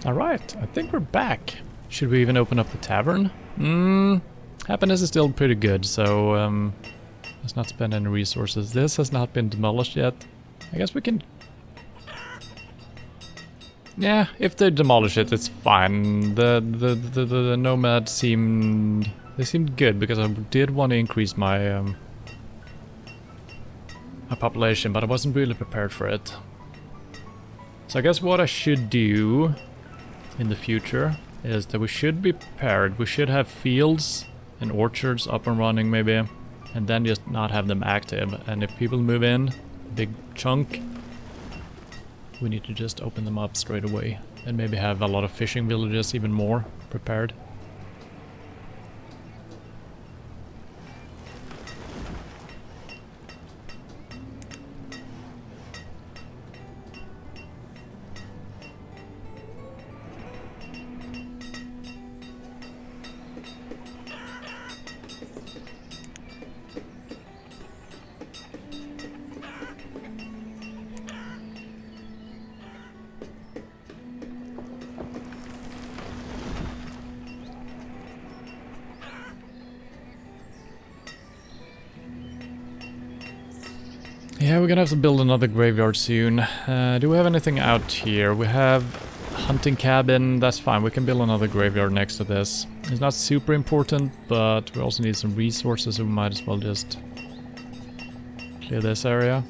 Alright, I think we're back. Should we even open up the tavern? Happiness is still pretty good, so let's not spend any resources. This has not been demolished yet. I guess we can... Yeah, if they demolish it, it's fine. The nomads seemed... They seemed good, because I did want to increase my my population, but I wasn't really prepared for it. So I guess what I should do in the future is that we should be prepared. We should have fields and orchards up and running maybe, and then just not have them active. And if people move in, big chunk, we need to just open them up straight away and maybe have a lot of fishing villages even more prepared. Yeah, we're gonna have to build another graveyard soon. Do we have anything out here? We have hunting cabin, that's fine. We can build another graveyard next to this. It's not super important, but we also need some resources, so we might as well just clear this area.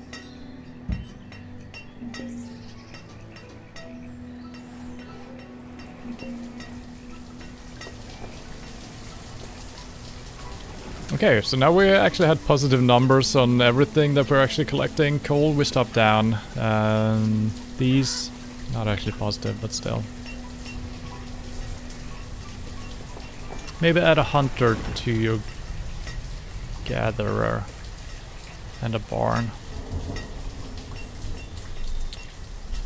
Okay, so now we actually had positive numbers on everything that we're actually collecting. Coal we stopped down. These, not actually positive, but still. Maybe add a hunter to your gatherer and a barn.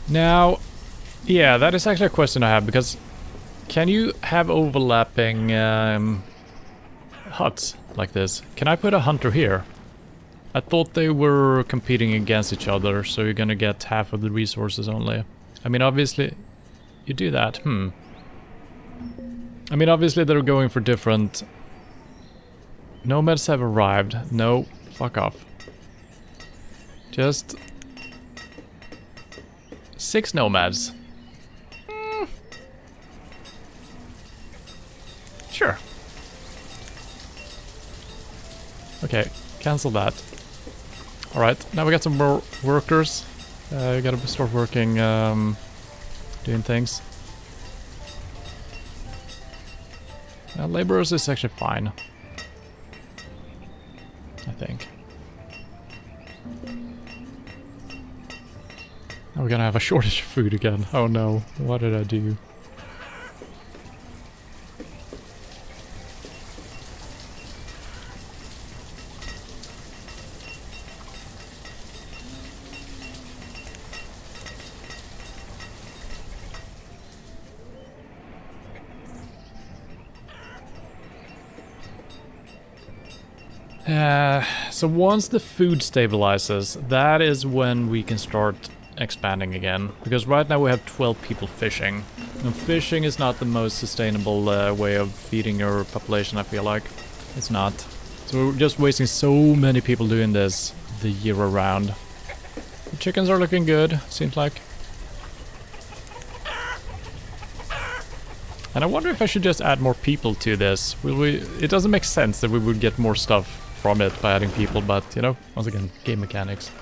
Now, yeah, that is actually a question I have, because can you have overlapping huts like this? Can I put a hunter here? I thought they were competing against each other, so you're gonna get half of the resources only. I mean, obviously, you do that. I mean, obviously they're going for different... Nomads have arrived. No, fuck off. Just... 6 nomads. Sure. Okay, cancel that. Alright, now we got some more workers. We gotta start working, doing things. Laborers is actually fine. we're gonna have a shortage of food again. Oh no, what did I do? So once the food stabilizes, that is when we can start expanding again. Because right now we have 12 people fishing. And fishing is not the most sustainable way of feeding your population, I feel like. It's not. So we're just wasting so many people doing this the year around. The chickens are looking good, seems like. And I wonder if I should just add more people to this. It doesn't make sense that we would get more stuff from it by adding people, but, you know, once again, game mechanics.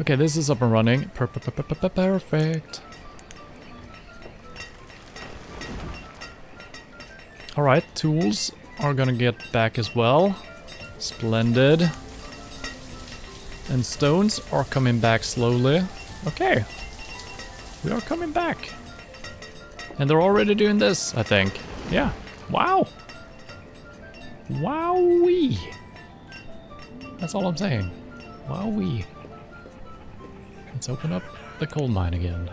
Okay, this is up and running. Perfect. Alright, tools are gonna get back as well. Splendid. And stones are coming back slowly. Okay. We are coming back. And they're already doing this, I think. Yeah. Wow. Wowee. That's all I'm saying. Wowee. Let's open up the coal mine again.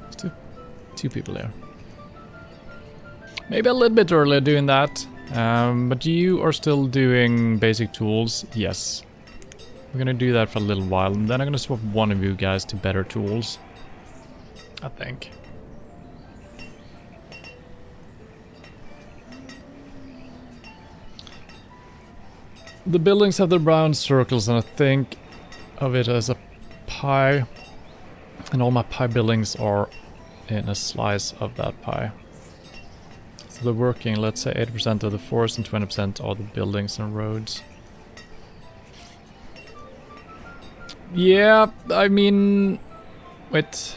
There's two people there. Maybe a little bit earlier doing that. But you are still doing basic tools. Yes. We're gonna do that for a little while, and then I'm gonna swap one of you guys to better tools. I think. The buildings have the brown circles, and I think of it as a pie. And all my pie buildings are in a slice of that pie. So they're working, let's say 80% of the forest and 20% of the buildings and roads. Yeah, I mean... Wait.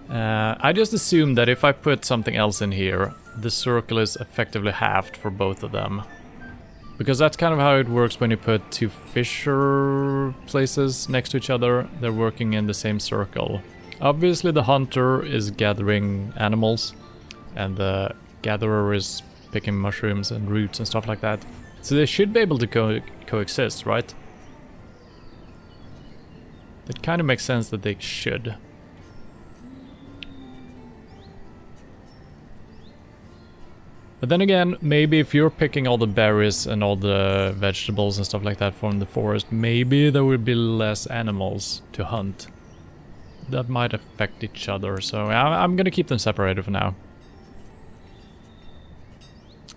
I just assume that if I put something else in here, the circle is effectively halved for both of them. Because that's kind of how it works when you put two fisher places next to each other. They're working in the same circle. Obviously the hunter is gathering animals, and the gatherer is picking mushrooms and roots and stuff like that. So they should be able to coexist, right? It kind of makes sense that they should. But then again, maybe if you're picking all the berries and all the vegetables and stuff like that from the forest, maybe there will be less animals to hunt. That might affect each other, so I'm gonna keep them separated for now.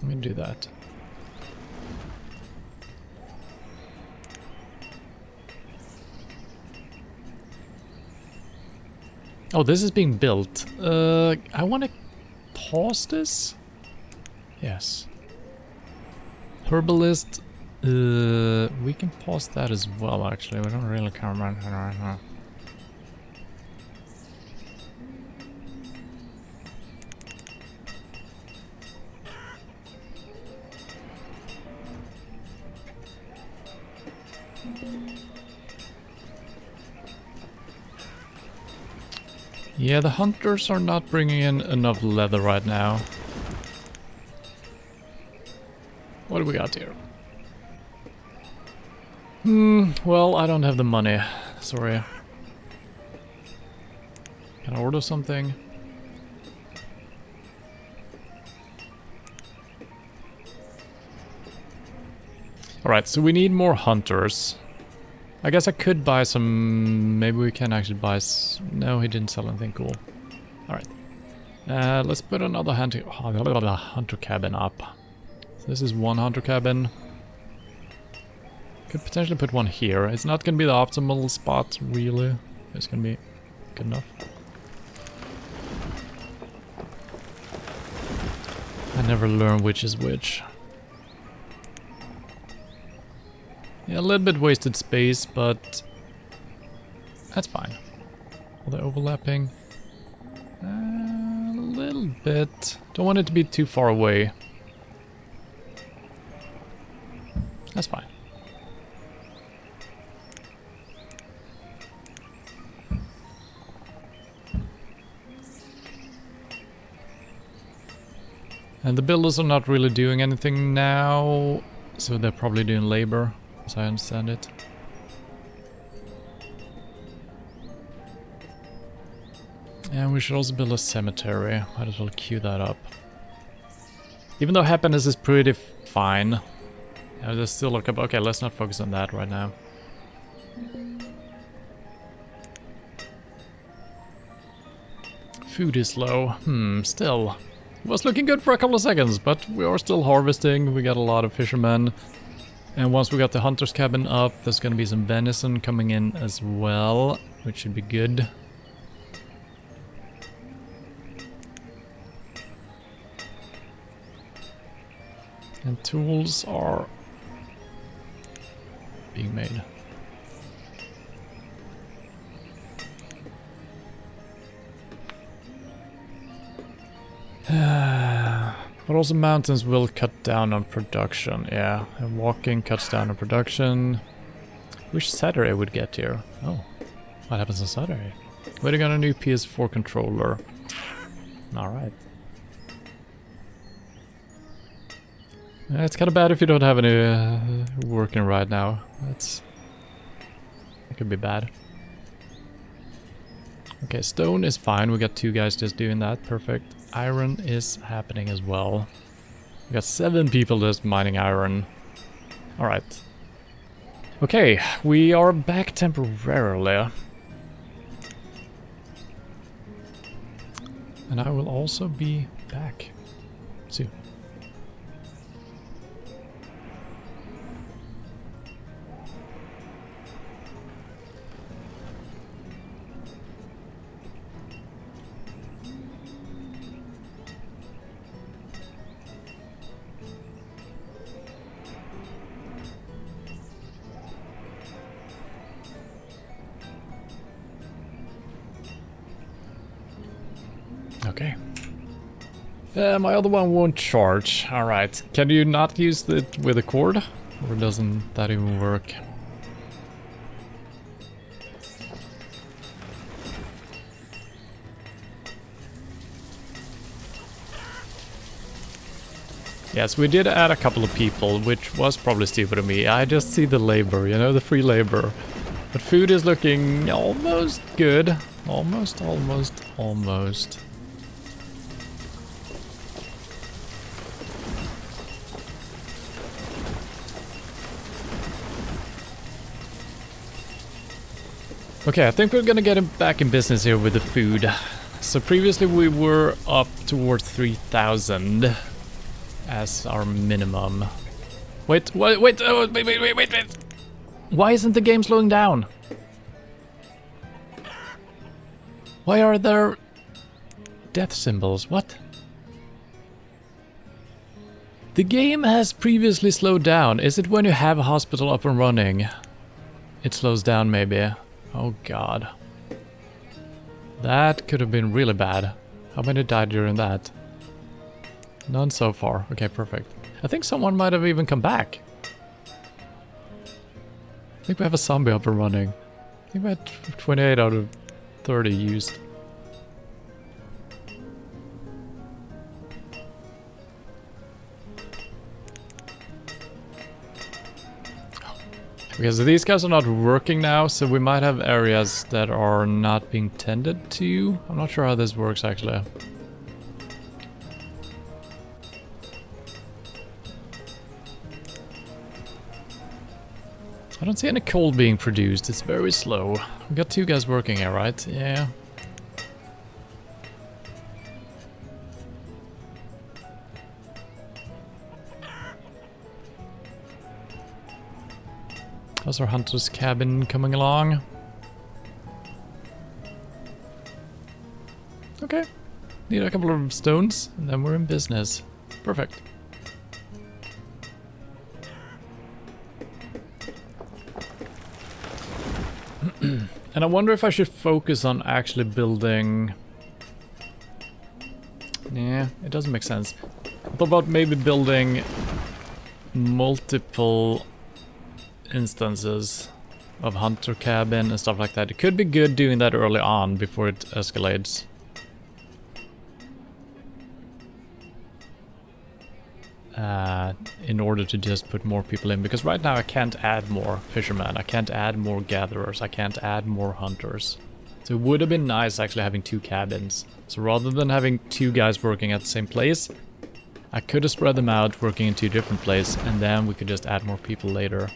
I'm gonna do that. Oh, this is being built. I want to pause this. Yes. Herbalist. We can pause that as well, actually. We don't really care about it right now. Yeah, the hunters are not bringing in enough leather right now. What do we got here? Well, I don't have the money. Sorry. Can I order something? Alright, so we need more hunters. I guess I could buy some... Maybe we can actually buy... No, he didn't sell anything cool. Alright. Let's put another hunter cabin up. So this is one hunter cabin. Could potentially put one here. It's not going to be the optimal spot, really. It's going to be good enough. I never learn which is which. Yeah, a little bit wasted space, but that's fine. Are they overlapping? A little bit. Don't want it to be too far away. That's fine. And the builders are not really doing anything now, so they're probably doing labor, as I understand it. And we should also build a cemetery. Might as well queue that up. Even though happiness is pretty fine, there's still a couple. Okay, let's not focus on that right now. Food is low. Still. It was looking good for a couple of seconds, but we are still harvesting. We got a lot of fishermen. And once we got the hunter's cabin up, there's gonna be some venison coming in as well, which should be good. And tools are being made. But also mountains will cut down on production, yeah. And walking cuts down on production. Wish Saturday would get here. Oh, what happens on Saturday? Waiting on a new PS4 controller. Alright. It's kind of bad if you don't have any working right now. That could be bad. Okay, stone is fine. We got 2 guys just doing that. Perfect. Iron is happening as well. We got 7 people just mining iron. Alright. Okay, we are back temporarily. And I will also be back soon. Okay. My other one won't charge. Alright. Can you not use it with a cord? Or doesn't that even work? Yes, we did add a couple of people, which was probably stupid of me. I just see the labor, you know, the free labor. But food is looking almost good. Almost. Okay, I think we're gonna get him back in business here with the food. So previously we were up towards 3,000 as our minimum. Wait. Why isn't the game slowing down? Why are there death symbols? What? The game has previously slowed down. Is it when you have a hospital up and running? It slows down maybe. Oh god. That could have been really bad. How many died during that? None so far. Okay, perfect. I think someone might have even come back. I think we have a zombie up and running. I think we had 28 out of 30 used. Okay, so these guys are not working now, so we might have areas that are not being tended to. I'm not sure how this works actually. I don't see any coal being produced, it's very slow. We got 2 guys working here, right? Yeah. How's our hunter's cabin coming along? Okay. Need a couple of stones, and then we're in business. Perfect. And I wonder if I should focus on actually building It doesn't make sense. I thought about maybe building multiple instances of hunter cabin and stuff like that. It could be good doing that early on before it escalates. In order to just put more people in, because right now I can't add more fishermen, I can't add more gatherers, I can't add more hunters. So it would have been nice actually having 2 cabins. So rather than having 2 guys working at the same place, I could have spread them out working in 2 different places, and then we could just add more people later.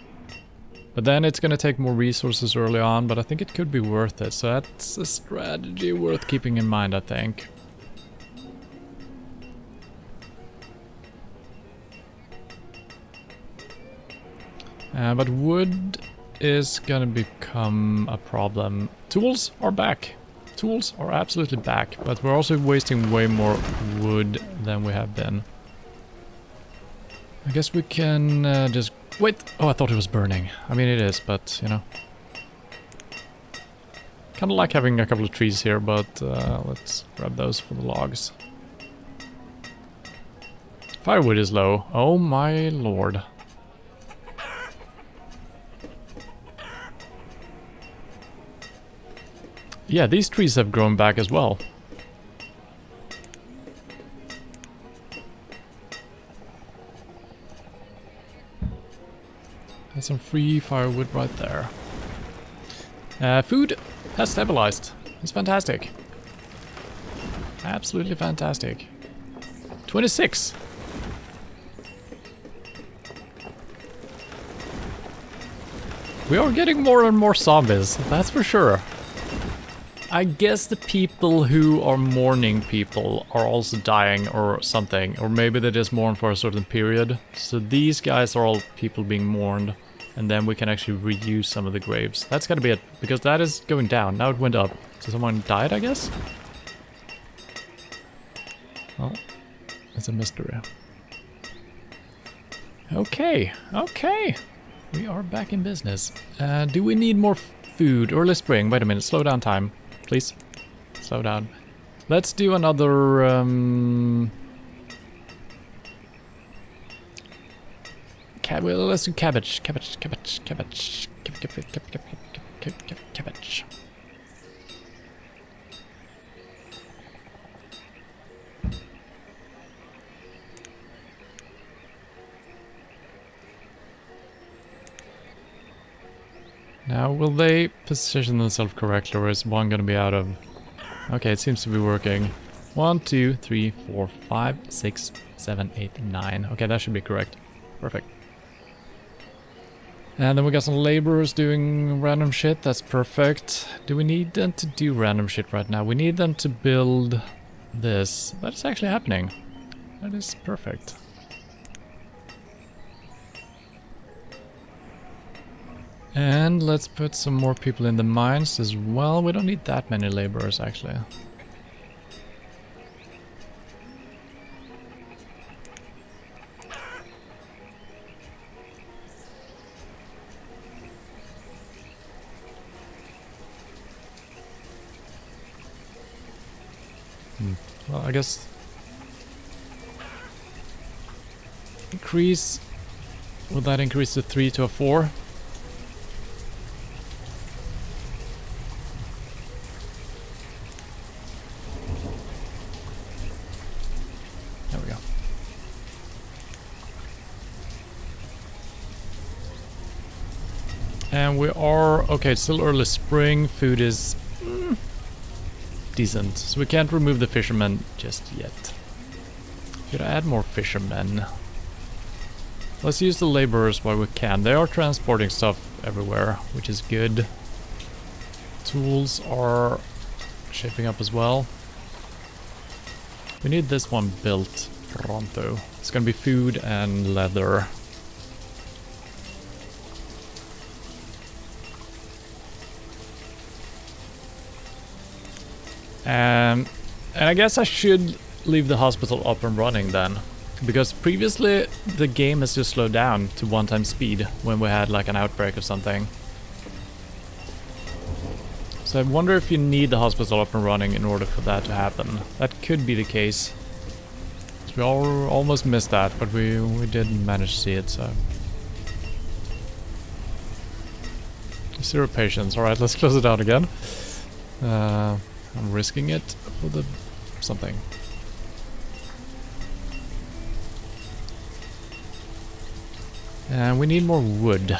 But then it's gonna take more resources early on, but I think it could be worth it. So that's a strategy worth keeping in mind, I think. But wood is gonna become a problem. Tools are back. Tools are absolutely back, but we're also wasting way more wood than we have been. I guess we can just... Wait! Oh, I thought it was burning. I mean, it is, but, you know. Kinda like having a couple of trees here, but let's grab those for the logs. Firewood is low. Oh my lord. Yeah, these trees have grown back as well. That's some free firewood right there. Food has stabilized. It's fantastic. Absolutely fantastic. 26. We are getting more and more zombies, that's for sure. I guess the people who are mourning people are also dying or something, or maybe they just mourn for a certain period. So these guys are all people being mourned, and then we can actually reuse some of the graves. That's gotta be it, because that is going down. Now it went up. So someone died, I guess? Well, it's a mystery. Okay, okay. We are back in business. Do we need more food? Early spring. Wait a minute, slow down time. Please, slow down. Let's do another, well, let's do cabbage. Cabbage. Now, will they position themselves correctly, or is one gonna be out of... Okay, it seems to be working. 1, 2, 3, 4, 5, 6, 7, 8, 9. Okay, that should be correct. Perfect. And then we got some laborers doing random shit. That's perfect. Do we need them to do random shit right now? We need them to build this. That is actually happening. That is perfect. And let's put some more people in the mines as well. We don't need that many laborers, actually. Well, I guess... Increase... Would that increase the 3 to a 4? There we go. And we are... Okay, it's still early spring. Food is... decent. So we can't remove the fishermen just yet. Should I add more fishermen? Let's use the laborers while we can. They are transporting stuff everywhere, which is good. Tools are shaping up as well. We need this one built pronto. It's gonna be food and leather. And I guess I should leave the hospital up and running then. Because previously the game has just slowed down to 1x speed when we had like an outbreak or something. So I wonder if you need the hospital up and running in order for that to happen. That could be the case. We all almost missed that, but we did manage to see it, so. 0 patience. Alright, let's close it down again. I'm risking it for the something. And we need more wood.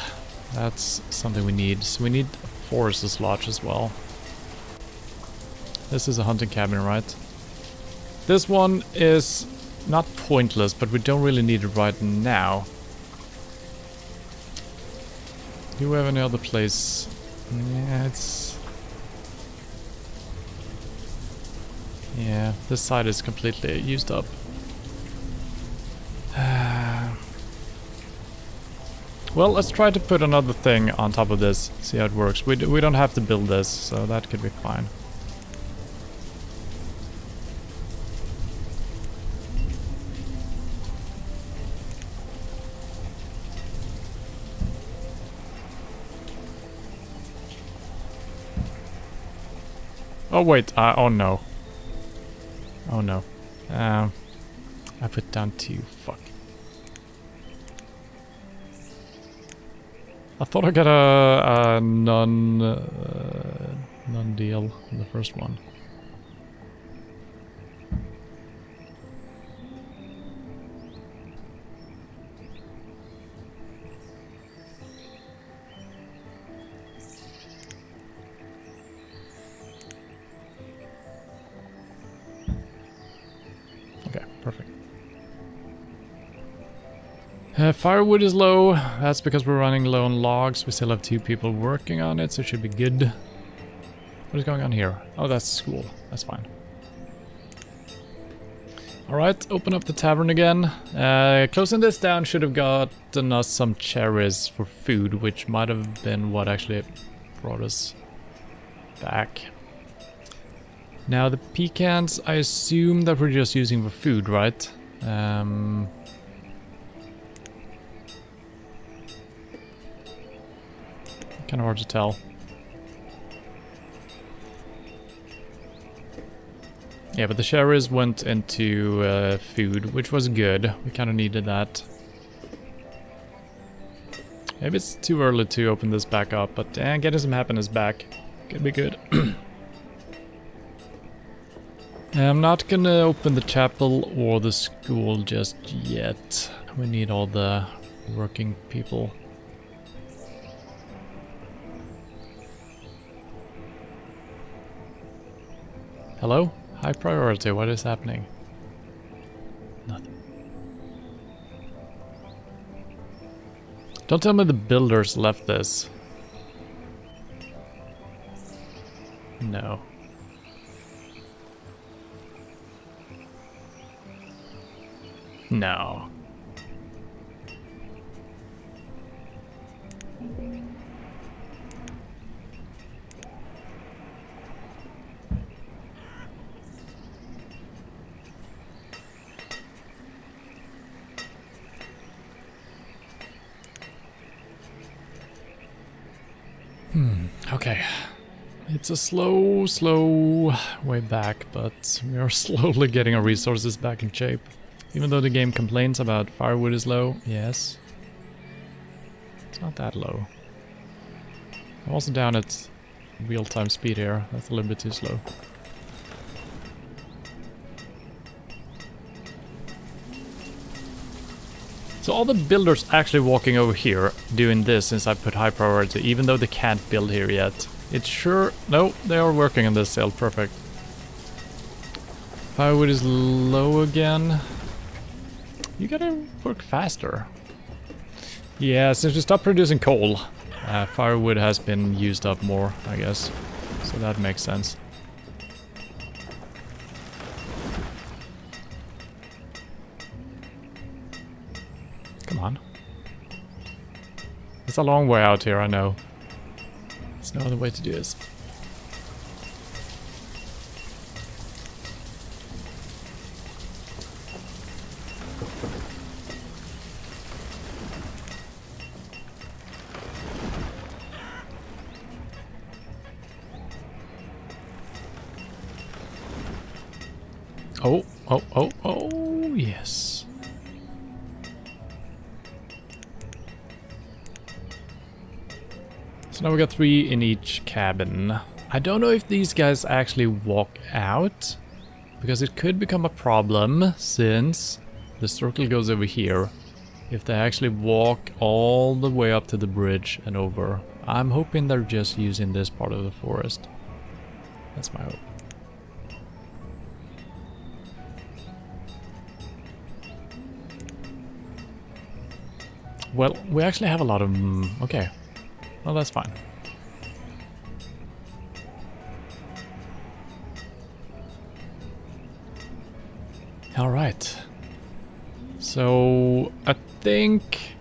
That's something we need. So we need a forest's lodge as well. This is a hunting cabin, right? This one is not pointless, but we don't really need it right now. Do we have any other place? Yeah, it's... Yeah, this side is completely used up. Well, let's try to put another thing on top of this, see how it works. We don't have to build this, so that could be fine. Oh wait, oh no. Oh no. I put down 2, fuck. I thought I got a non deal on the first one. Okay, perfect. Firewood is low. That's because we're running low on logs. We still have 2 people working on it, so it should be good. What is going on here? Oh, that's school. That's fine. Alright, open up the tavern again. Closing this down should have gotten us some cherries for food, which might have been what actually brought us back. Now the pecans, I assume that we're just using for food, right? Kind of hard to tell. Yeah, but the cherries went into food, which was good. We kind of needed that. Maybe it's too early to open this back up, but getting some happiness back could be good. I'm not gonna open the chapel or the school just yet. We need all the working people. Hello? High priority, what is happening? Nothing. Don't tell me the builders left this. No. No. Okay. It's a slow way back, but we are slowly getting our resources back in shape. Even though the game complains about firewood is low, yes. It's not that low. I'm also down at real-time speed here. That's a little bit too slow. So all the builders actually walking over here doing this since I put high priority, even though they can't build here yet. It's sure... No, they are working on this still. Perfect. Firewood is low again. You gotta work faster. Yeah, since we stopped producing coal, firewood has been used up more, I guess. So that makes sense. Come on. It's a long way out here, I know. There's no other way to do this. Oh, Oh, yes. So now we got 3 in each cabin. I don't know if these guys actually walk out, because it could become a problem since the circle goes over here. If they actually walk all the way up to the bridge and over. I'm hoping they're just using this part of the forest. That's my hope. Well, we actually have a lot of... okay. Well, that's fine. Alright. So, I think...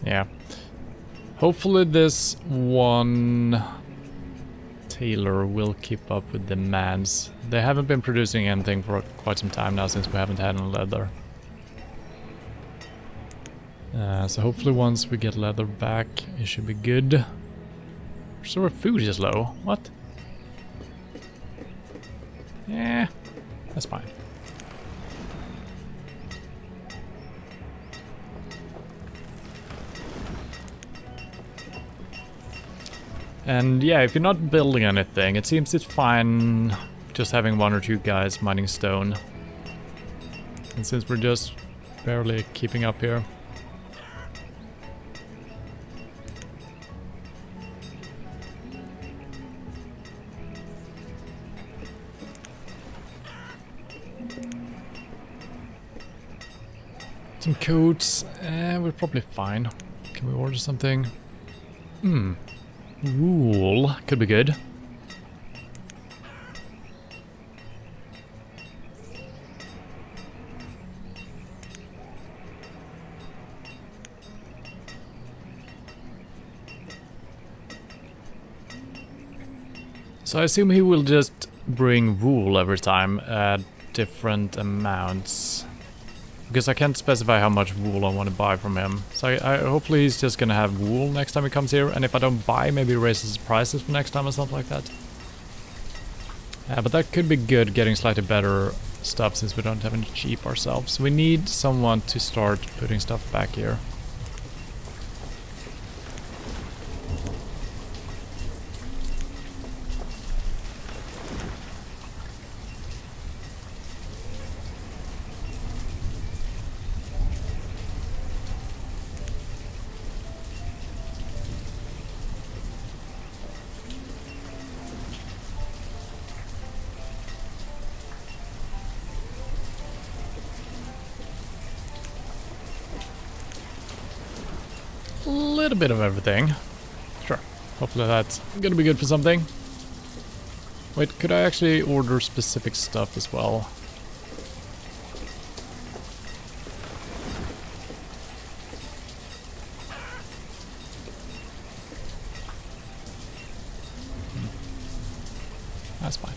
yeah. Hopefully this one tailor will keep up with demands. They haven't been producing anything for quite some time now since we haven't had any leather. So hopefully once we get leather back, it should be good. So our food is low. What? Yeah, that's fine. And yeah, if you're not building anything, it seems it's fine just having 1 or 2 guys mining stone. And since we're just barely keeping up here. Some coats, we're probably fine. Can we order something? Wool could be good. So I assume he will just bring wool every time at different amounts. Because I can't specify how much wool I want to buy from him. So I hopefully he's just gonna have wool next time he comes here. And if I don't buy, maybe raises prices for next time or something like that. But that could be good, getting slightly better stuff since we don't have any cheap ourselves. We need someone to start putting stuff back here. A little bit of everything. Sure. Hopefully that's gonna be good for something. Wait, could I actually order specific stuff as well? That's fine.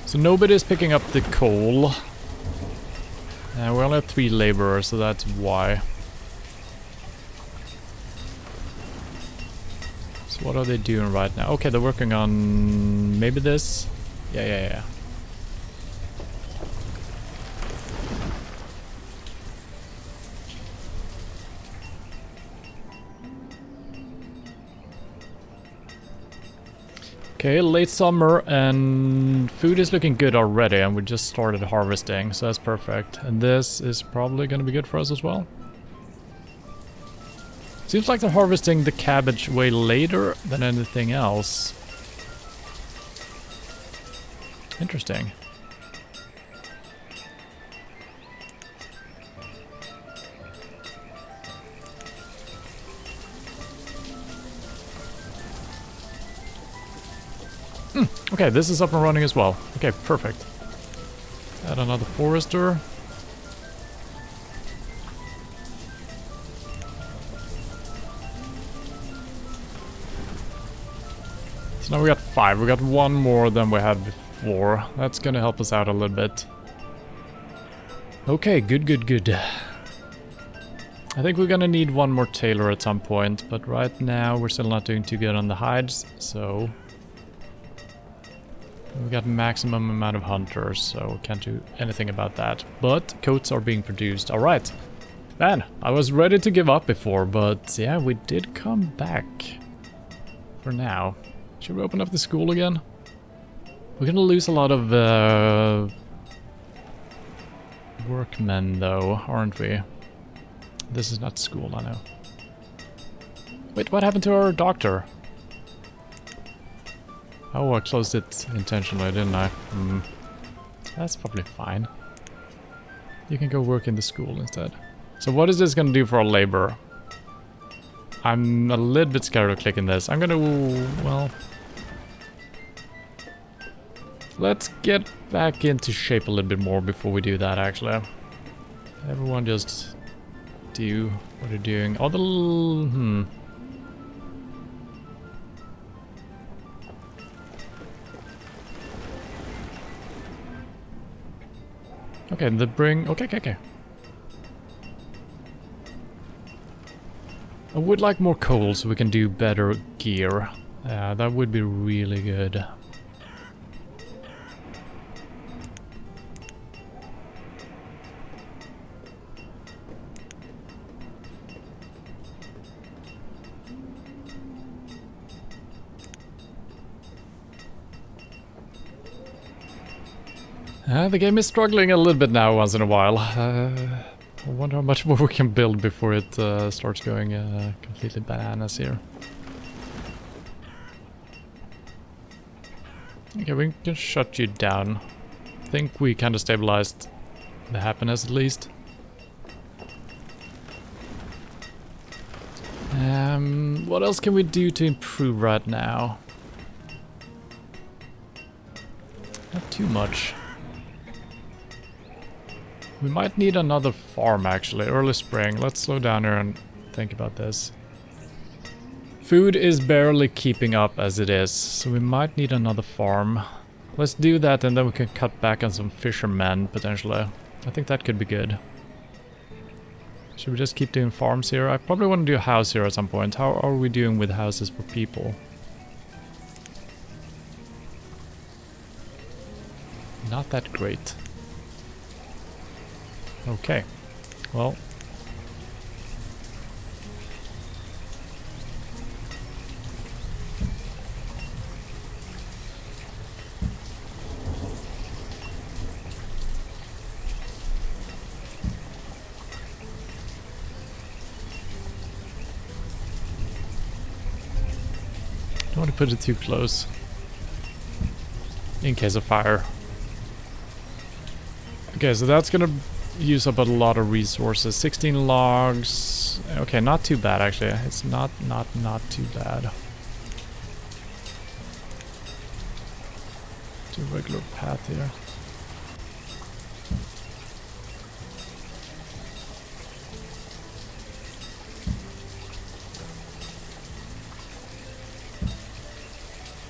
So nobody's picking up the coal. We only have 3 laborers, so that's why. So what are they doing right now? Okay, they're working on maybe this? Yeah. Okay, late summer and food is looking good already, and we just started harvesting, so that's perfect. And this is probably going to be good for us as well. Seems like they're harvesting the cabbage way later than anything else. Interesting. Okay, this is up and running as well. Okay, perfect. Add another forester. So now we got 5. We got 1 more than we had before. That's gonna help us out a little bit. Okay, good. I think we're gonna need one more tailor at some point, but right now we're still not doing too good on the hides, so... We got maximum amount of hunters, so can't do anything about that. But coats are being produced. Alright. Man, I was ready to give up before, but yeah, we did come back. For now. Should we open up the school again? We're gonna lose a lot of workmen though, aren't we? This is not school, I know. Wait, what happened to our doctor? Oh, I closed it intentionally, didn't I? That's probably fine. You can go work in the school instead. So what is this gonna do for our labor? I'm a little bit scared of clicking this. I'm gonna... well... Let's get back into shape a little bit more before we do that, actually. Everyone just do what you're doing. Oh, the... Okay, the bring... Okay. I would like more coal so we can do better gear. Yeah, that would be really good. The game is struggling a little bit now once in a while. I wonder how much more we can build before it starts going completely bananas here. Okay, we can shut you down. I think we kind of stabilized the happiness at least. What else can we do to improve right now? Not too much. We might need another farm actually, early spring. Let's slow down here and think about this. Food is barely keeping up as it is, so we might need another farm. Let's do that and then we can cut back on some fishermen potentially. I think that could be good. Should we just keep doing farms here? I probably want to do a house here at some point. How are we doing with houses for people? Not that great. Okay, well. Don't want to put it too close. In case of fire. Okay, so that's gonna use up a lot of resources. 16 logs. Okay, not too bad actually. It's not too bad. Do a regular path here.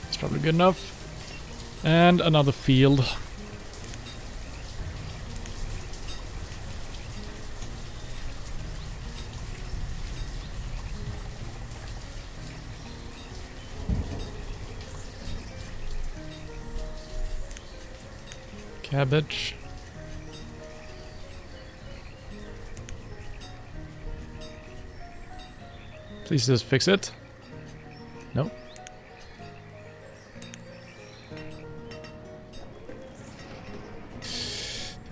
It's probably good enough. And another field. Cabbage. Please just fix it. Nope.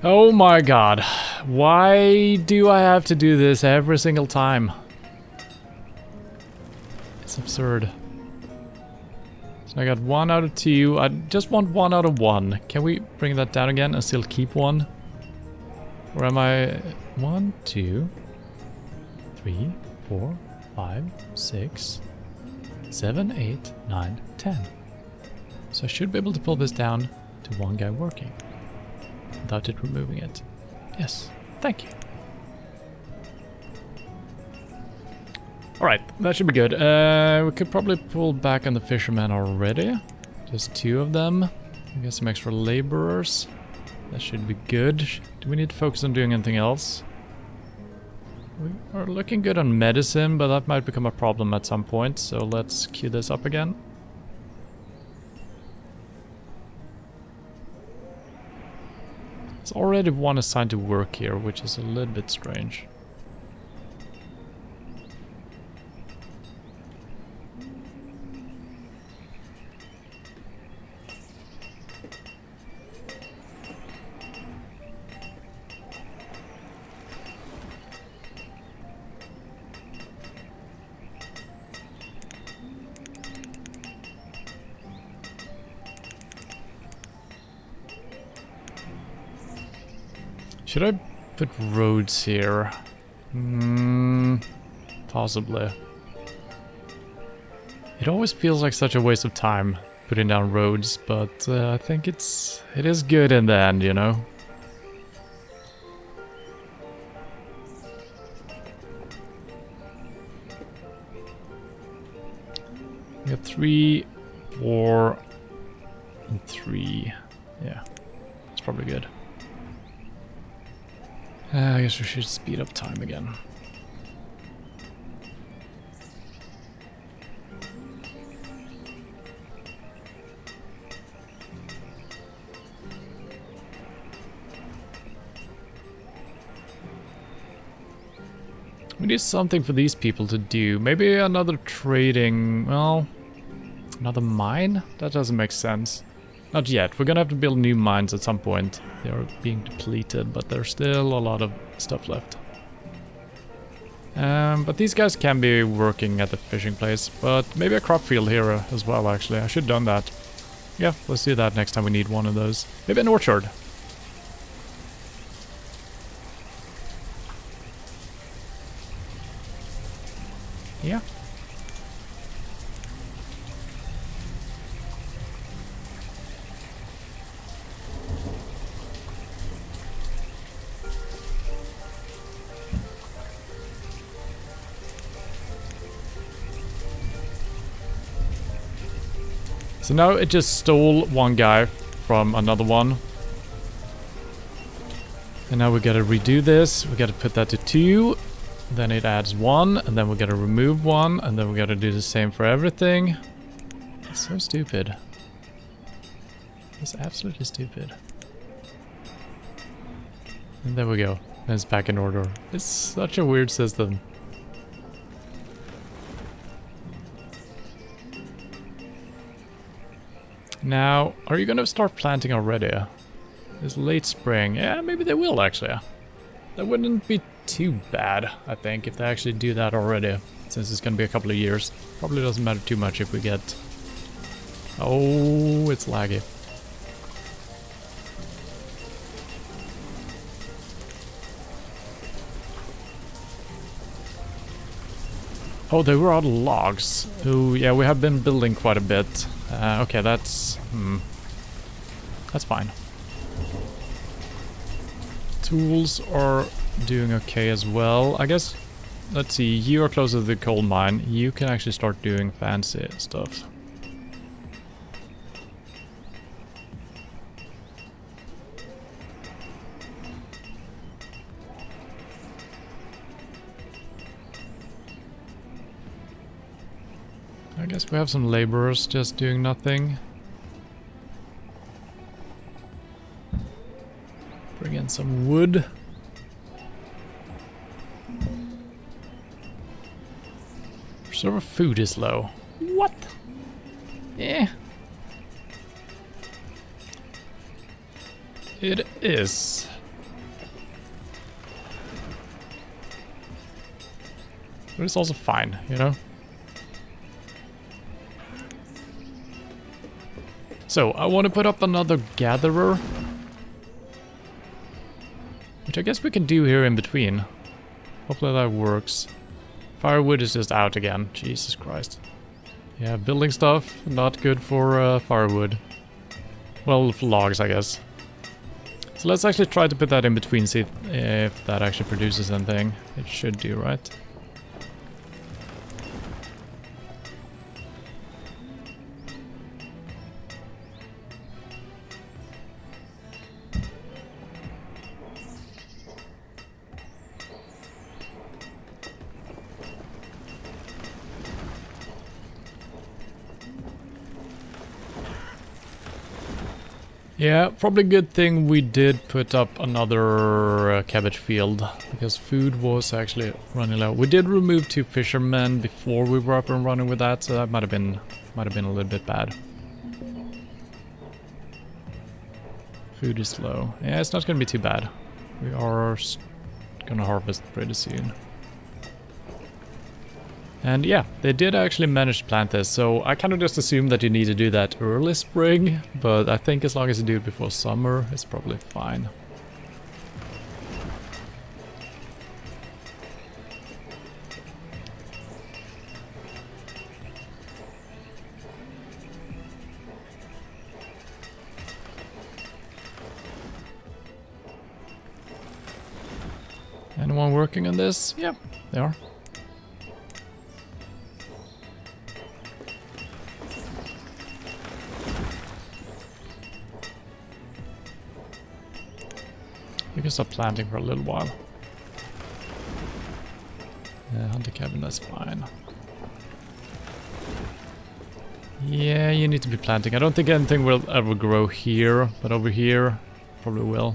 Oh my god. Why do I have to do this every single time? It's absurd. So I got 1 out of 2. I just want 1 out of 1. Can we bring that down again and still keep 1? Or am I... 1, 2, 3, 4, 5, 6, 7, 8, 9, 10. So I should be able to pull this down to 1 guy working. Without it removing it. Yes. Thank you. Alright, that should be good. We could probably pull back on the fishermen already. Just 2 of them. Get some extra laborers. That should be good. Do we need to focus on doing anything else? We are looking good on medicine, but that might become a problem at some point, so let's queue this up again. There's already one assigned to work here, which is a little bit strange. Should I put roads here? Possibly. It always feels like such a waste of time putting down roads, but I think it is good in the end, you know? We got 3, 4, and 3. Yeah, that's probably good. I guess we should speed up time again. We need something for these people to do. Maybe another trading... well... another mine? That doesn't make sense. Not yet. We're gonna have to build new mines at some point. They are being depleted, but there's still a lot of stuff left. But these guys can be working at the fishing place. But maybe a crop field here as well, actually. I should have done that. Yeah, let's do that next time we need one of those. Maybe an orchard. Yeah. So now it just stole one guy from another one. And now we gotta redo this. We gotta put that to 2. Then it adds 1. And then we gotta remove 1. And then we gotta do the same for everything. It's so stupid. It's absolutely stupid. And there we go. And it's back in order. It's such a weird system. Now, are you gonna start planting already? It's late spring. Yeah, maybe they will actually. That wouldn't be too bad, I think, if they actually do that already. Since it's gonna be a couple of years. Probably doesn't matter too much if we get... oh, it's laggy. Oh, they were out of logs. Oh, yeah, we have been building quite a bit. Okay, that's... that's fine. Tools are doing okay as well. I guess, let's see, you are closer to the coal mine. You can actually start doing fancy stuff. I guess we have some laborers just doing nothing. Bring in some wood. Reserve of food is low. What? Yeah. It is. But it's also fine, you know? So, I want to put up another gatherer. Which I guess we can do here in between. Hopefully that works. Firewood is just out again. Jesus Christ. Yeah, building stuff, not good for firewood. Well, for logs, I guess. So let's actually try to put that in between, see if that actually produces anything. It should do, right? Yeah, probably good thing we did put up another cabbage field, because food was actually running low. We did remove 2 fishermen before we were up and running with that, so that might have been a little bit bad. Food is low. Yeah, it's not gonna be too bad. We are gonna harvest pretty soon. And yeah, they did actually manage to plant this, so I kind of just assumed that you need to do that early spring, but I think as long as you do it before summer, it's probably fine. Anyone working on this? Yep, they are. We can stop planting for a little while. Hunter cabin, that's fine. Yeah, you need to be planting. I don't think anything will ever grow here, but over here, probably will.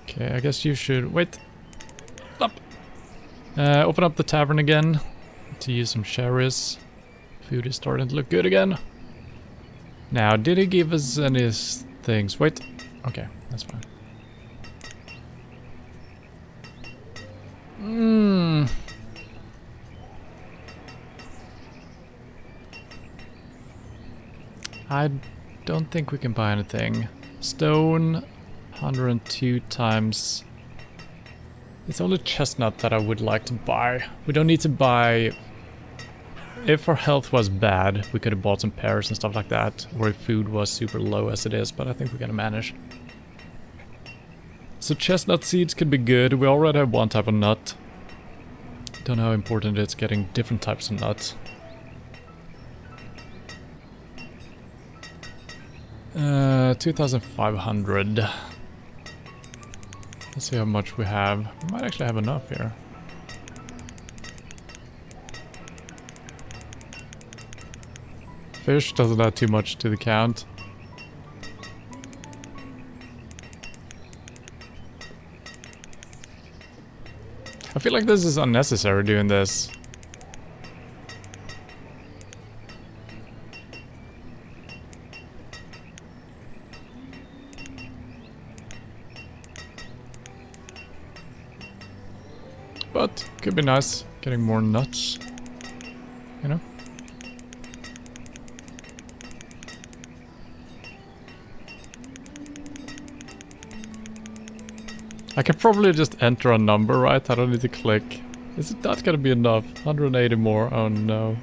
Okay, I guess you should... Wait! Up! Open up the tavern again to use some cherries. Food is starting to look good again. Now, did he give us any things? Wait. Okay, that's fine. I don't think we can buy anything. Stone, 102 times... It's only chestnut that I would like to buy. We don't need to buy... If our health was bad, we could have bought some pears and stuff like that. Or if food was super low as it is, but I think we're gonna manage. So chestnut seeds could be good. We already have one type of nut. Don't know how important it is getting different types of nuts. 2,500. Let's see how much we have. We might actually have enough here. Fish doesn't add too much to the count. I feel like this is unnecessary doing this. But could be nice getting more nuts, you know? I can probably just enter a number, right? I don't need to click. Is it not gonna be enough? 180 more, oh no.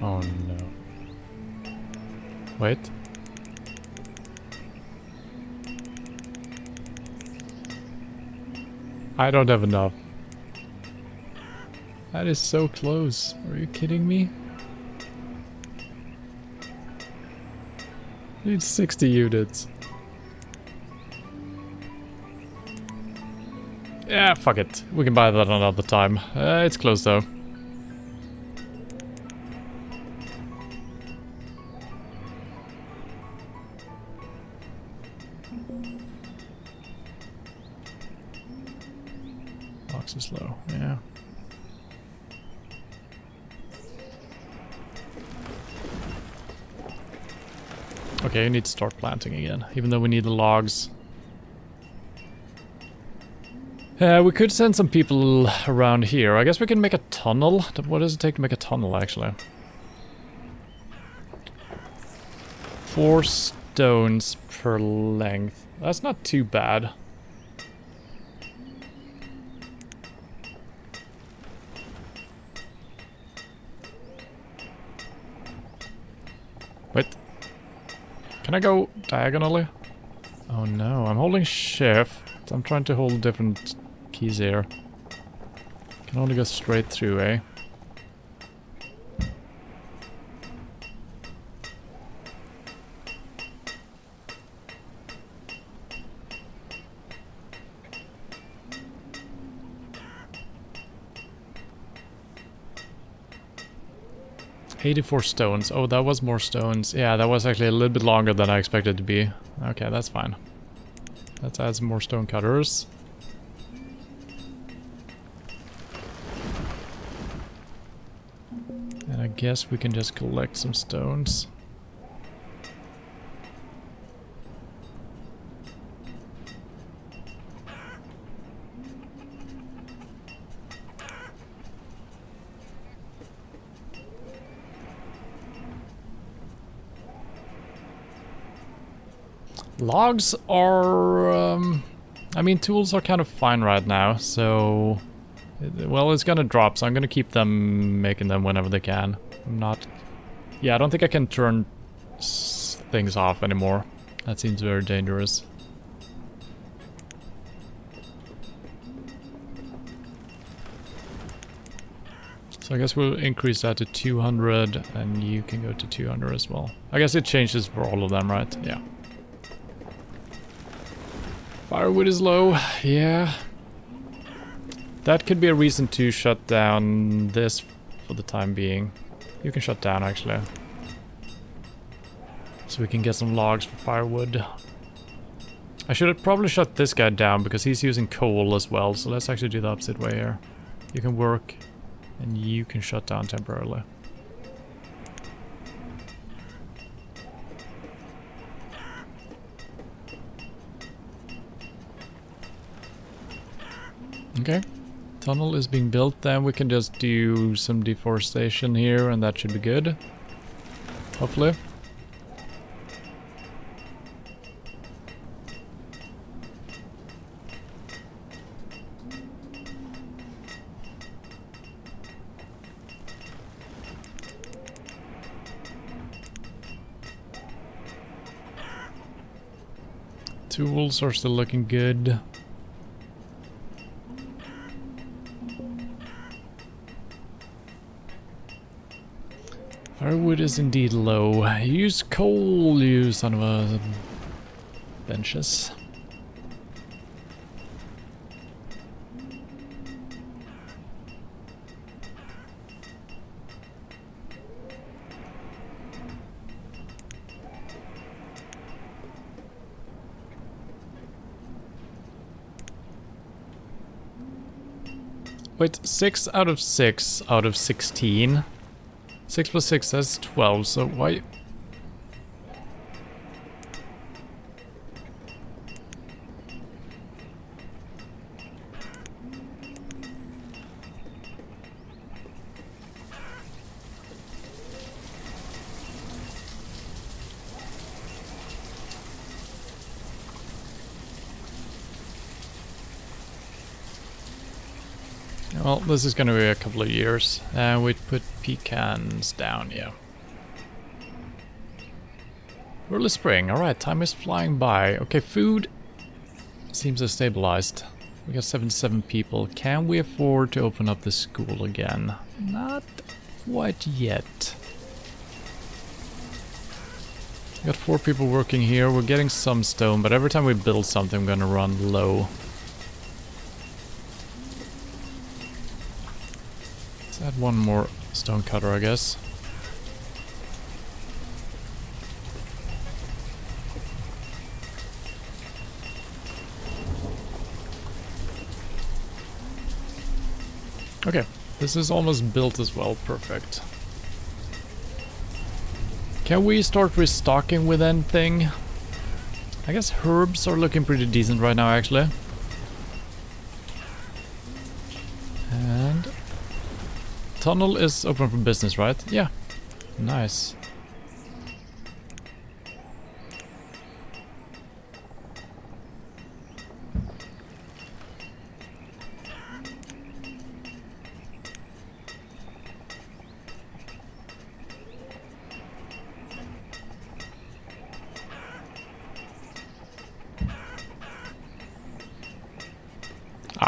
Oh no. Wait. I don't have enough. That is so close. Are you kidding me? I need 60 units. Yeah, fuck it. We can buy that another time. It's close though. Box is low, yeah. Okay, you need to start planting again, even though we need the logs. We could send some people around here. I guess we can make a tunnel. What does it take to make a tunnel, actually? 4 stones per length. That's not too bad. Wait. Can I go diagonally? Oh no, I'm holding shift. I'm trying to hold different keys here. Can only go straight through, eh? $84 stones. Oh, that was more stones. Yeah, that was actually a little bit longer than I expected it to be. Okay, that's fine. Let's add some more stone cutters. And I guess we can just collect some stones. Logs are, I mean, tools are kind of fine right now, so... Well, it's gonna drop, so I'm gonna keep them, making them whenever they can. I'm not... Yeah, I don't think I can turn things off anymore. That seems very dangerous. So I guess we'll increase that to 200, and you can go to 200 as well. I guess it changes for all of them, right? Yeah. Firewood is low, yeah. That could be a reason to shut down this for the time being. You can shut down, actually. So we can get some logs for firewood. I should have probably shut this guy down because he's using coal as well. So let's actually do the opposite way here. You can work and you can shut down temporarily. Okay, tunnel is being built, then we can just do some deforestation here and that should be good. Hopefully. Tools are still looking good. Firewood is indeed low. Use coal, you son of a... benches. Wait, 6 out of 6 out of 16? 6 plus 6, that's 12, so why... Well, this is gonna be a couple of years. And we put pecans down, yeah. Early spring, alright, time is flying by. Okay, food seems to have stabilized. We got 77 people. Can we afford to open up the school again? Not quite yet. We got 4 people working here. We're getting some stone, but every time we build something, we're gonna run low. Let's add one more stone cutter, I guess. Okay, this is almost built as well, perfect. Can we start restocking with anything? I guess herbs are looking pretty decent right now, actually. And... tunnel is open for business, right? Yeah. Nice.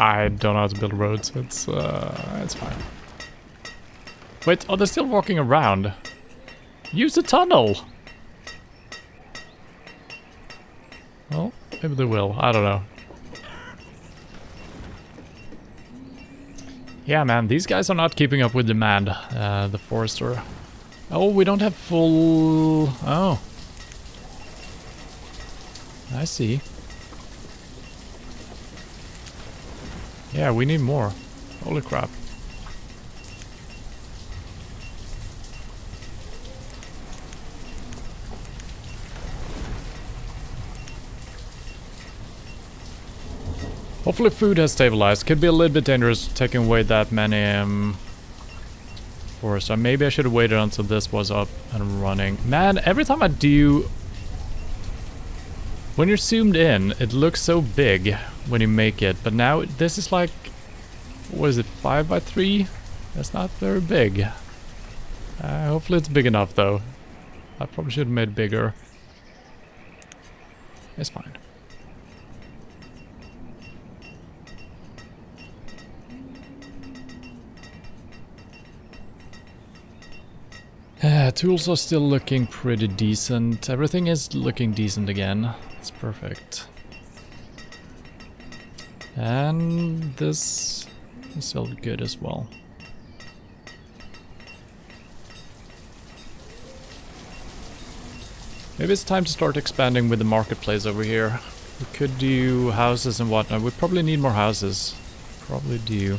I don't know how to build roads. It's fine. Wait, oh, they're still walking around. Use the tunnel! Well, maybe they will. I don't know. Yeah, man, these guys are not keeping up with demand. The forester. Oh, we don't have full... Oh. I see. Yeah, we need more. Holy crap. Hopefully food has stabilized. Could be a little bit dangerous taking away that many forests. So maybe I should have waited until this was up and running. Man, every time I do... When you're zoomed in, it looks so big when you make it. But now this is like... What is it, 5x3? That's not very big. Hopefully it's big enough though. I probably should have made it bigger. It's fine. Tools are still looking pretty decent. Everything is looking decent again. It's perfect. And this is still good as well. Maybe it's time to start expanding with the marketplace over here. We could do houses and whatnot. We probably need more houses. Probably do.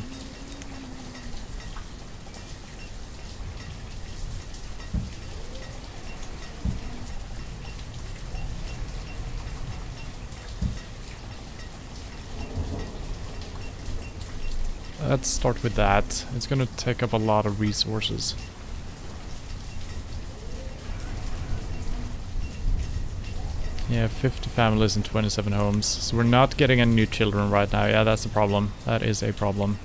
Let's start with that. It's gonna take up a lot of resources. Yeah, 50 families and 27 homes. So we're not getting any new children right now. Yeah, that's a problem. That is a problem.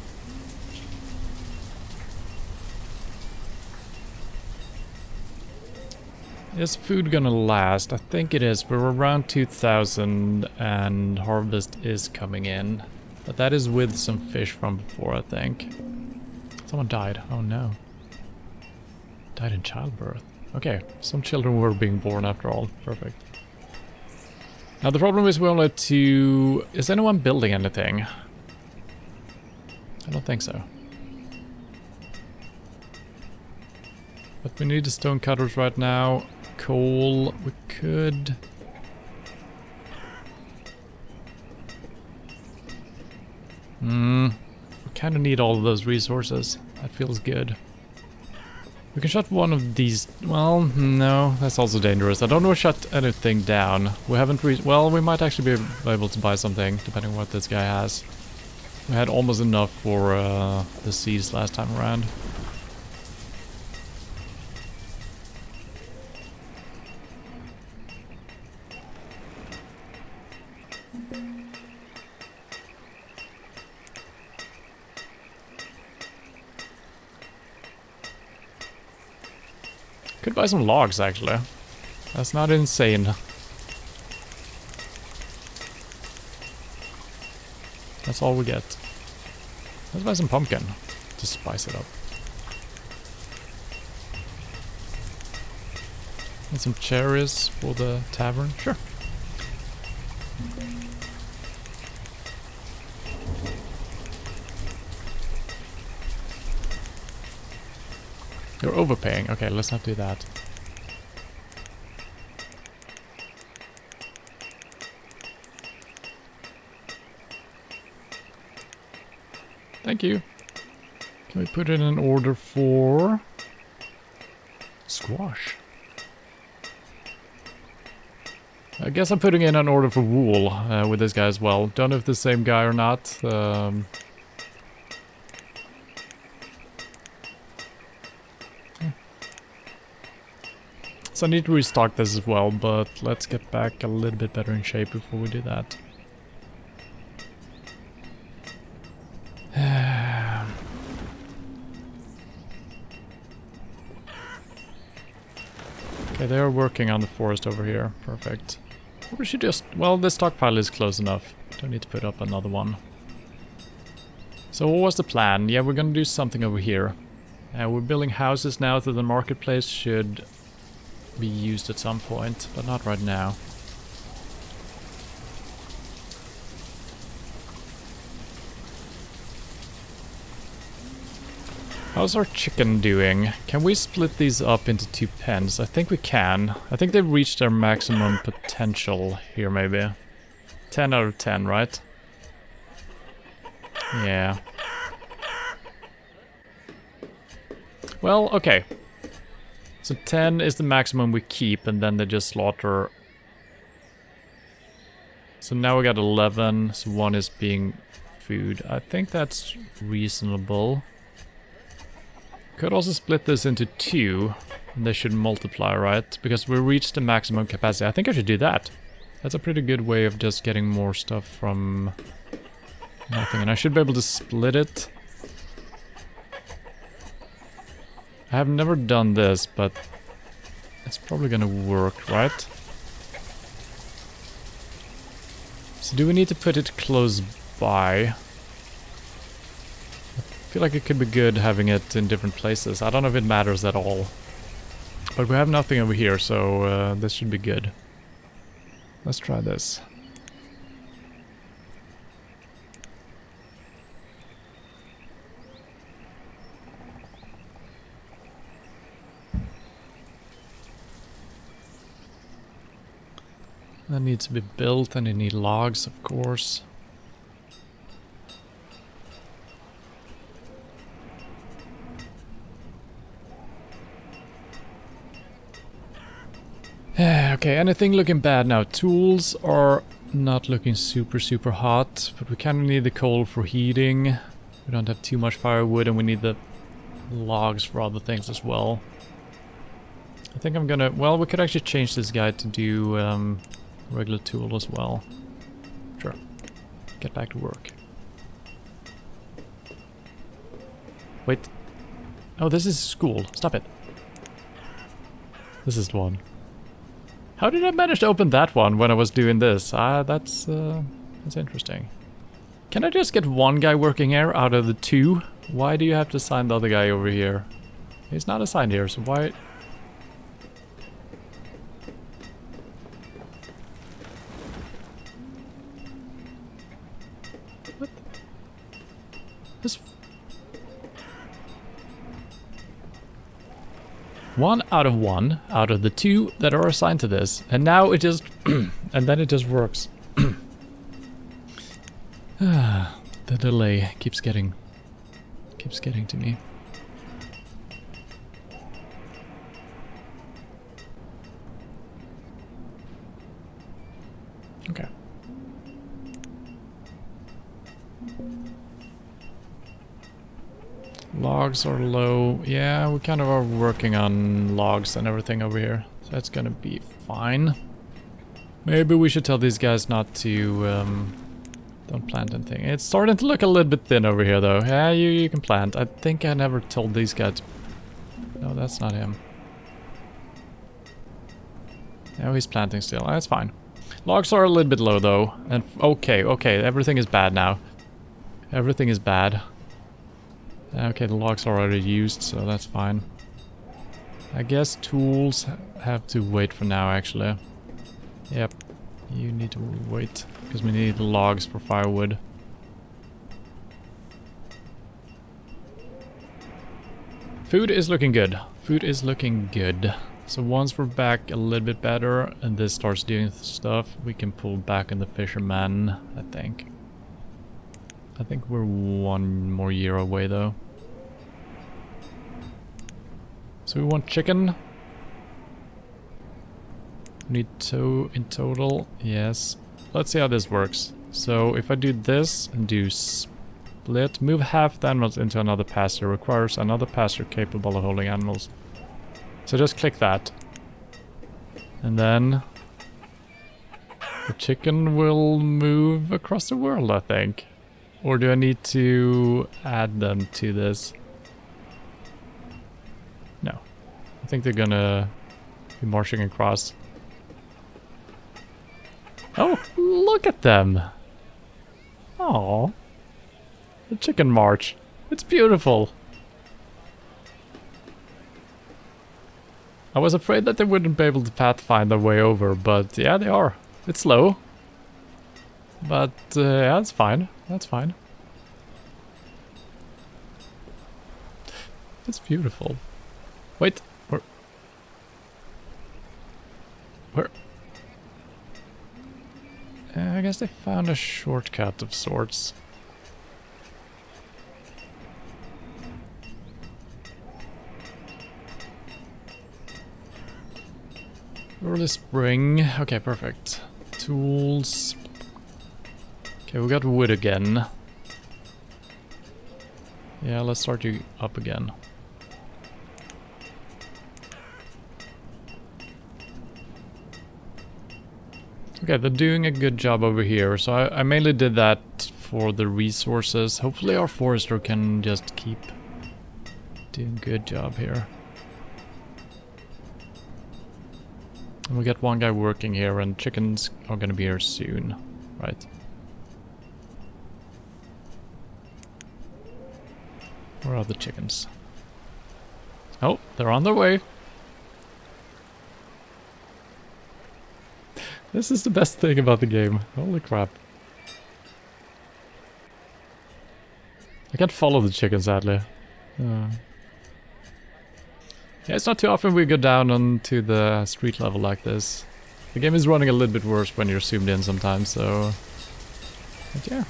Is food gonna last? I think it is. We're around 2,000 and harvest is coming in. But that is with some fish from before, I think. Someone died. Oh no. Died in childbirth. Okay, some children were being born after all. Perfect. Now the problem is we only have to... Is anyone building anything? I don't think so. But we need the stone cutters right now. Coal, we could... We kind of need all of those resources. That feels good. We can shut one of these... Well, no, that's also dangerous. I don't want to shut anything down. We haven't reached... Well, we might actually be able to buy something, depending on what this guy has. We had almost enough for the seeds last time around. Could buy some logs, actually. That's not insane. That's all we get. Let's buy some pumpkin to spice it up. And some cherries for the tavern. Sure. You're overpaying. Okay, let's not do that. Thank you. Can we put in an order for... squash? I guess I'm putting in an order for wool with this guy as well. Don't know if the same guy or not. So I need to restock this as well, but let's get back a little bit better in shape before we do that. Okay, they're working on the forest over here. Perfect. We should just... Well, the stockpile is close enough. Don't need to put up another one. So what was the plan? Yeah, we're gonna do something over here. We're building houses now, so the marketplace should be used at some point, but not right now. How's our chicken doing? Can we split these up into 2 pens? I think we can. I think they've reached their maximum potential here, maybe. 10 out of 10, right? Yeah. Well, okay. So 10 is the maximum we keep, and then they just slaughter. So now we got 11, so 1 is being food. I think that's reasonable. Could also split this into 2, and they should multiply, right? Because we reached the maximum capacity. I think I should do that. That's a pretty good way of just getting more stuff from nothing. And I should be able to split it. I have never done this, but it's probably gonna work, right? So do we need to put it close by? I feel like it could be good having it in different places. I don't know if it matters at all. But we have nothing over here, so this should be good. Let's try this. That needs to be built, and you need logs, of course. Okay, anything looking bad now? Tools are not looking super hot, but we kind of need the coal for heating. We don't have too much firewood, and we need the logs for other things as well. I think I'm gonna... Well, we could actually change this guy to do regular tool as well. Sure. Get back to work. Wait. Oh, this is school. Stop it. This is the one. How did I manage to open that one when I was doing this? That's interesting. Can I just get one guy working here out of the 2? Why do you have to assign the other guy over here? He's not assigned here, so why... What? This... 1 out of 1 out of the 2 that are assigned to this, and now it just and then it just works. The delay keeps getting to me. Okay. Logs are low. Yeah, we kind of are working on logs and everything over here. So that's gonna be fine. Maybe we should tell these guys not to don't plant anything. It's starting to look a little bit thin over here though. Yeah, you can plant. I think I never told these guys. No, that's not him. No, he's planting still. That's fine. Logs are a little bit low though. And okay, everything is bad now. Everything is bad. Okay, the logs are already used, so that's fine. I guess tools have to wait for now, actually. Yep, you need to wait, because we need logs for firewood. Food is looking good. Food is looking good. So once we're back a little bit better, and this starts doing stuff, we can pull back in the fisherman, I think. I think we're 1 more year away though. So we want chicken. We need 2 in total. Yes. Let's see how this works. So if I do this and do split, move half the animals into another pasture, requires another pasture capable of holding animals. So just click that. And then the chicken will move across the world, I think. Or do I need to add them to this? No. I think they're gonna be marching across. Oh, look at them! Aww. The chicken march. It's beautiful. I was afraid that they wouldn't be able to pathfind their way over, but yeah, they are. It's slow. But yeah, that's fine. That's fine. It's beautiful. Wait, where? I guess they found a shortcut of sorts. Early spring. Okay, perfect. Tools. Okay, we got wood again. Yeah, let's start you up again. Okay, they're doing a good job over here, so I mainly did that for the resources. Hopefully our forester can just keep doing a good job here. And we got one guy working here, and chickens are gonna be here soon, right? Where are the chickens? Oh, they're on their way. This is the best thing about the game. Holy crap. I can't follow the chickens, sadly. Yeah, it's not too often we go down onto the street level like this. The game is running a little bit worse when you're zoomed in sometimes, so... But yeah.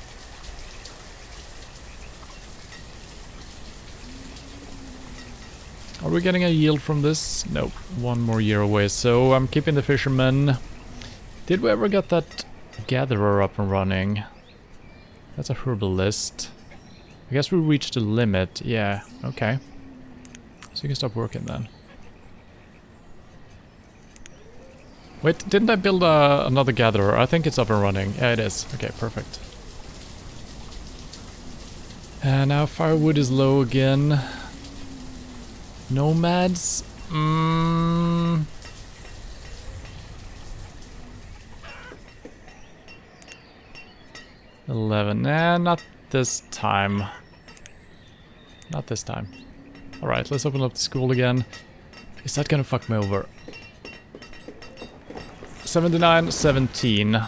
Are we getting a yield from this? Nope, 1 more year away, so I'm keeping the fishermen. Did we ever get that gatherer up and running? That's a herbalist. I guess we reached the limit. Yeah, okay. So you can stop working then. Wait, didn't I build another gatherer? I think it's up and running. Yeah, it is. Okay, perfect. And now firewood is low again. Nomads? 11. Nah, not this time. Not this time. Alright, let's open up the school again. Is that gonna fuck me over? 79, 17.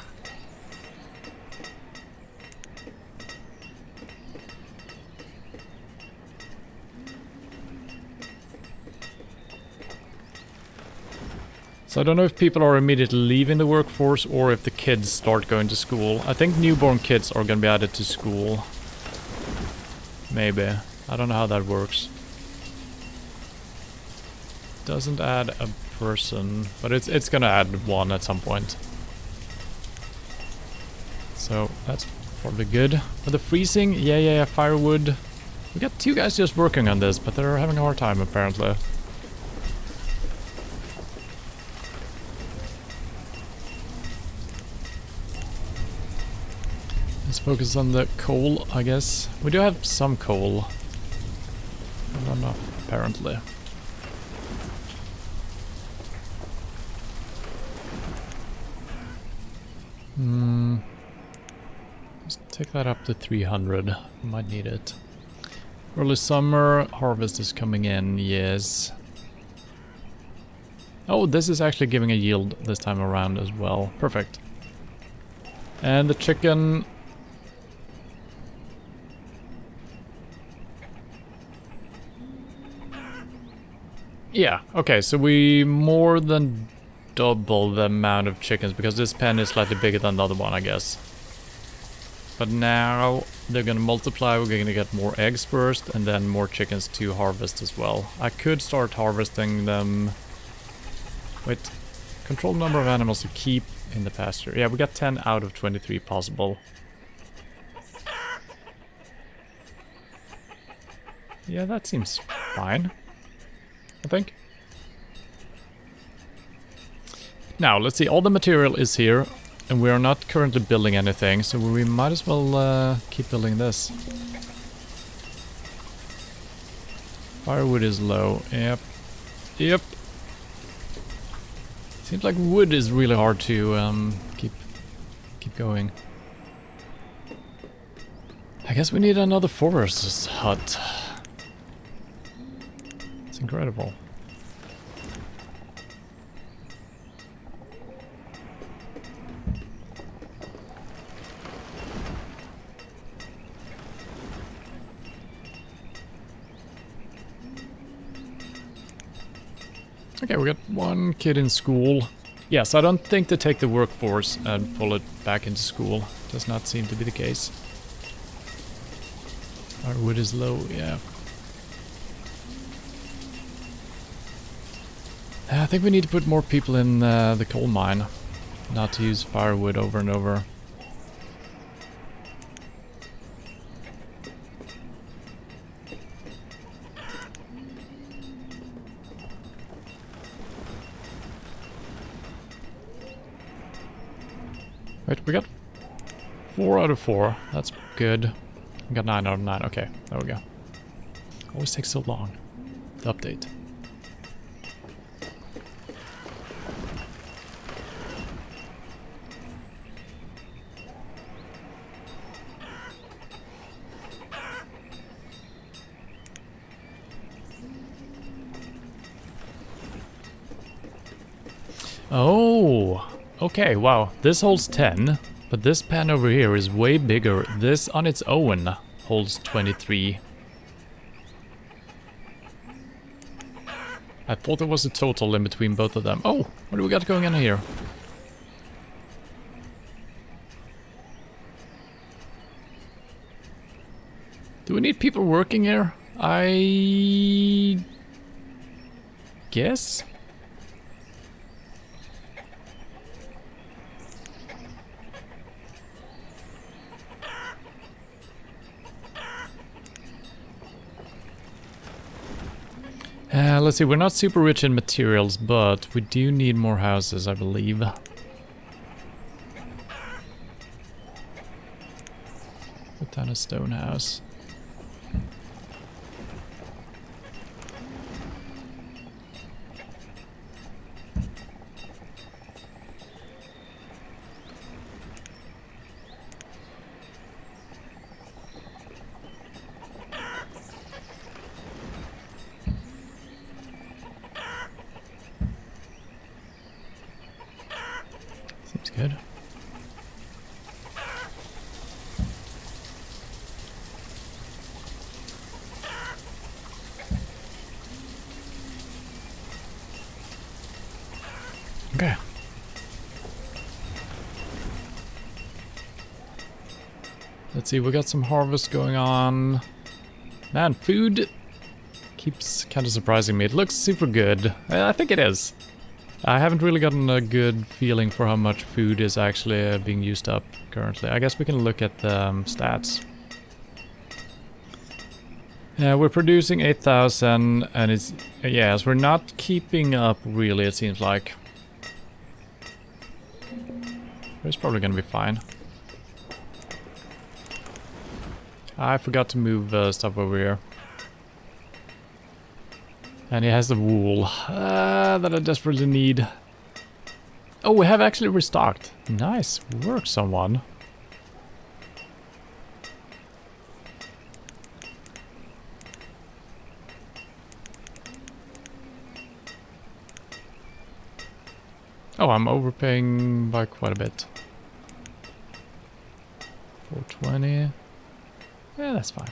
So I don't know if people are immediately leaving the workforce or if the kids start going to school. I think newborn kids are gonna be added to school. Maybe. I don't know how that works. Doesn't add a person, but it's gonna add one at some point. So that's probably good. But the freezing, yeah, firewood. We got 2 guys just working on this, but they're having a hard time apparently. Let's focus on the coal, I guess. We do have some coal. Not enough, apparently. Let's take that up to 300. Might need it. Early summer, harvest is coming in, yes. Oh, this is actually giving a yield this time around as well. Perfect. And the chicken... Yeah, okay, so we more than double the amount of chickens because this pen is slightly bigger than the other one, I guess. But now they're gonna multiply, we're gonna get more eggs first and then more chickens to harvest as well. I could start harvesting them... Wait, control the number of animals to keep in the pasture. Yeah, we got 10 out of 23 possible. Yeah, that seems fine, I think. Now, let's see, all the material is here, and we are not currently building anything, so we might as well keep building this. Firewood is low, yep. Seems like wood is really hard to keep going. I guess we need another forester's hut. It's incredible. Okay, we got one kid in school. Yes, I don't think they take the workforce and pull it back into school. Does not seem to be the case. Our wood is low, yeah. I think we need to put more people in the coal mine. Not to use firewood over and over. Wait, we got 4 out of 4. That's good. We got 9 out of 9. Okay, there we go. Always takes so long to update. Oh, okay, wow. This holds 10, but this pan over here is way bigger. This on its own holds 23. I thought there was a total in between both of them. Oh, what do we got going on here? Do we need people working here? I guess? Let's see, we're not super rich in materials, but we do need more houses, I believe. Put down a stone house. Seems good. Okay. Let's see, we got some harvest going on. Man, food keeps kind of surprising me. It looks super good. I think it is. I haven't really gotten a good feeling for how much food is actually being used up currently. I guess we can look at the stats. Yeah, we're producing 8,000 and it's... yes, we're not keeping up really, it seems like. But it's probably gonna be fine. I forgot to move stuff over here. And he has the wool that I desperately need. Oh, we have actually restocked. Nice work, someone. Oh, I'm overpaying by quite a bit. 420. Yeah, that's fine.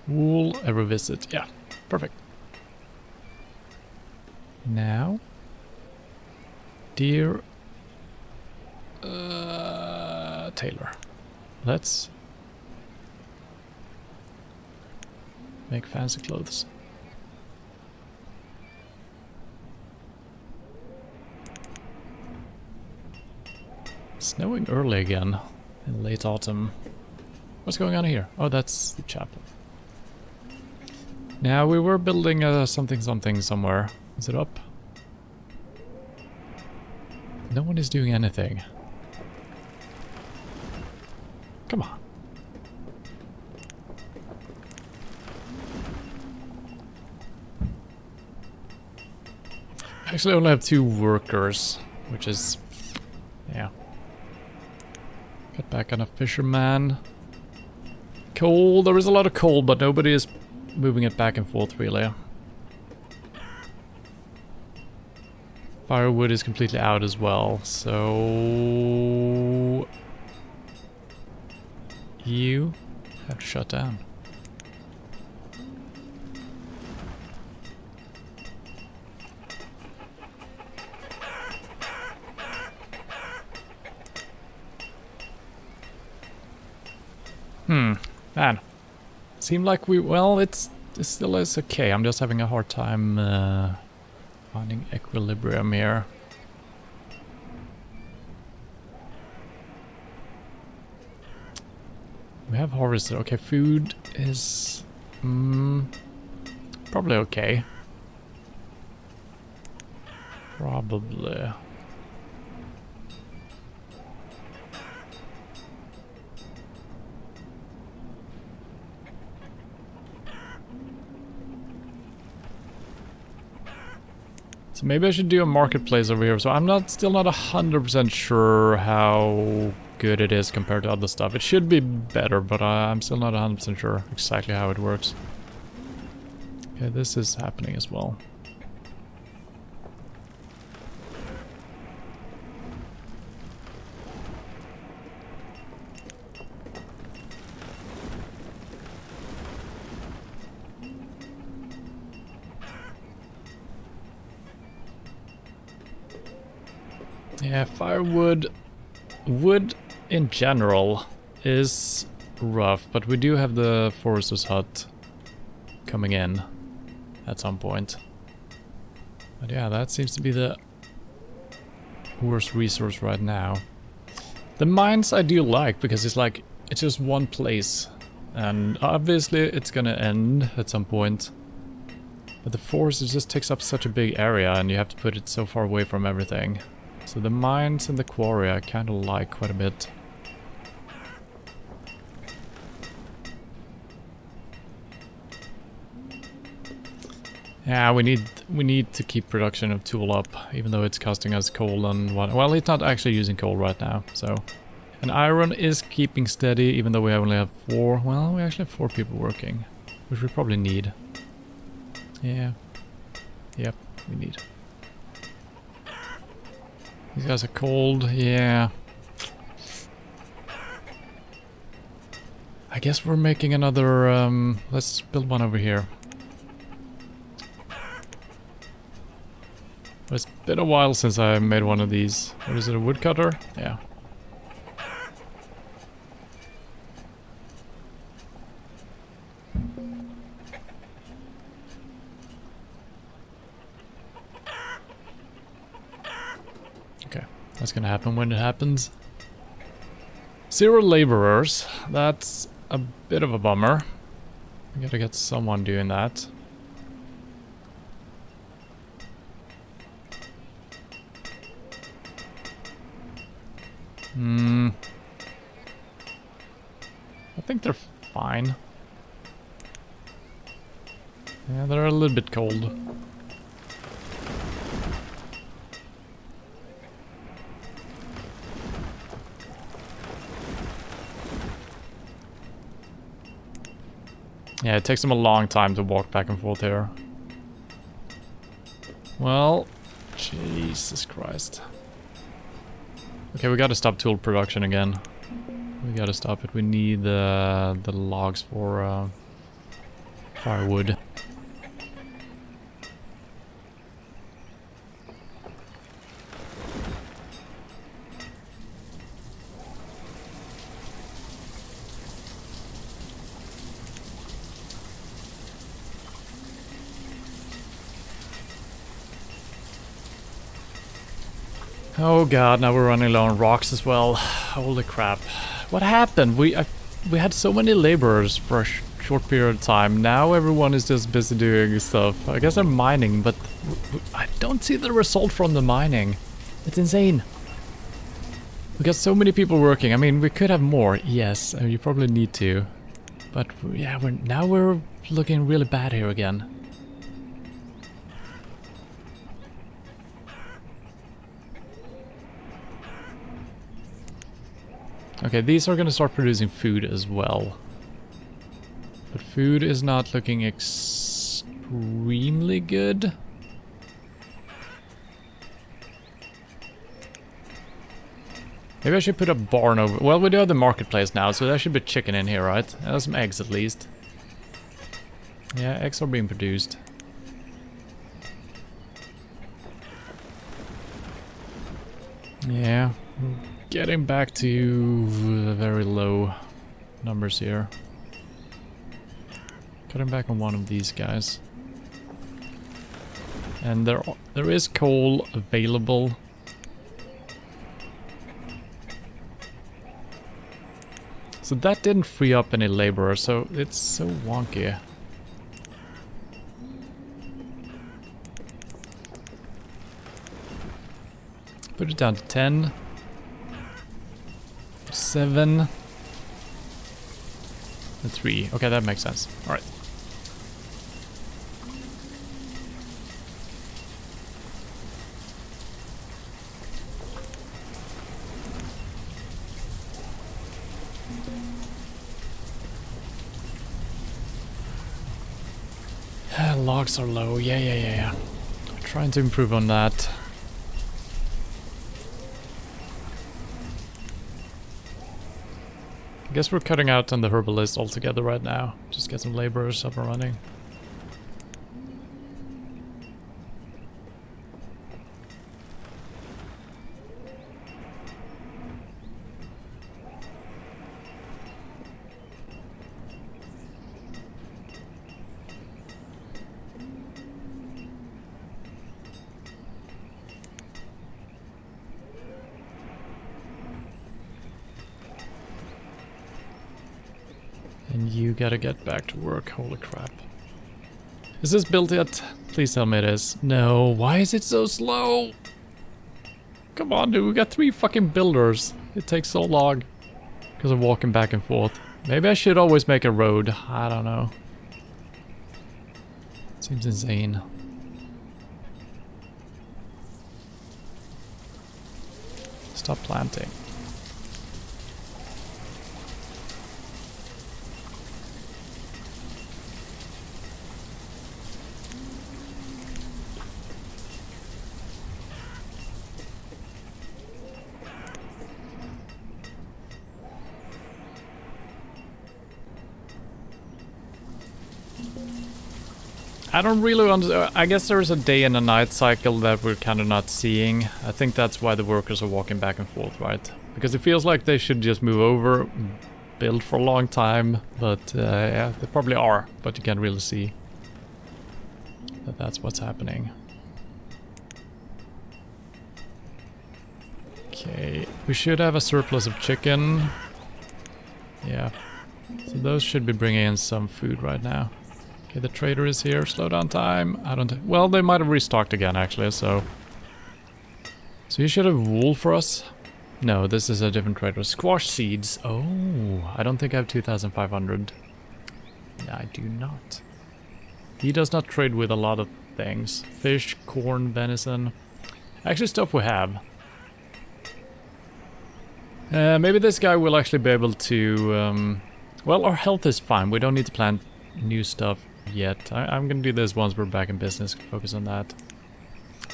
Wool, a revisit. Yeah, perfect. Now, dear tailor, let's make fancy clothes. Snowing early again in late autumn. What's going on here? Oh, that's the chapel. Now, we were building something somewhere. Is it up? No one is doing anything. Come on. I actually only have 2 workers, which is... yeah. Got Back on a fisherman. Coal, there is a lot of coal, but nobody is moving it back and forth really. Firewood is completely out as well, so you have to shut down. Man. Seemed like well, it still is okay. I'm just having a hard time finding equilibrium here. We have harvested. Okay, food is probably okay. Probably. So maybe I should do a marketplace over here. So I'm still not 100% sure how good it is compared to other stuff. It should be better, but I'm still not 100% sure exactly how it works. Okay, this is happening as well. Yeah, firewood, wood in general is rough, but we do have the forester's hut coming in at some point. But yeah, that seems to be the worst resource right now. The mines I do like, because it's just one place, and obviously it's gonna end at some point. But the forest just takes up such a big area, and you have to put it so far away from everything. So the mines and the quarry I kind of like quite a bit. Yeah, we need to keep production of tool up, even though it's costing us coal and what. Well, it's not actually using coal right now, so. And iron is keeping steady, even though we only have 4. Well, we actually have 4 people working, which we probably need. Yeah. Yep, we need. These guys are cold, yeah. I guess we're making another, let's build one over here. It's been a while since I made one of these. What is it, a woodcutter? Yeah. Okay, that's gonna happen when it happens. 0 laborers. That's a bit of a bummer. We gotta get someone doing that. I think they're fine. Yeah, they're a little bit cold. Yeah, it takes them a long time to walk back and forth here. Well, Jesus Christ. Okay, we gotta stop tool production again. We gotta stop it. We need the logs for firewood. Oh god, now we're running low on rocks as well. Holy crap. What happened? We had so many laborers for a short period of time. Now everyone is just busy doing stuff. I guess they're mining, but I don't see the result from the mining. It's insane. We got so many people working. I mean, we could have more. Yes, you probably need to. But yeah, now we're looking really bad here again. Okay, these are gonna start producing food as well. But food is not looking extremely good. Maybe I should put a barn over... Well, we do have the marketplace now, so there should be chicken in here, right? And some eggs at least. Yeah, eggs are being produced. Yeah, getting back to very low numbers here. Cutting back on one of these guys. And there is coal available. So that didn't free up any laborers, so it's so wonky. Put it down to 10. 7. And 3. Okay, that makes sense. Alright. Logs are low. Yeah. Trying to improve on that. I guess we're cutting out on the herbalist altogether right now. Just get some laborers up and running. And you gotta get back to work, holy crap. Is this built yet? Please tell me it is. No, why is it so slow? Come on dude, we got 3 fucking builders. It takes so long. Because I'm walking back and forth. Maybe I should always make a road, I don't know. Seems insane. Stop planting. I don't really understand. I guess there is a day and a night cycle that we're kind of not seeing. I think that's why the workers are walking back and forth, right? Because it feels like they should just move over, build for a long time, but yeah, they probably are, but you can't really see that that's what's happening. Okay, we should have a surplus of chicken. Yeah, so those should be bringing in some food right now. Okay, the trader is here. Slow down time. I don't... Well, they might have restocked again, actually, so... So you should have wool for us? No, this is a different trader. Squash seeds. Oh, I don't think I have 2,500. No, I do not. He does not trade with a lot of things. Fish, corn, venison. Actually, stuff we have. Maybe this guy will actually be able to... Well, our health is fine. We don't need to plant new stuff yet. I'm gonna do this once we're back in business, focus on that.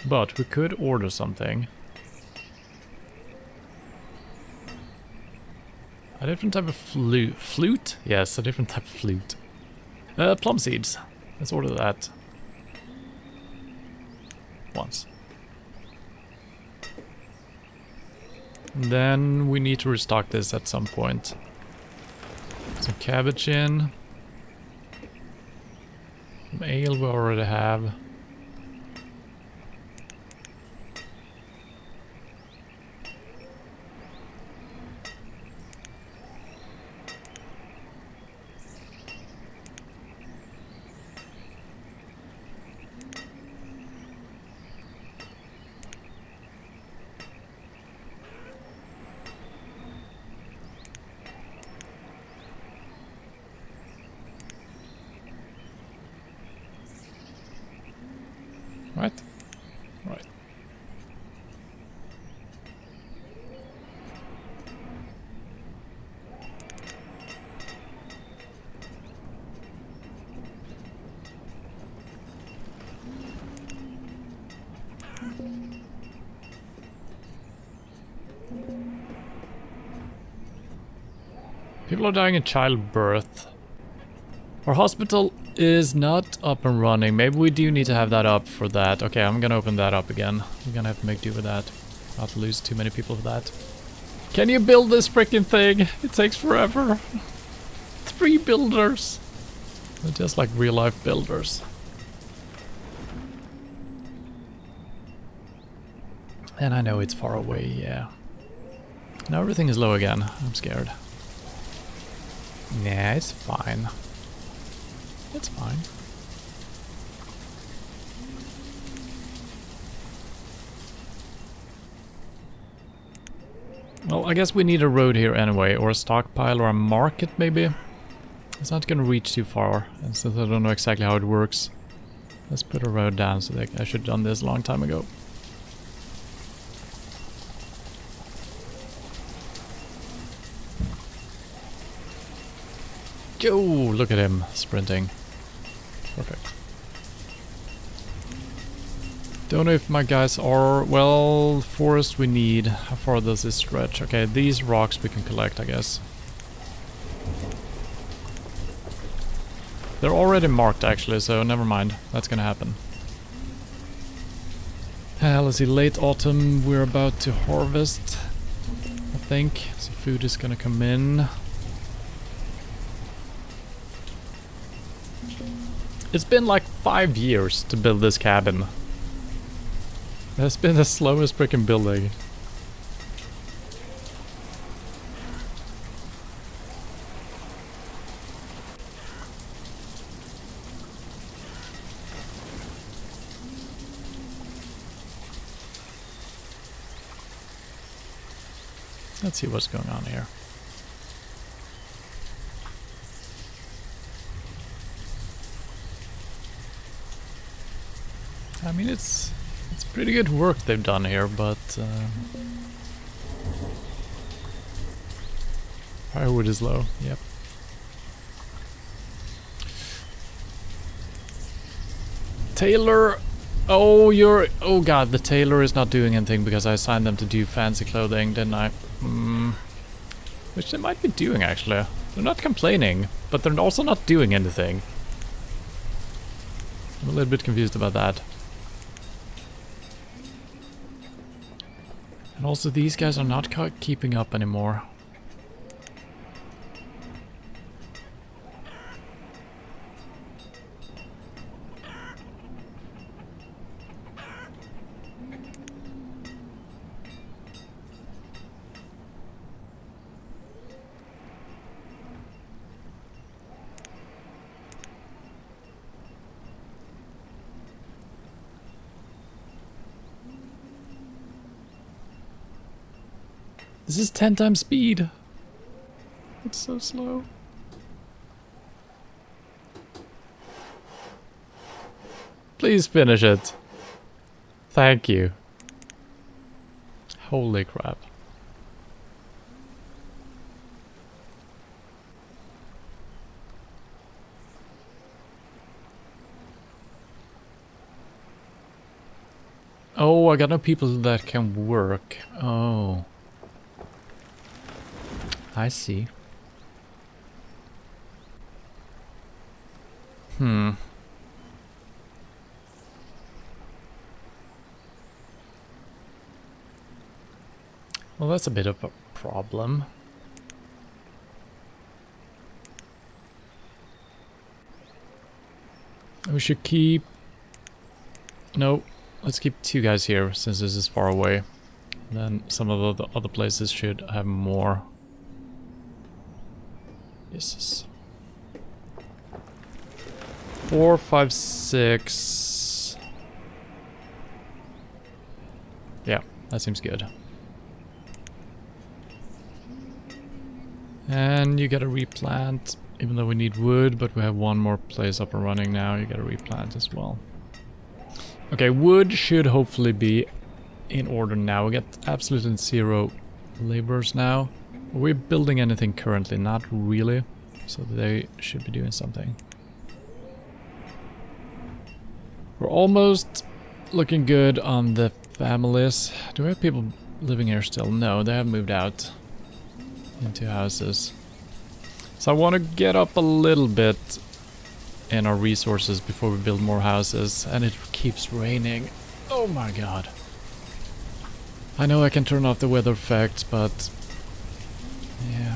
But we could order something. A different type of flute? Yes, a different type of flute. Plum seeds. Let's order that. Once. Then we need to restock this at some point. Some cabbage in. Some ale we already have. People are dying in childbirth. Our hospital is not up and running. Maybe we do need to have that up for that. Okay, I'm gonna open that up again. We're gonna have to make do with that. Not to lose too many people for that. Can you build this freaking thing? It takes forever. 3 builders. They're just like real life builders. And I know it's far away, yeah. Now everything is low again. I'm scared. Nah, it's fine. It's fine. Well, I guess we need a road here anyway, or a stockpile, or a market maybe. It's not gonna reach too far, and since I don't know exactly how it works, let's put a road down. So I should have done this a long time ago. Yo, look at him sprinting. Perfect. Don't know if my guys are... Well, forest we need. How far does this stretch? Okay, these rocks we can collect, I guess. They're already marked, actually, so never mind. That's gonna happen. Let's see, late autumn we're about to harvest, I think. So food is gonna come in. It's been like 5 years to build this cabin. That's been the slowest freaking building. Let's see what's going on here. I mean, it's pretty good work they've done here, but firewood is low. Yep. Tailor. Oh, oh god, the tailor is not doing anything because I assigned them to do fancy clothing, didn't I? Which they might be doing, actually. They're not complaining, but they're also not doing anything. I'm a little bit confused about that. And also these guys are not keeping up anymore. This is 10 times speed. It's so slow. Please finish it. Thank you. Holy crap. Oh, I got no people that can work. Oh. I see. Well, that's a bit of a problem. We should keep... No, let's keep 2 guys here since this is far away. Then some of the other places should have more. Yes. 4, 5, 6. Yeah, that seems good. And you gotta replant, even though we need wood, but we have 1 more place up and running now. You gotta replant as well. Okay, wood should hopefully be in order now. We got absolutely 0 laborers now. Are we building anything currently? Not really. So they should be doing something. We're almost looking good on the families. Do we have people living here still? No, they have moved out into houses. So I want to get up a little bit in our resources before we build more houses, and it keeps raining. Oh my god. I know I can turn off the weather effects, but yeah.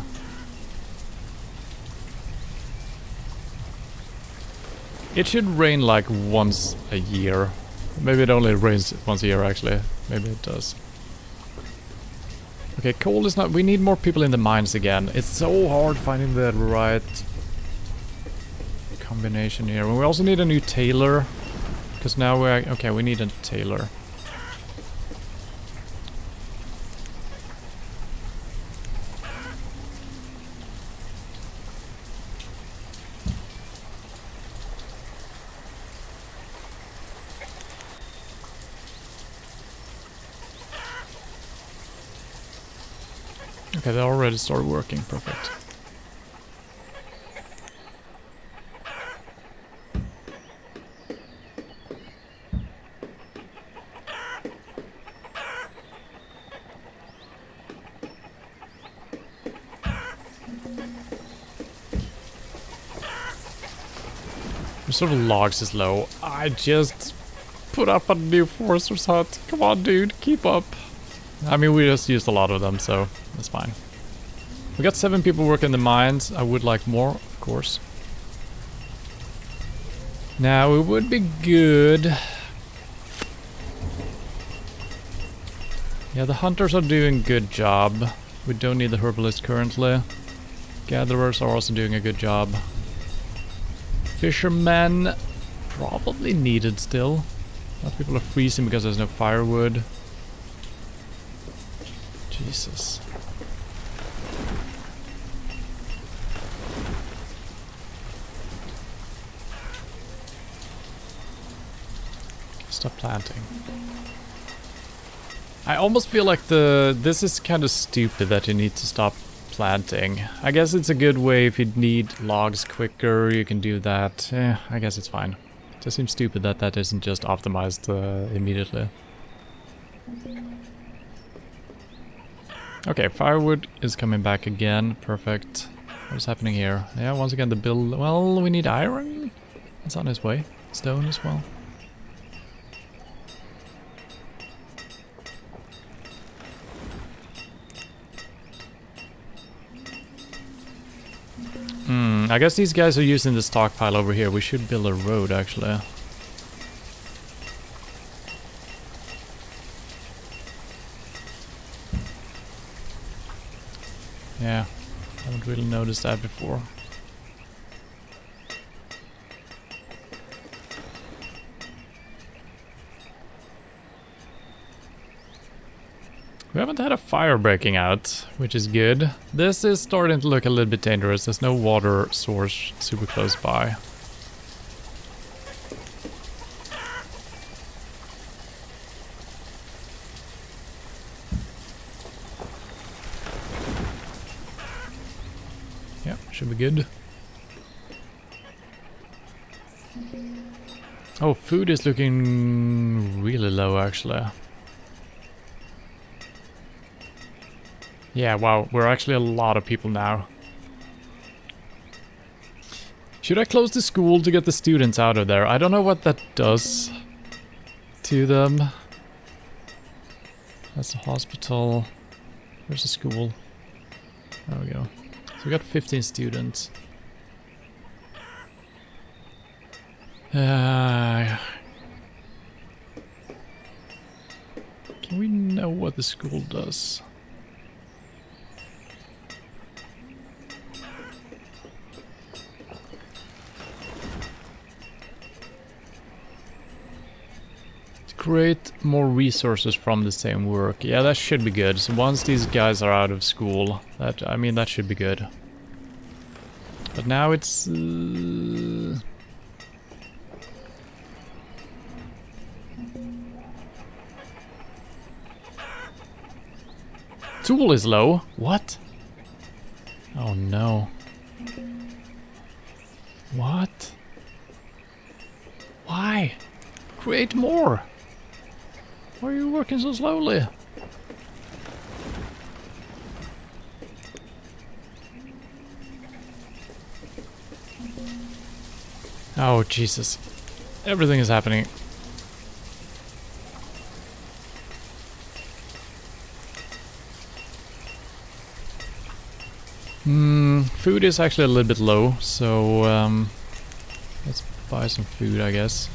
It should rain like once a year. Maybe it only rains once a year actually. Maybe it does. Okay, coal is not... We need more people in the mines again. It's so hard finding the right combination here. We also need a new tailor. Because now we're... Okay, we need a tailor. Okay, they already started working. Perfect. Sort of logs is low. I just put up a new forester's hut. Come on, dude, keep up. I mean, we just used a lot of them, so that's fine. We got 7 people working the mines. I would like more, of course. Now, it would be good. Yeah, the hunters are doing a good job. We don't need the herbalist currently. Gatherers are also doing a good job. Fishermen, probably needed still. A lot of people are freezing because there's no firewood. Jesus. Stop planting. I almost feel like this is kind of stupid that you need to stop planting. I guess it's a good way if you need logs quicker, you can do that. I guess it's fine. It just seems stupid that that isn't just optimized immediately. Okay, firewood is coming back again. Perfect. What's happening here? Yeah, once again the build... Well, we need iron. It's on its way. Stone as well. I guess these guys are using the stockpile over here. We should build a road, actually. Yeah, I haven't really noticed that before. We haven't had a fire breaking out, which is good. This is starting to look a little bit dangerous. There's no water source super close by. Yep, should be good. Oh, food is looking really low, actually. Yeah, wow, we're actually a lot of people now. Should I close the school to get the students out of there? I don't know what that does to them. That's the hospital. Where's the school? There we go. So we got 15 students. Can we know what the school does? Create more resources from the same work. Yeah, that should be good. So once these guys are out of school, that should be good. But now it's tool is low. What? Oh no. What? Why? Create more. Why are you working so slowly? Oh, Jesus. Everything is happening. Food is actually a little bit low, so let's buy some food, I guess.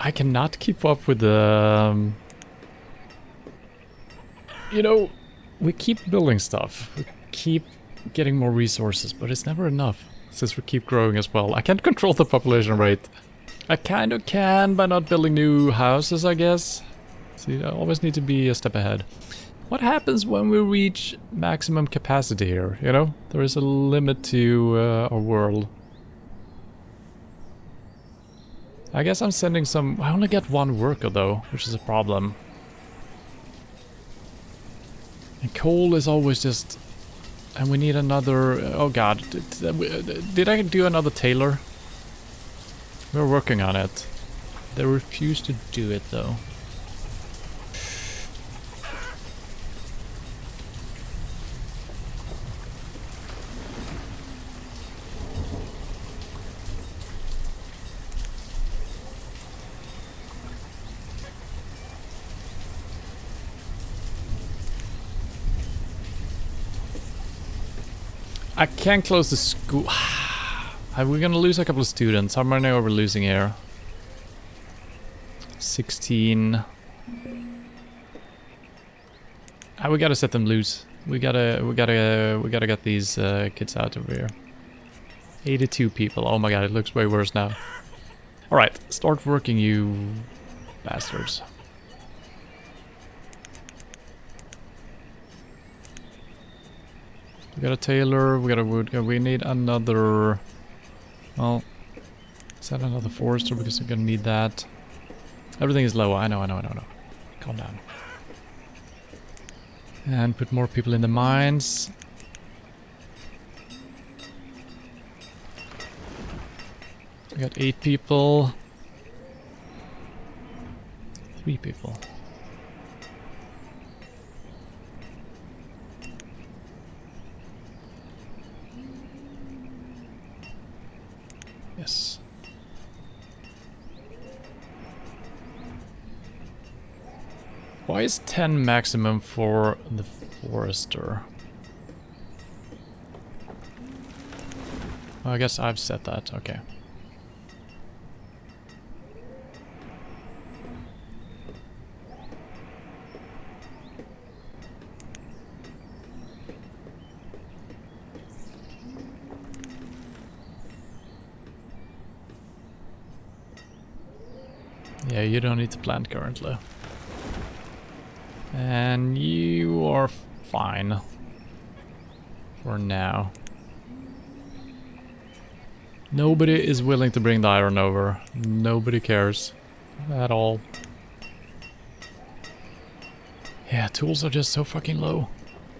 I cannot keep up with the... you know, we keep building stuff. We keep getting more resources, but it's never enough. Since we keep growing as well. I can't control the population rate. I kind of can by not building new houses, I guess. See, I always need to be a step ahead. What happens when we reach maximum capacity here, you know? There is a limit to our world. I guess I'm sending some... I only get one worker though, which is a problem. And coal is always just... and we need another... oh god, did I do another tailor? We're working on it. They refuse to do it though. I can't close the school. We're gonna lose a couple of students. How many are we losing here? 16. We gotta set them loose. We gotta get these kids out over here. 82 people. Oh my god, it looks way worse now. All right, start working, you bastards. We got a tailor, we got a wood guy, we need another... well, is that another forester? Because we're gonna need that. Everything is low, I know. Calm down. And put more people in the mines. We got 8 people. 3 people. Yes. Why is 10 maximum for the forester? Well, I guess I've set that, okay. Yeah, you don't need to plant currently. And you are fine. For now. Nobody is willing to bring the iron over. Nobody cares. At all. Yeah, tools are just so fucking low.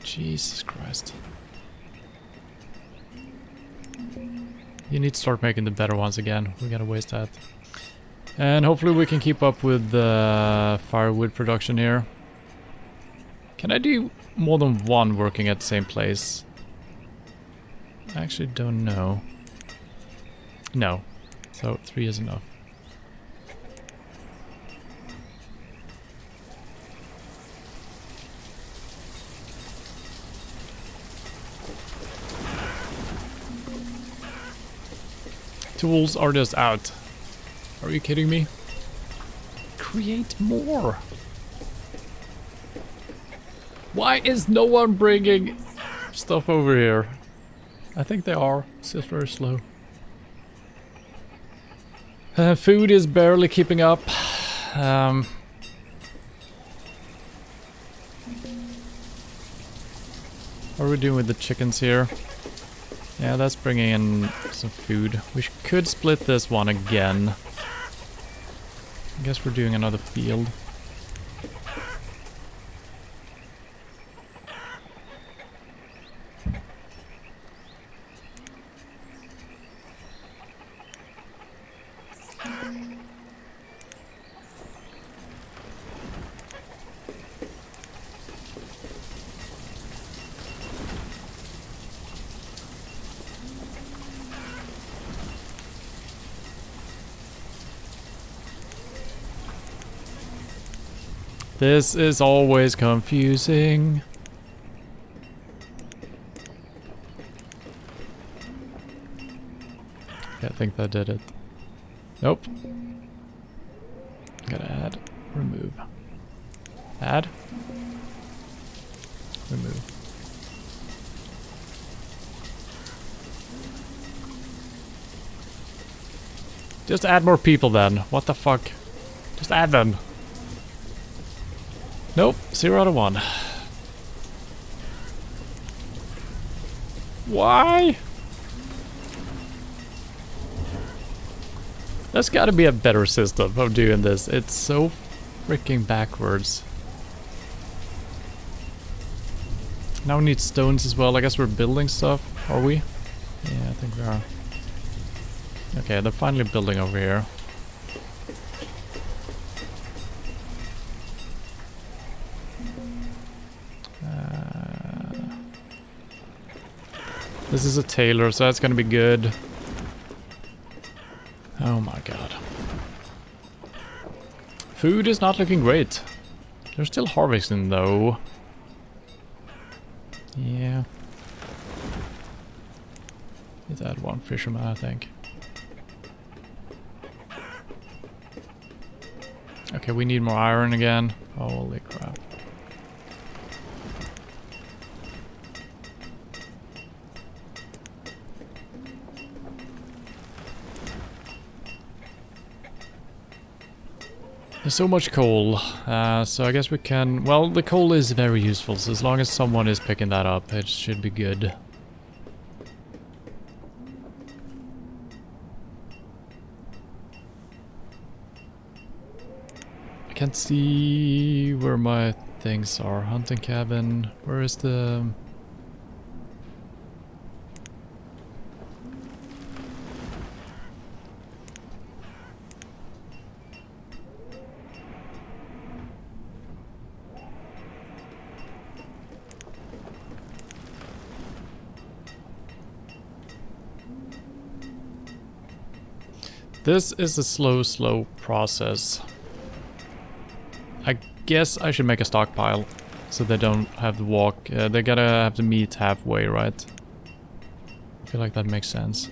Jesus Christ. You need to start making the better ones again. We gotta waste that. And hopefully we can keep up with the firewood production here. Can I do more than one working at the same place? I actually don't know. No. So 3 is enough. Tools are just out. Are you kidding me? Create more. Why is no one bringing stuff over here? I think they are. It's just very slow. Food is barely keeping up. How are we doing with the chickens here? Yeah, that's bringing in some food. We could split this one again. I guess we're doing another field. This is always confusing. Okay, I think that did it. Nope. Gotta add. Remove. Add. Remove. Just add more people then. What the fuck? Just add them. Nope, 0 out of 1. Why? There's gotta be a better system of doing this. It's so freaking backwards. Now we need stones as well. I guess we're building stuff, are we? Yeah, I think we are. Okay, they're finally building over here. This is a tailor, so that's gonna be good. Oh my god. Food is not looking great. They're still harvesting though. Yeah. Let's add 1 fisherman, I think. Okay, we need more iron again. Holy crap. There's so much coal, so I guess we can... Well, the coal is very useful, so as long as someone is picking that up, it should be good. I can't see where my things are. Hunting cabin. Where is the... This is a slow process. I guess I should make a stockpile so they don't have to walk. They gotta have to meet halfway, right? I feel like that makes sense.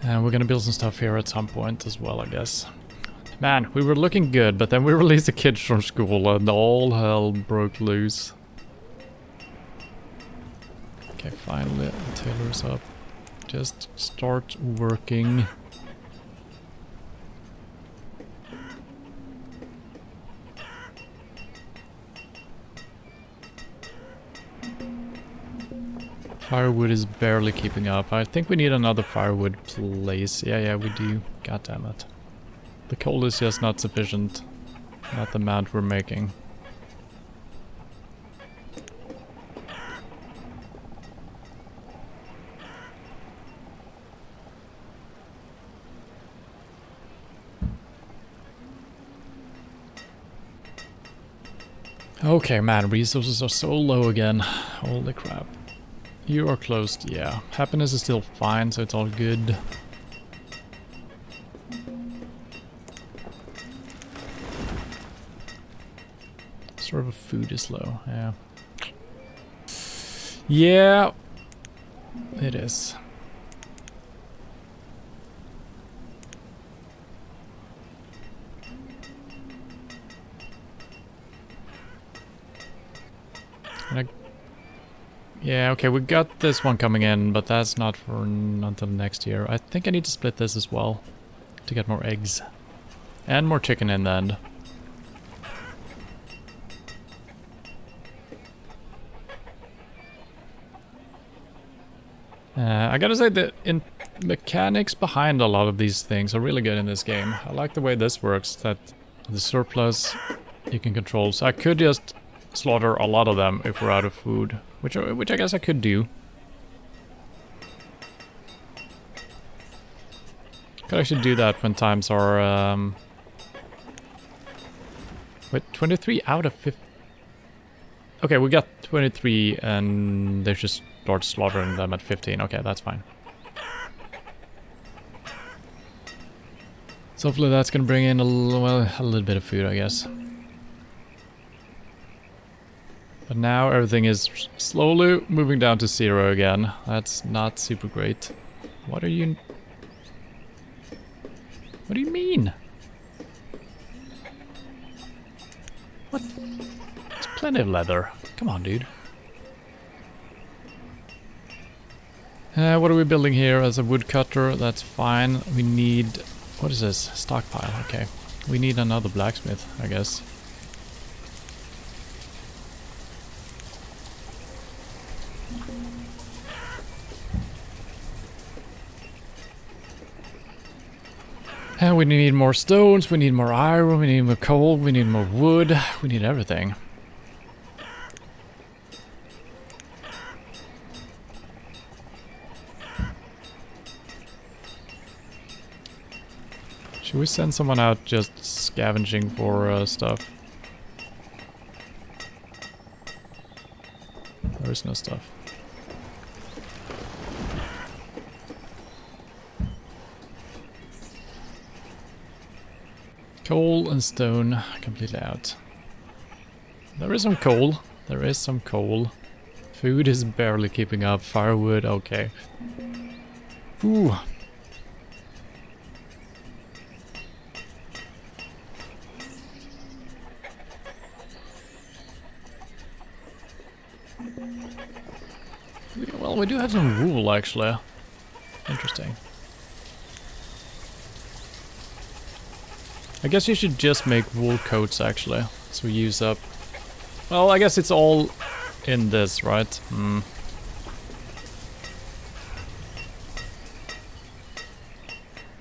And we're gonna build some stuff here at some point as well, I guess. Man, we were looking good, but then we released the kids from school and all hell broke loose. Okay, finally, the tailor's up. Just start working. Firewood is barely keeping up. I think we need another firewood place. Yeah, we do. God damn it. The coal is just not sufficient. Not the amount we're making. Okay, man, resources are so low again. Holy crap. You are closed, yeah. Happiness is still fine, so it's all good. Sort of food is low, yeah. Yeah, it is. Yeah, okay, we got this one coming in, but that's not for until next year. I think I need to split this as well to get more eggs. And more chicken in the end. I gotta say the mechanics behind a lot of these things are really good in this game. I like the way this works, that the surplus you can control. So I could just slaughter a lot of them if we're out of food, which I guess I could do. Could actually do that when times are... Wait, 23 out of 50... Okay, we got 23 and they just start slaughtering them at 15. Okay, that's fine. So hopefully that's gonna bring in a little bit of food, I guess. But now everything is slowly moving down to 0 again. That's not super great. What are you... What do you mean? What? There's plenty of leather. Come on, dude. What are we building here as a woodcutter? That's fine. We need... What is this? Stockpile. Okay. We need another blacksmith, I guess. And we need more stones, we need more iron, we need more coal, we need more wood, we need everything. Should we send someone out just scavenging for stuff? There is no stuff. Coal and stone completely out. There is some coal. There is some coal. Food is barely keeping up. Firewood, okay. Ooh. Well, we do have some wool, actually. Interesting. I guess you should just make wool coats, actually. So we use up... Well, I guess it's all in this, right? Hmm.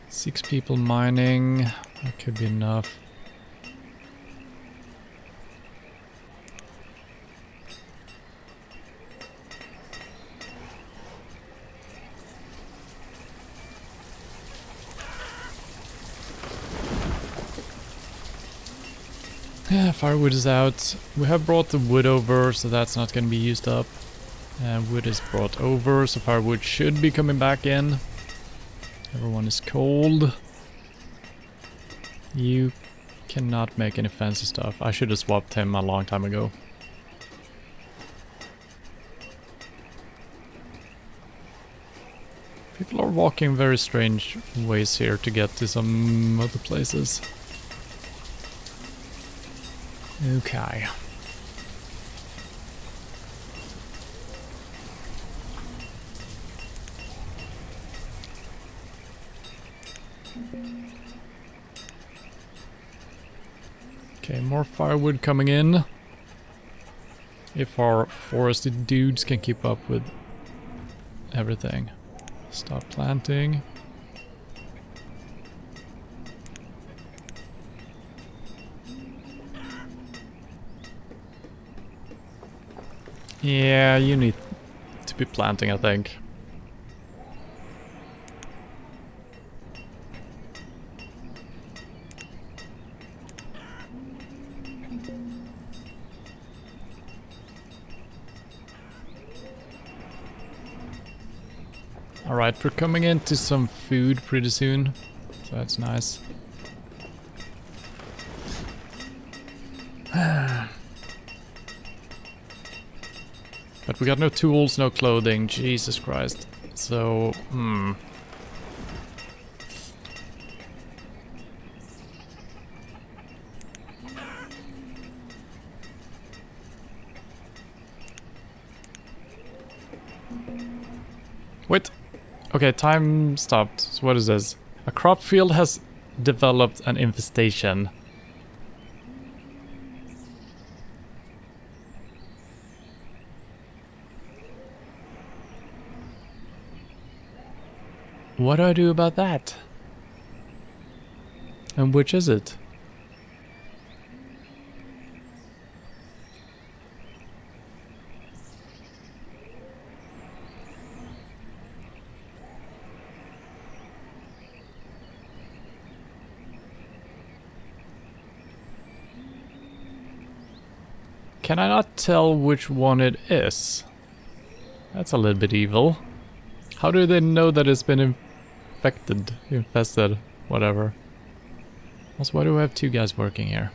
Six people mining. That could be enough. Yeah, firewood is out. We have brought the wood over, so that's not going to be used up. Wood is brought over, so firewood should be coming back in. Everyone is cold. You cannot make any fancy stuff. I should have swapped him a long time ago. People are walking very strange ways here to get to some other places. Okay. Okay, more firewood coming in. If our forested dudes can keep up with everything. Stop planting. Yeah, you need to be planting, I think. Alright, we're coming into some food pretty soon, so that's nice. But we got no tools, no clothing, Jesus Christ. So, Okay, time stopped. So what is this? A crop field has developed an infestation. What do I do about that? And which is it? Can I not tell which one it is? That's a little bit evil. How do they know that it's been infested, whatever. Also, why do I have two guys working here?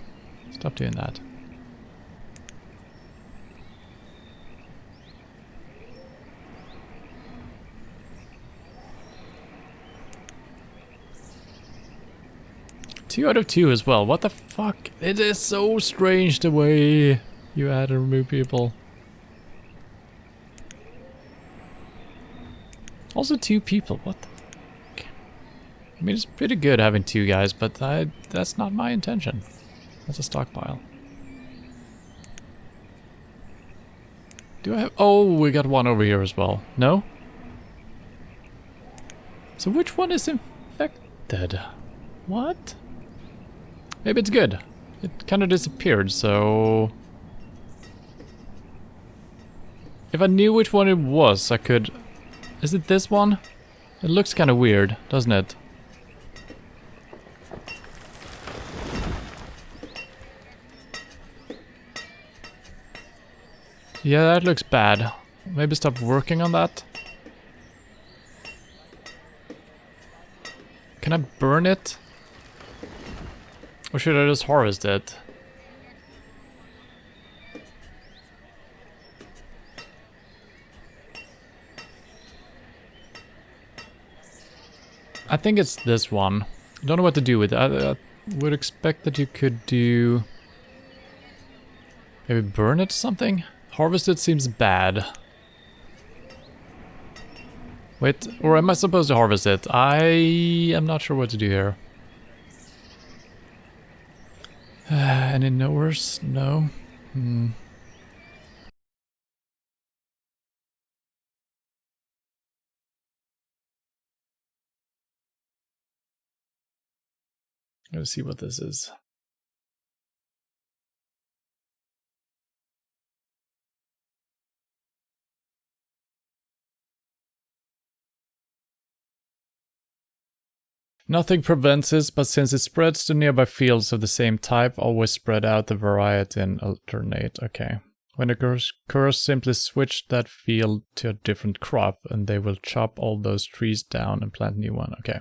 Stop doing that. Two out of two as well. What the fuck? It is so strange the way you add and remove people. Also 2 people. What the fuck? I mean, it's pretty good having 2 guys, but that's not my intention. That's a stockpile. Do I have... Oh, we got one over here as well. No? So which one is infected? What? Maybe it's good. It kind of disappeared, so... If I knew which one it was, I could... Is it this one? It looks kind of weird, doesn't it? Yeah, that looks bad. Maybe stop working on that. Can I burn it? Or should I just harvest it? I think it's this one. I don't know what to do with it. I would expect that you could do... Maybe burn it or something? Harvest it seems bad. Wait, or am I supposed to harvest it? I am not sure what to do here. Any knowers? No? Let's see what this is. Nothing prevents this, but since it spreads to nearby fields of the same type, always spread out the variety and alternate. Okay. When it occurs, simply switch that field to a different crop, and they will chop all those trees down and plant a new one. Okay.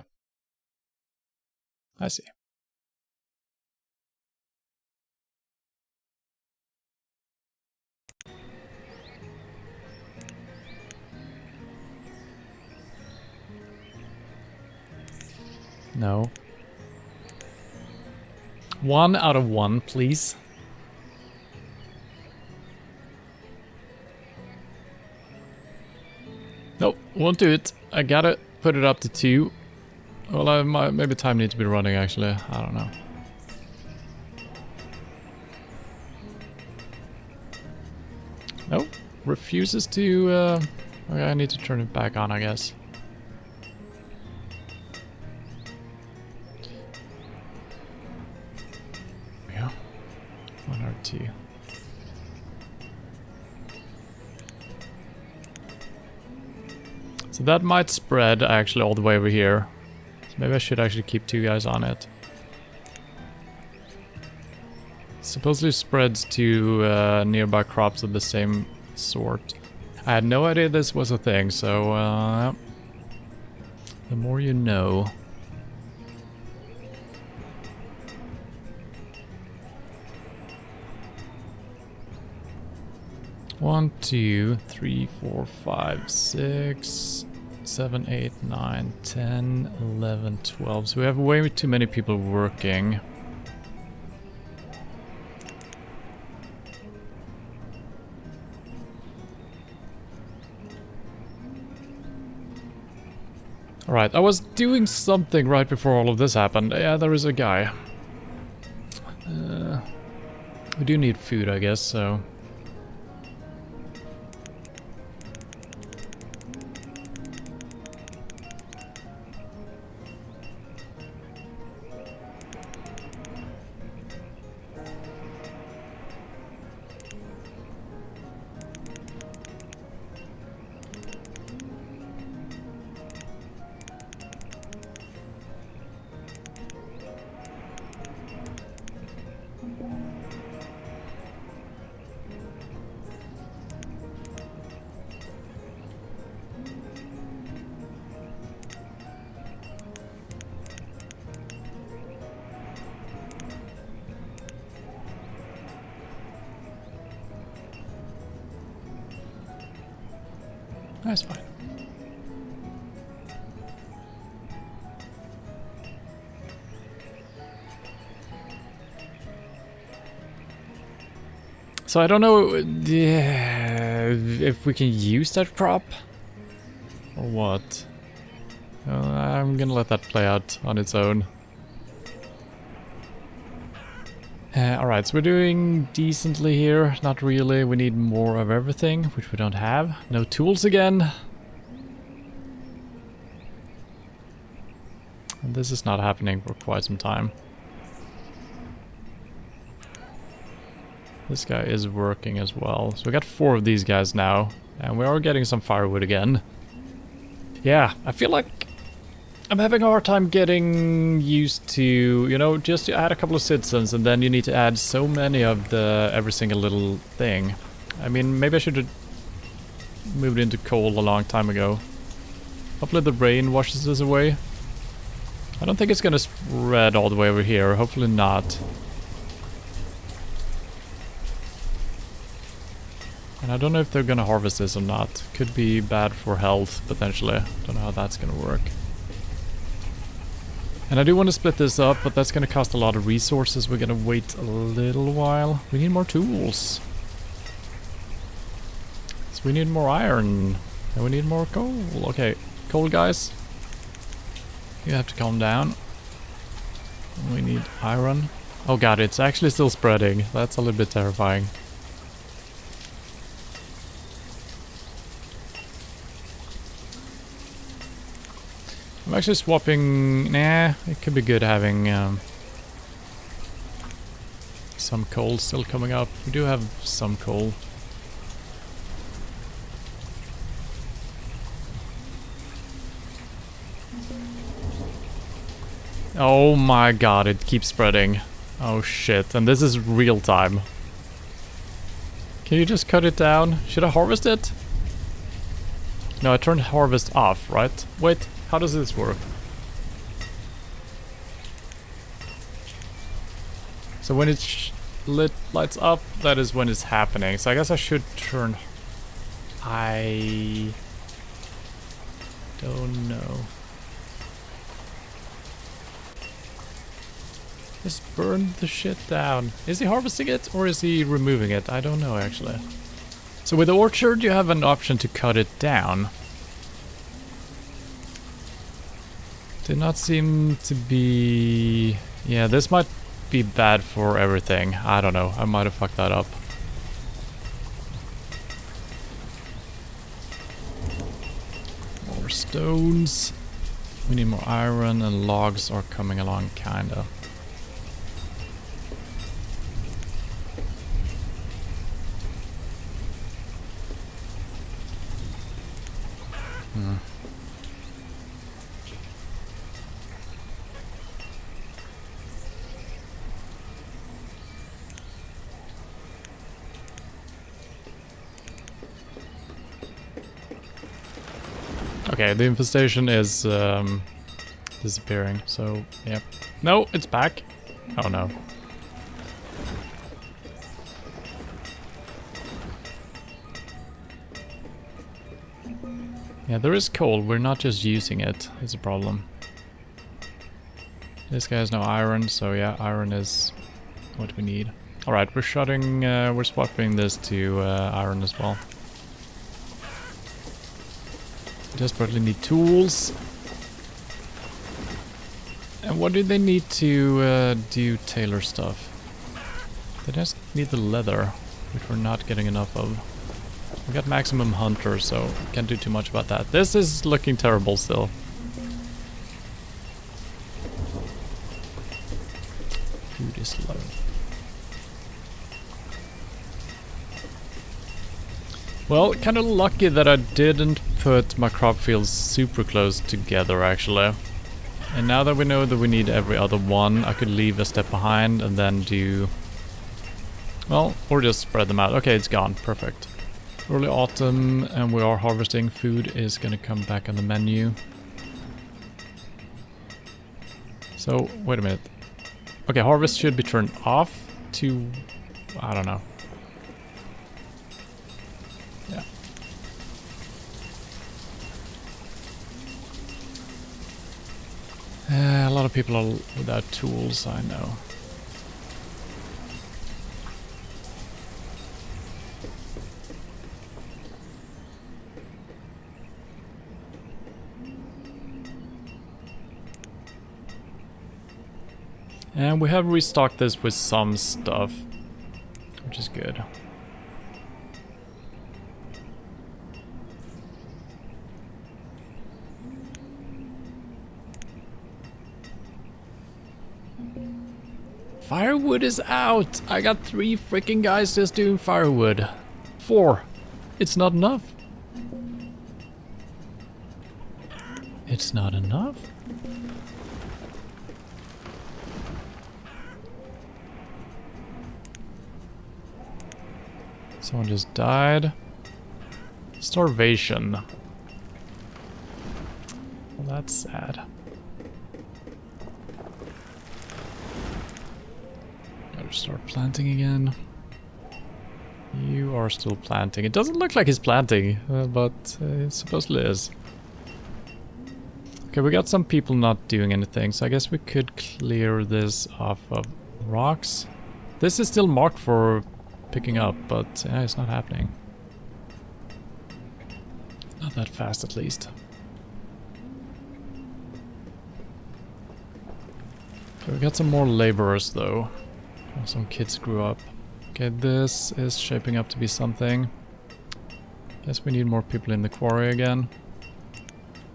I see. No. 1 out of 1, please. Nope, won't do it. I gotta put it up to 2. Well, maybe time needs to be running, actually. I don't know. Nope. Refuses to... Okay, I need to turn it back on, I guess. There we go. 1 or 2. So that might spread actually all the way over here. So maybe I should actually keep 2 guys on it. Supposedly spreads to nearby crops of the same sort. I had no idea this was a thing, so the more you know. One, 2, 3, 4, 5, 6, 7, 8, 9, 10, 11, 12. So we have way too many people working. Alright, I was doing something right before all of this happened. Yeah, there is a guy. We do need food, I guess, so... That's fine. So I don't know if we can use that prop or what. I'm gonna let that play out on its own. Alright, so we're doing decently here. Not really. We need more of everything, which we don't have. No tools again. And this is not happening for quite some time. This guy is working as well. So we got 4 of these guys now. And we are getting some firewood again. Yeah, I feel like I'm having a hard time getting used to, you know, just to add a couple of citizens and then you need to add so many of the every single little thing. I mean, maybe I should have moved into coal a long time ago. Hopefully the rain washes this away. I don't think it's gonna spread all the way over here, hopefully not. And I don't know if they're gonna harvest this or not. Could be bad for health, potentially. Don't know how that's gonna work. And I do want to split this up, but that's going to cost a lot of resources. We're going to wait a little while. We need more tools. So we need more iron. And we need more coal. Okay, coal guys. You have to calm down. We need iron. Oh god, it's actually still spreading. That's a little bit terrifying. I'm actually swapping... Nah, it could be good having some coal still coming up. We do have some coal. Oh my god, it keeps spreading. Oh shit, and this is real time. Can you just cut it down? Should I harvest it? No, I turned harvest off, right? Wait. How does this work? So when it lights up, that is when it's happening. So I guess I should turn... I don't know. Just burn the shit down. Is he harvesting it or is he removing it? I don't know actually. So with the orchard you have an option to cut it down. Did not seem to be... Yeah, this might be bad for everything. I don't know. I might have fucked that up. More stones. We need more iron and logs are coming along, kinda. Okay, the infestation is disappearing, so yep. No, it's back. Oh no. Yeah, there is coal, we're not just using it, it's a problem. This guy has no iron, so yeah, iron is what we need. Alright, we're swapping this to iron as well. Desperately need tools. And what do they need to do tailor stuff? They just need the leather, which we're not getting enough of. We got maximum hunter, so can't do too much about that. This is looking terrible still. Food is low. Well, kind of lucky that I didn't put my crop fields super close together actually. And now that we know that we need every other one, I could leave a step behind and then do... Well, or just spread them out. Okay, it's gone. Perfect. Early autumn and we are harvesting. Food is gonna come back on the menu. So, wait a minute. Okay, harvest should be turned off to... I don't know. Yeah. A lot of people are without tools, I know. And we have restocked this with some stuff, which is good. Firewood is out! I got 3 freaking guys just doing firewood. 4. It's not enough. It's not enough? Someone just died. Starvation. Well, that's sad. Gotta start planting again. You are still planting. It doesn't look like he's planting, but it supposedly is. Okay, we got some people not doing anything, so I guess we could clear this off of rocks. This is still marked for picking up, but it's not happening. Not that fast, at least. Okay, we got some more laborers, though. Some kids grew up. Okay, this is shaping up to be something. Guess we need more people in the quarry again.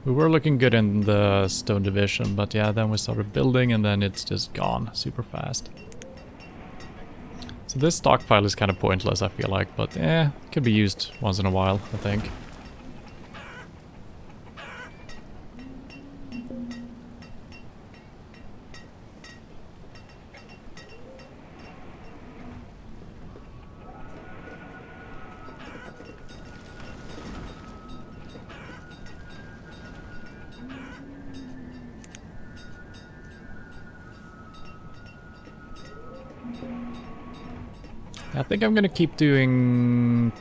We were looking good in the stone division, but yeah, then we started building and then it's just gone super fast. So this stockpile is kind of pointless, I feel like, but could be used once in a while, I think. I think I'm gonna keep doing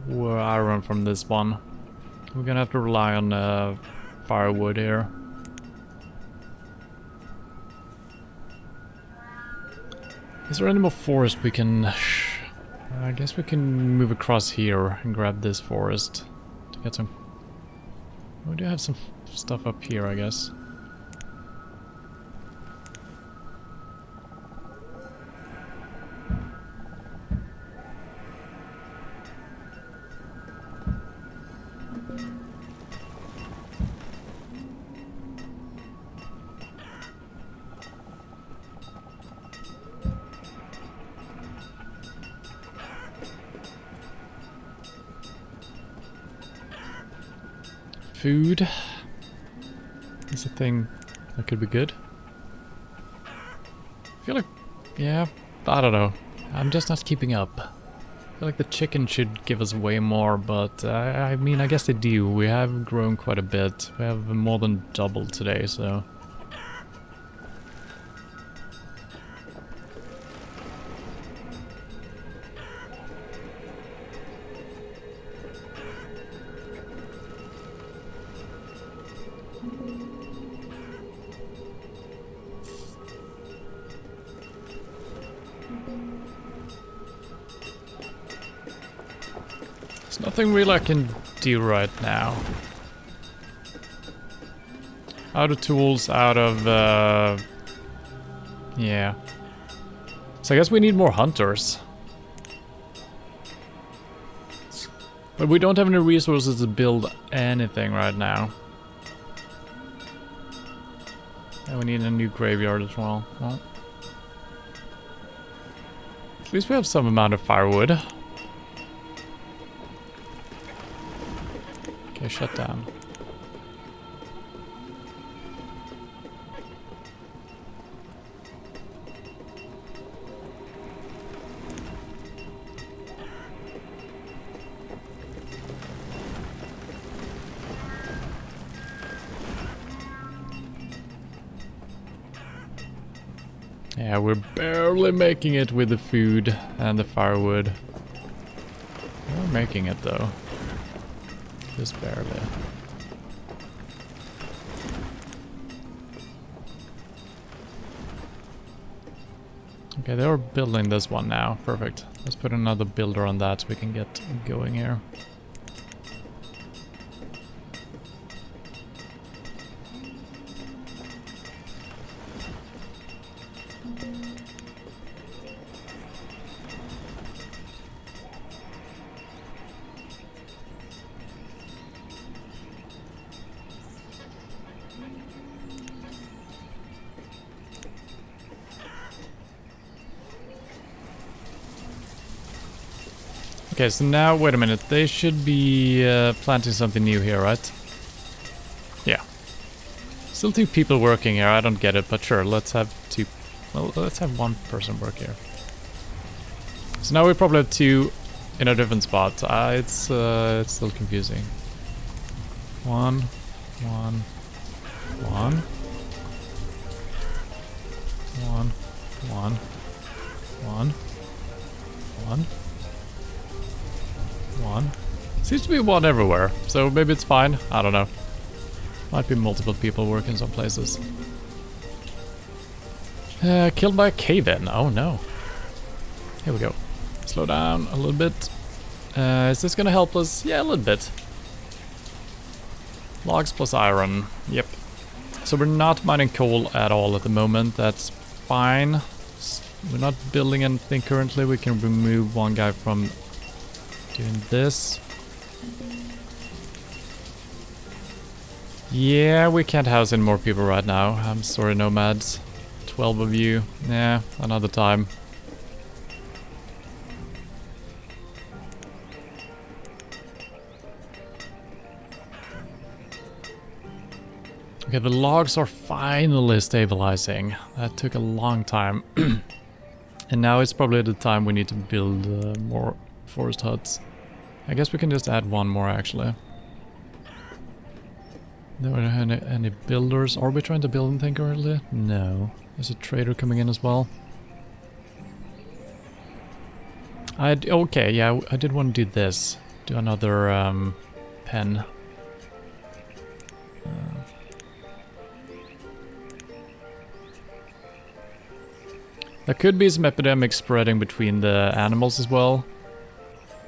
iron from this one. We're gonna have to rely on firewood here. Is there any more forest we can... I guess we can move across here and grab this forest to get some... We do have some stuff up here, I guess. Food is a thing that could be good. I feel like, yeah, I don't know. I'm just not keeping up. I feel like the chicken should give us way more, but I mean, I guess they do. We have grown quite a bit. We have more than doubled today, so... There's nothing really I can do right now. Out of tools, out of... yeah. So I guess we need more hunters. But we don't have any resources to build anything right now. And we need a new graveyard as well. Well, at least we have some amount of firewood. Okay, shut down. Yeah, we're barely making it with the food and the firewood. We're making it though. Just barely. Okay, they're building this one now. Perfect. Let's put another builder on that so we can get going here. Okay, so now, wait a minute. They should be planting something new here, right? Yeah. Still 2 people working here. I don't get it, but sure, let's have 2. Well, let's have 1 person work here. So now we probably have 2 in a different spot. It's still confusing. 1, 1, 1. 1, 1, 1, 1. 1. Seems to be 1 everywhere, so maybe it's fine. I don't know. Might be multiple people working some places. Killed by a cave-in. Oh no. Here we go. Slow down a little bit. Is this gonna help us? Yeah, a little bit. Logs plus iron. Yep. So we're not mining coal at all at the moment. That's fine. We're not building anything currently. We can remove 1 guy from doing this. Yeah, we can't house any more people right now. I'm sorry, nomads. 12 of you. Yeah, another time. Okay, the logs are finally stabilizing. That took a long time. And now it's probably the time we need to build more forest huts. I guess we can just add 1 more actually. There are any builders. Are we trying to build anything currently? No. There's a trader coming in as well. Okay, yeah, I did want to do this. Do another pen. There could be some epidemic spreading between the animals as well.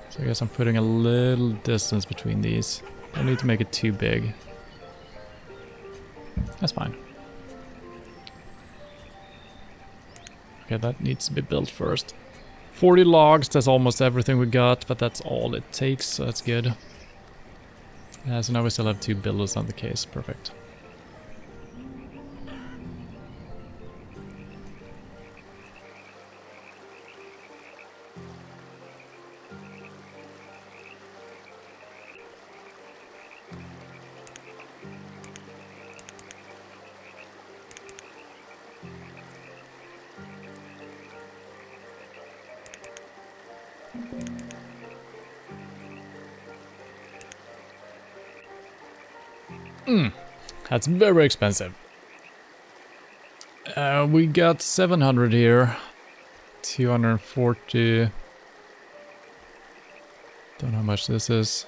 So I guess I'm putting a little distance between these. Don't need to make it too big. That's fine. Okay, that needs to be built first. 40 logs, that's almost everything we got, but that's all it takes, so that's good. So now we still have 2 builders on the case, perfect. That's very expensive. We got 700 here. 240. Don't know how much this is.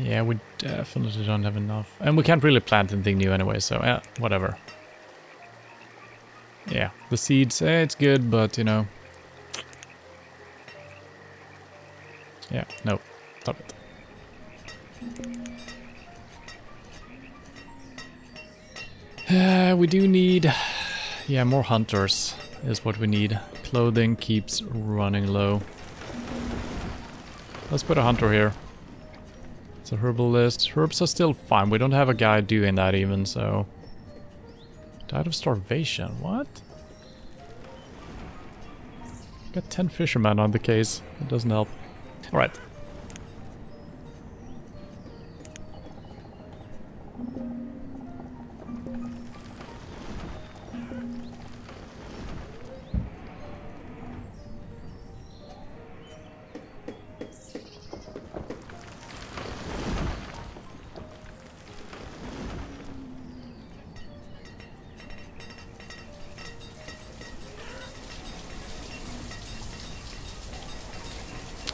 Yeah, we definitely don't have enough. And we can't really plant anything new anyway, so whatever. Yeah, the seeds, it's good, but you know. Yeah, no, stop it. We do need, yeah, more hunters is what we need. Clothing keeps running low. Let's put a hunter here. It's a herbalist. Herbs are still fine. We don't have a guy doing that even, so... Died of starvation. What? Got 10 fishermen on the case. It doesn't help. Alright.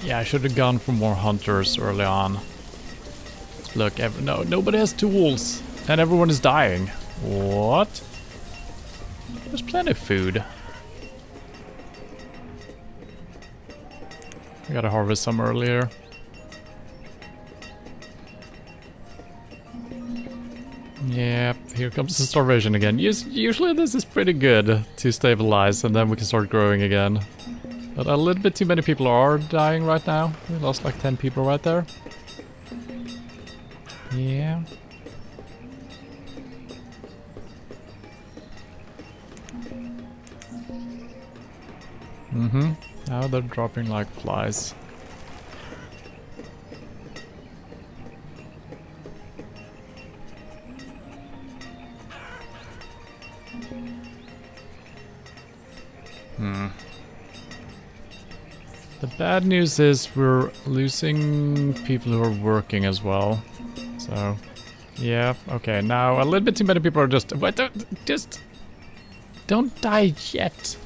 Yeah, I should have gone for more hunters early on. Look, no, nobody has tools, and everyone is dying. What? There's plenty of food. I gotta harvest some earlier. Yep, here comes the starvation again. Usually this is pretty good to stabilize, and then we can start growing again. But a little bit too many people are dying right now. We lost like 10 people right there. Yeah. Mm-hmm. Now they're dropping like flies. The bad news is we're losing people who are working as well. So, yeah, okay. Now a little bit too many people are just... Wait, don't die yet.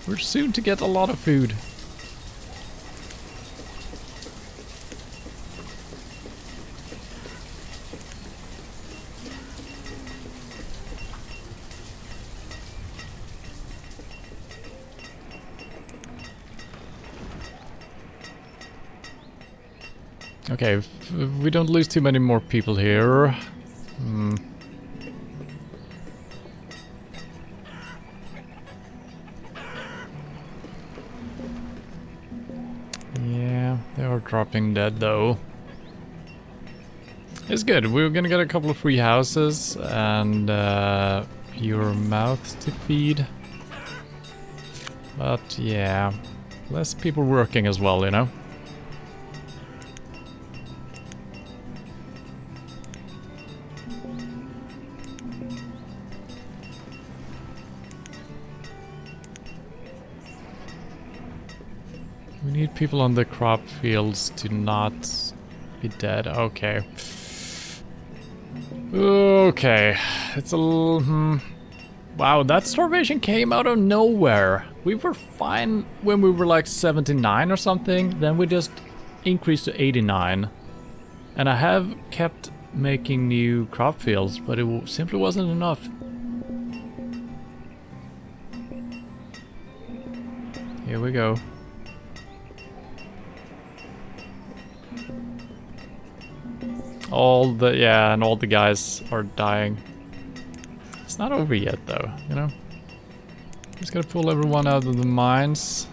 We're soon to get a lot of food. Okay, if we don't lose too many more people here. Yeah, they are dropping dead though. It's good, we're gonna get a couple of free houses and fewer mouths to feed. But yeah, less people working as well, you know? We need people on the crop fields to not be dead. Okay. Okay. It's a little... Wow, that starvation came out of nowhere. We were fine when we were like 79 or something. Then we just increased to 89. And I have kept making new crop fields, but it simply wasn't enough. Here we go. All the guys are dying. It's not over yet though, you know? Just gotta pull everyone out of the mines.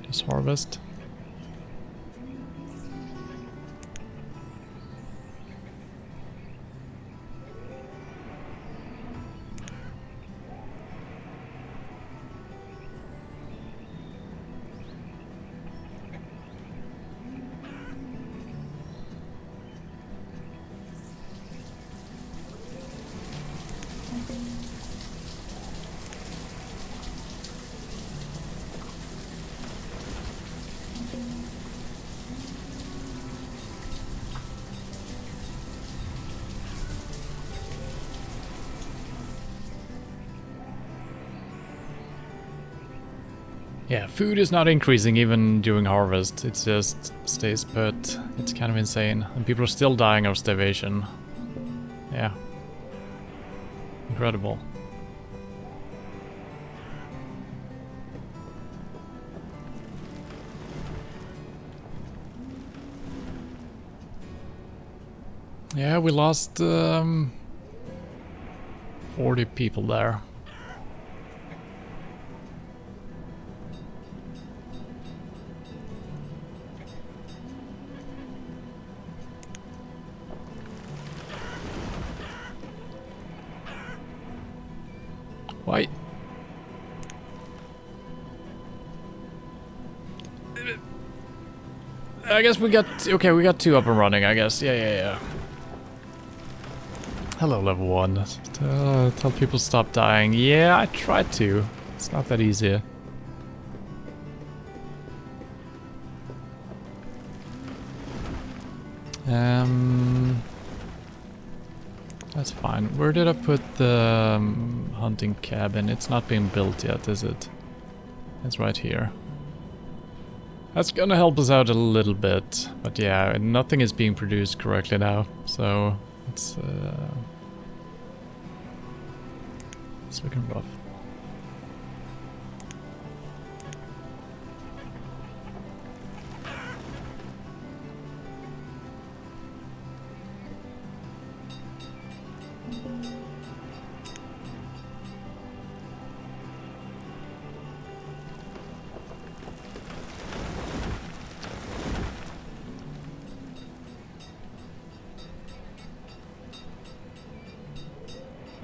Just harvest. Yeah, food is not increasing even during harvest. It just stays put. It's kind of insane. And people are still dying of starvation. Yeah. Incredible. Yeah, we lost 40 people there. Why? I guess we got... Okay, we got 2 up and running, I guess. Yeah. Hello, level 1. Tell people stop dying. Yeah, I tried to. It's not that easy. That's fine. Where did I put the hunting cabin? It's not being built yet, is it? It's right here. That's gonna help us out a little bit. But yeah, nothing is being produced correctly now, so it's looking rough.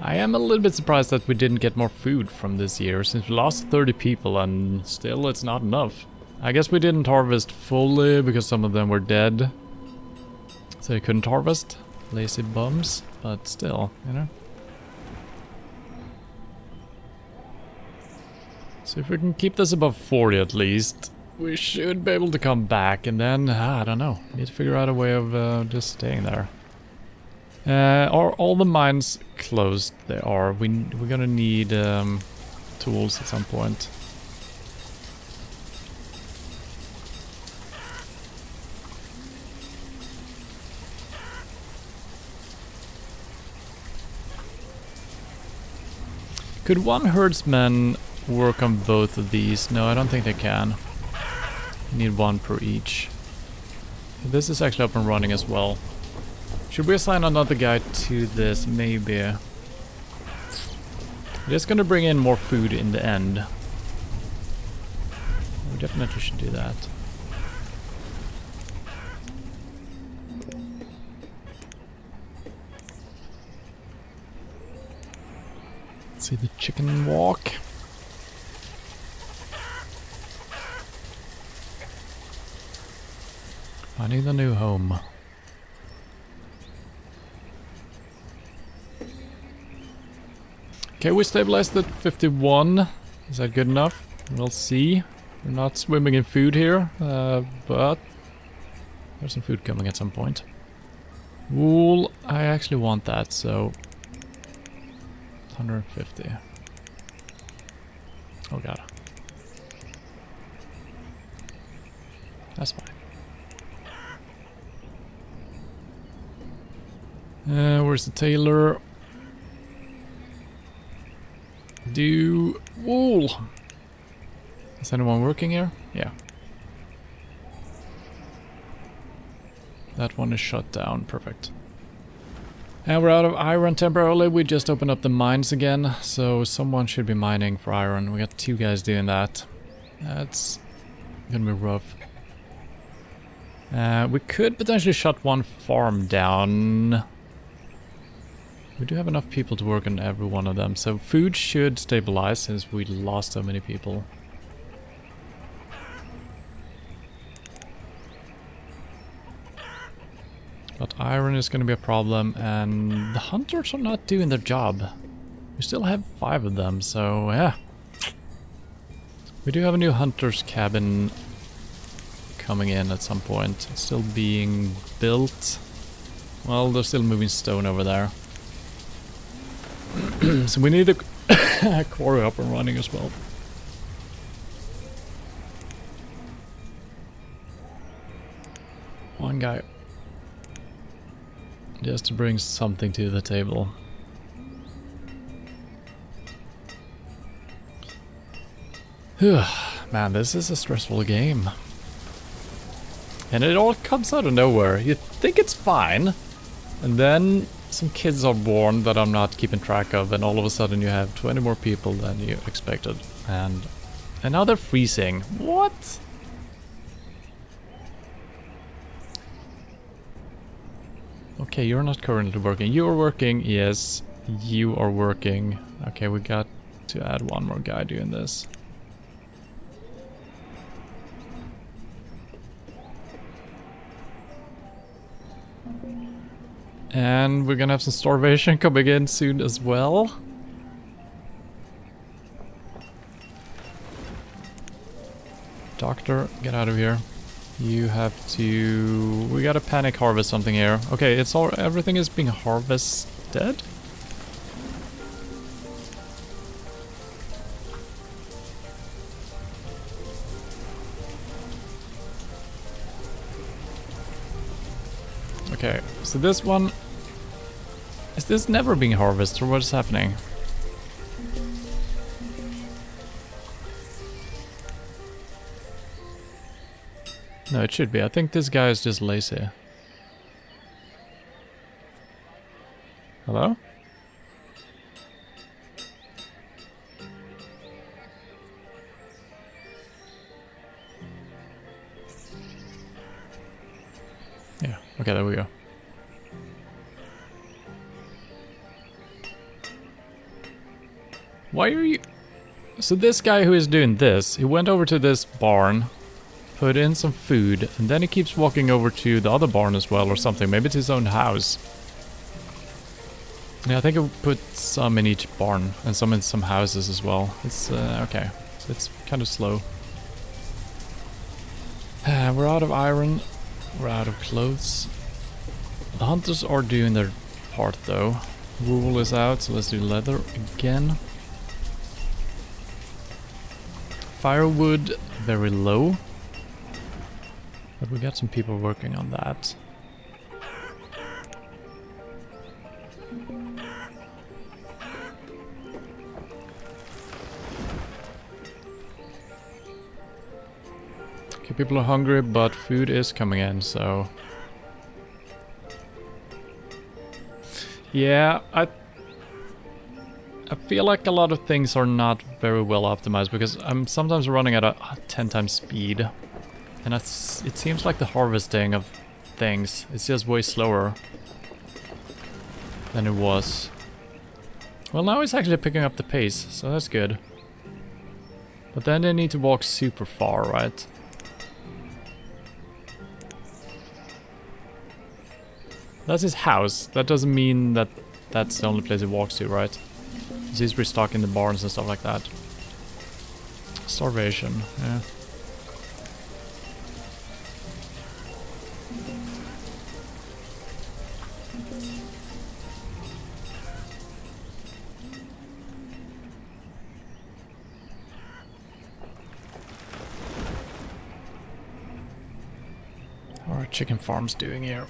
I am a little bit surprised that we didn't get more food from this year, since we lost 30 people and still it's not enough. I guess we didn't harvest fully because some of them were dead. So you couldn't harvest. Lazy bums, but still, you know. So if we can keep this above 40 at least, we should be able to come back, and then, I don't know, need to figure out a way of just staying there. Are all the mines closed? They are. We're gonna need tools at some point. Could one herdsman work on both of these? No, I don't think they can. Need 1 per each. This is actually up and running as well. Should we assign another guy to this? Maybe. It is gonna bring in more food in the end. We definitely should do that. Let's see the chicken walk. Finding the new home. Okay, we stabilized at 51. Is that good enough? We'll see. We're not swimming in food here, but there's some food coming at some point. Wool, I actually want that, so 150. Oh god. That's fine. Where's the tailor? Do wool. Is anyone working here? Yeah. That one is shut down. Perfect. And we're out of iron temporarily. We just opened up the mines again, so someone should be mining for iron. We got 2 guys doing that. That's gonna be rough. We could potentially shut 1 farm down. We do have enough people to work on every one of them, so food should stabilize since we lost so many people. But iron is going to be a problem, and the hunters are not doing their job. We still have 5 of them, so yeah. We do have a new hunter's cabin coming in at some point. It's still being built. Well, they're still moving stone over there. So we need a quarry up and running as well. guy. Just to bring something to the table. Man, this is a stressful game. And it all comes out of nowhere. You think it's fine, and then some kids are born that I'm not keeping track of, and all of a sudden you have 20 more people than you expected. And now they're freezing. What? Okay, you're not currently working. You're working, yes. You are working. Okay, we got to add one more guy doing this. And we're gonna have some starvation coming in soon as well. Doctor, get out of here. You have to... We gotta panic harvest something here. Okay, it's all... Everything is being harvested? Okay, so this one... Is this never being harvested, or what is happening? No, it should be. I think this guy is just lazy. Hello? Yeah, okay, there we go. Why are you... So this guy who is doing this, he went over to this barn, put in some food, and then he keeps walking over to the other barn as well or something. Maybe it's his own house. Yeah, I think he put some in each barn and some in some houses as well. It's, okay. So it's kind of slow. We're out of iron. We're out of clothes. The hunters are doing their part though. Wool is out, so let's do leather again. Firewood, very low. But we got some people working on that. Okay, people are hungry, but food is coming in, so... Yeah, I feel like a lot of things are not very well optimized, because I'm sometimes running at a 10 times speed. And it seems like the harvesting of things is just way slower than it was. Well, now it's actually picking up the pace, so that's good. But then they need to walk super far, right? That's his house. That doesn't mean that that's the only place he walks to, right? He's restocking the barns and stuff like that. Starvation, yeah. How are chicken farms doing here?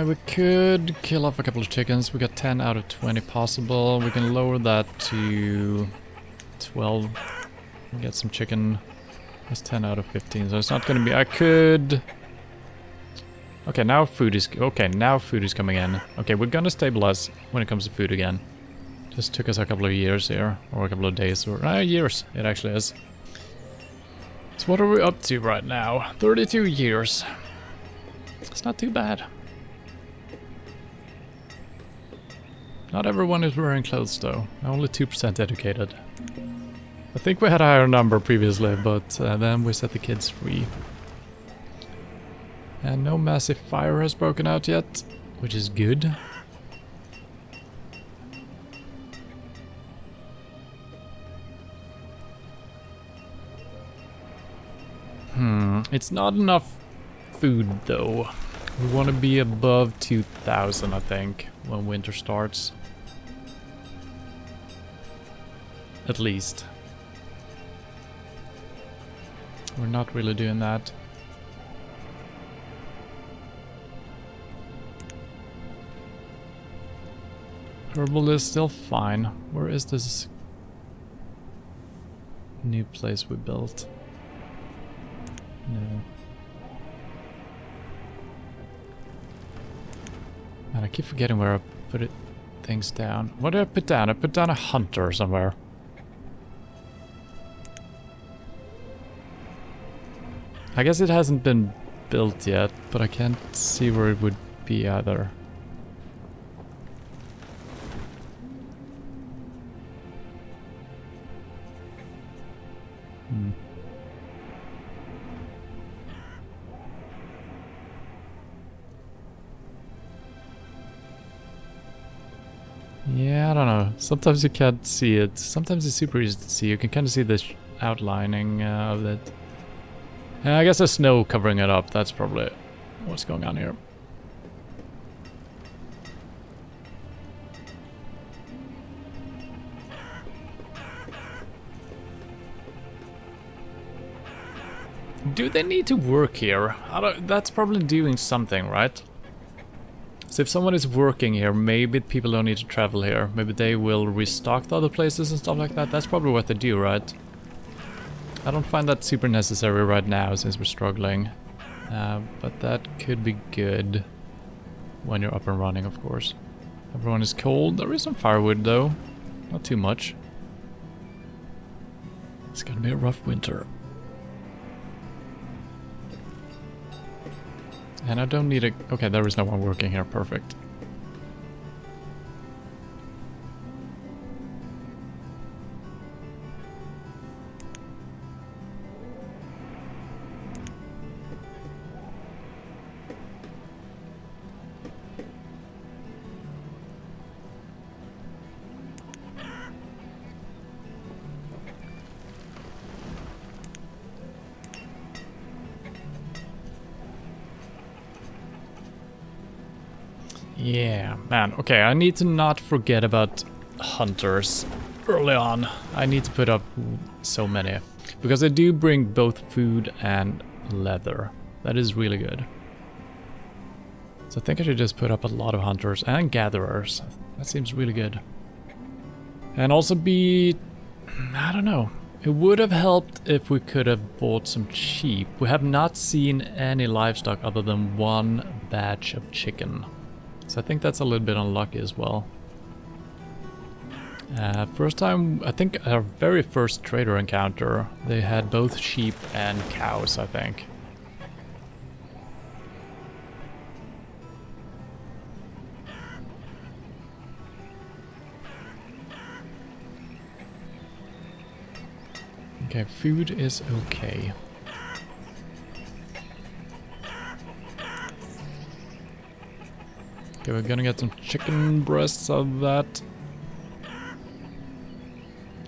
We could kill off a couple of chickens. We got 10 out of 20 possible. We can lower that to 12. We get some chicken. That's 10 out of 15, so it's not gonna be... I could... Okay, now food is... Okay, now food is coming in. Okay, we're gonna stabilize when it comes to food again. Just took us a couple of years here, or a couple of days, or... years, it actually is. So what are we up to right now? 32 years. It's not too bad. Not everyone is wearing clothes though. Only 2% educated. I think we had a higher number previously, but then we set the kids free. And no massive fire has broken out yet, which is good. It's not enough food though. We want to be above 2,000, I think, when winter starts. At least. We're not really doing that. Herbal is still fine. Where is this new place we built? No. Man, I keep forgetting where I put things down. What did I put down? I put down a hunter somewhere. I guess it hasn't been built yet, but I can't see where it would be either. Yeah, I don't know. Sometimes you can't see it. Sometimes it's super easy to see. You can kind of see the outlining of it. I guess there's snow covering it up. That's probably what's going on here. Do they need to work here? That's probably doing something, right? So if someone is working here, maybe people don't need to travel here. Maybe they will restock the other places and stuff like that. That's probably what they do, right? I don't find that super necessary right now since we're struggling. But that could be good when you're up and running, of course. Everyone is cold. There is some firewood though. Not too much. It's gonna be a rough winter. And I don't need a... Okay, there is no one working here. Perfect. Yeah, man. Okay, I need to not forget about hunters early on. I need to put up so many. Because they do bring both food and leather. That is really good. So I think I should just put up a lot of hunters and gatherers. That seems really good. And also be... I don't know. It would have helped if we could have bought some sheep. We have not seen any livestock other than one batch of chicken. So I think that's a little bit unlucky as well. First time, I think our very first trader encounter, they had both sheep and cows, I think. Okay, food is okay. Okay, we're gonna get some chicken breasts out of that.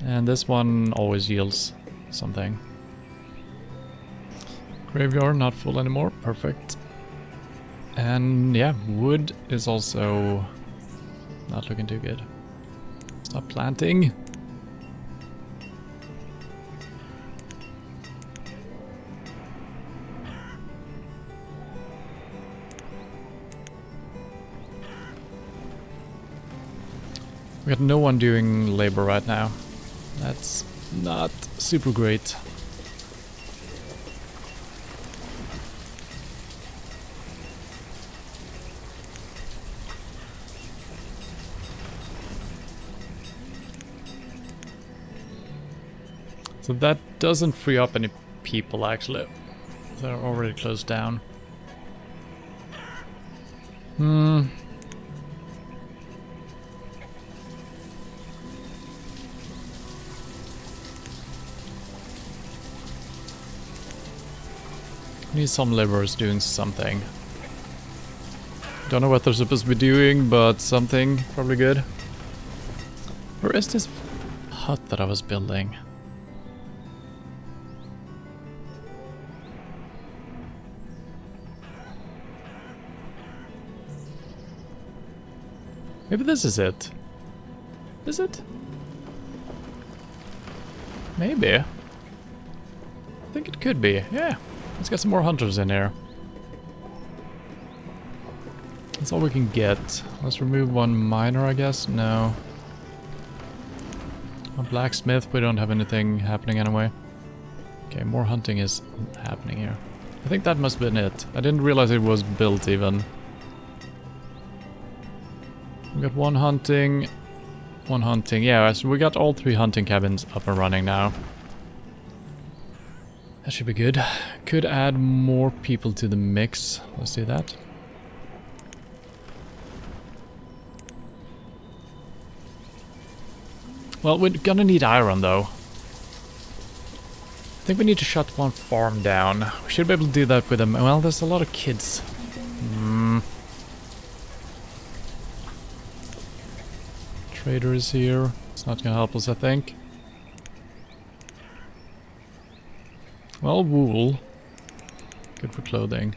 And this one always yields something. Graveyard not full anymore, perfect. And yeah, wood is also not looking too good. Stop planting. We got no one doing labor right now. That's not super great. So that doesn't free up any people actually. They're already closed down. Need some laborers doing something. Don't know what they're supposed to be doing, but something probably good. Where is this hut that I was building? Maybe this is it. Is it? Maybe. I think it could be, yeah. Let's get some more hunters in here. That's all we can get. Let's remove one miner, I guess. No. A blacksmith, we don't have anything happening anyway. Okay, more hunting is happening here. I think that must have been it. I didn't realize it was built even. We got one hunting. One hunting. Yeah, so we got all 3 hunting cabins up and running now. That should be good. Could add more people to the mix. Let's do that. Well, we're gonna need iron though. I think we need to shut one farm down. We should be able to do that with them. Well, there's a lot of kids. Trader is here. It's not gonna help us, I think. Well, wool. Good for clothing.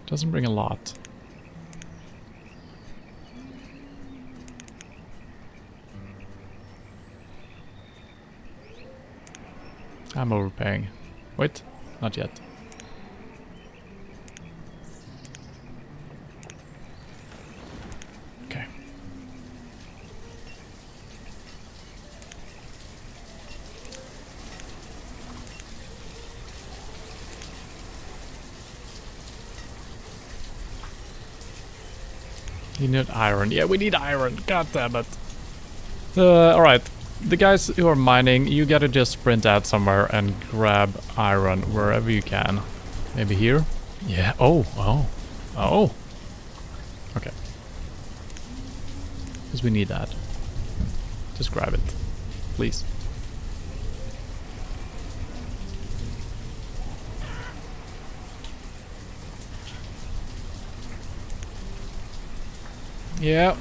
Doesn't bring a lot. I'm overpaying. Wait, not yet. Okay. You need iron. Yeah, we need iron. God damn it. Alright. The guys who are mining, you gotta just sprint out somewhere and grab iron wherever you can. Maybe here? Yeah. Oh. Okay. Because we need that. Just grab it. Please. Yeah.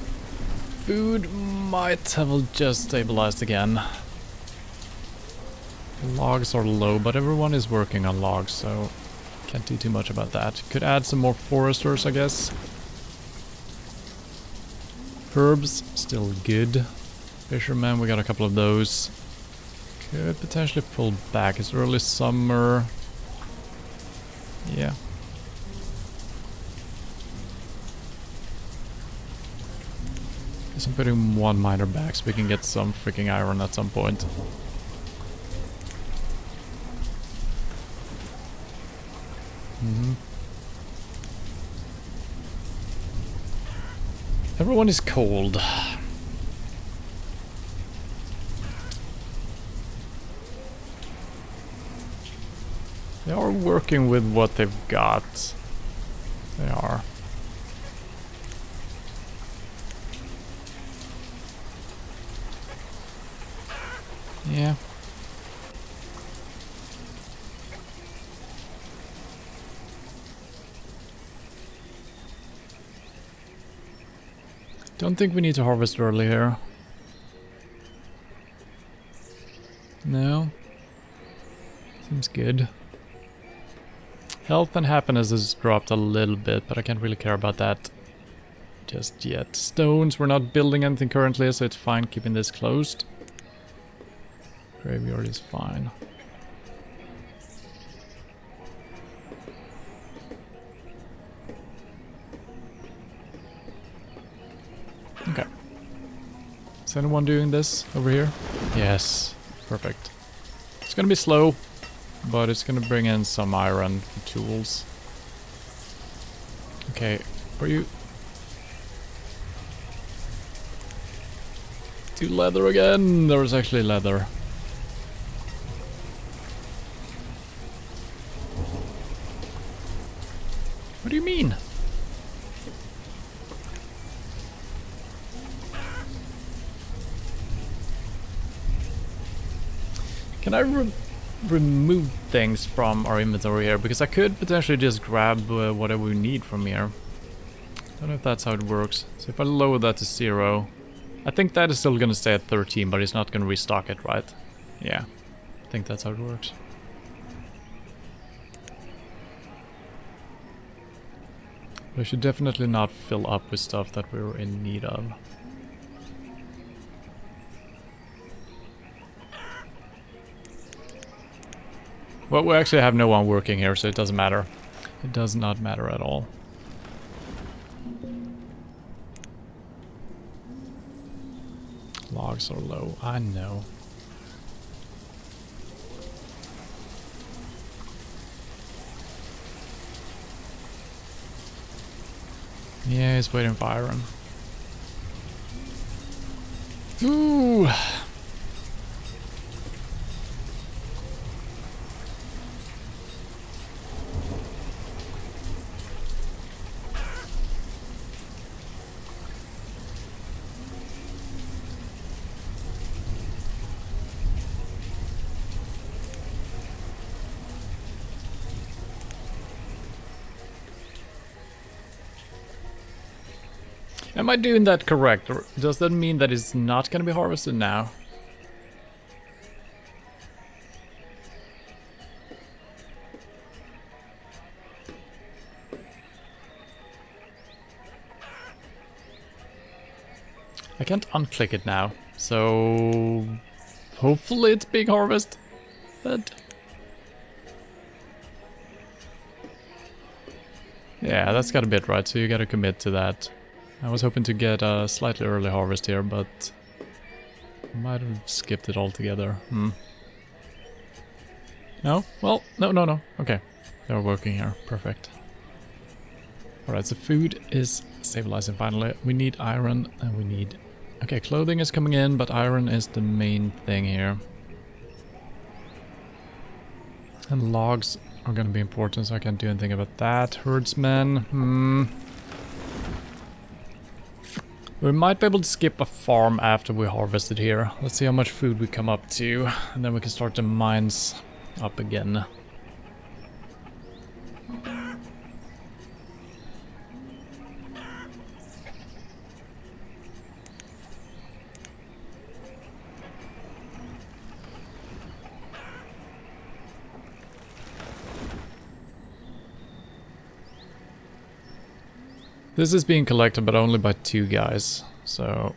Food might have just stabilized again. Logs are low, but everyone is working on logs, so can't do too much about that. Could add some more foresters, I guess. Herbs, still good. Fishermen, we got a couple of those. Could potentially pull back. It's early summer. Yeah. Guess I'm putting one miner back so we can get some freaking iron at some point. Everyone is cold. They are working with what they've got. They are. Yeah. Don't think we need to harvest early here. No. Seems good. Health and happiness has dropped a little bit, but I can't really care about that just yet. Stones, we're not building anything currently, so it's fine keeping this closed. Graveyard is fine. Okay. Is anyone doing this over here? Yes. Perfect. It's gonna be slow, but it's gonna bring in some iron for tools. Okay, are you... Do leather again! There was actually leather. What do you mean? Can I remove things from our inventory here? Because I could potentially just grab whatever we need from here. I don't know if that's how it works. So if I lower that to 0, I think that is still going to stay at 13, but it's not going to restock it, right? Yeah, I think that's how it works. But I should definitely not fill up with stuff that we were in need of. Well, we actually have no one working here, so it doesn't matter. It does not matter at all. Logs are low, I know. Yeah, he's waiting for iron. Ooh. Am I doing that correct, or does that mean that it's not going to be harvested now? I can't unclick it now, so hopefully it's being harvested. Yeah, that's got a bit right, so you gotta commit to that. I was hoping to get a slightly early harvest here, but might have skipped it altogether. No? Well, no. Okay, they're working here. Perfect. Alright, so food is stabilizing finally. We need iron and we need... Okay, clothing is coming in, but iron is the main thing here. And logs are gonna be important, so I can't do anything about that. Herdsmen, We might be able to skip a farm after we harvested here. Let's see how much food we come up to, and then we can start the mines up again. This is being collected, but only by 2 guys, so...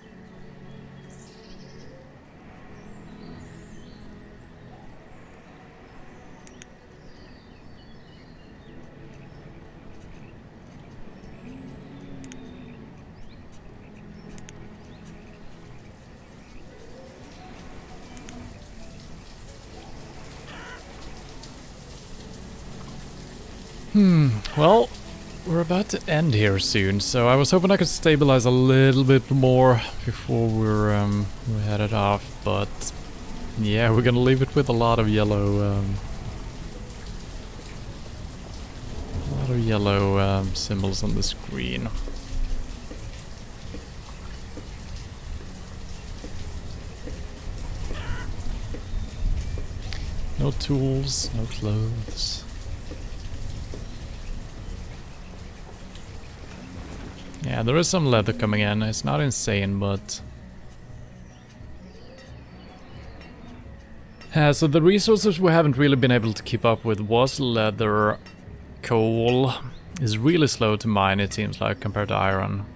well... We're about to end here soon, so I was hoping I could stabilize a little bit more before we headed off, but yeah, we're gonna leave it with a lot of yellow symbols on the screen. No tools, no clothes. Yeah, there is some leather coming in. It's not insane, but... so the resources we haven't really been able to keep up with was leather. Coal is really slow to mine, it seems like, compared to iron.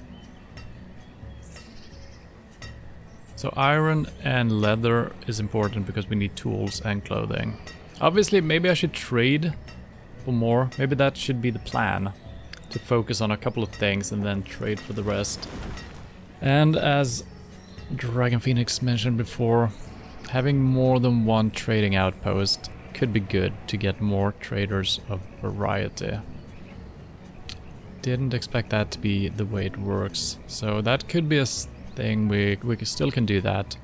So iron and leather is important because we need tools and clothing. Obviously, maybe I should trade for more. Maybe that should be the plan. To focus on a couple of things and then trade for the rest. And as Dragon Phoenix mentioned before, having more than one trading outpost could be good to get more traders of variety. Didn't expect that to be the way it works, so that could be a thing. We still can do that,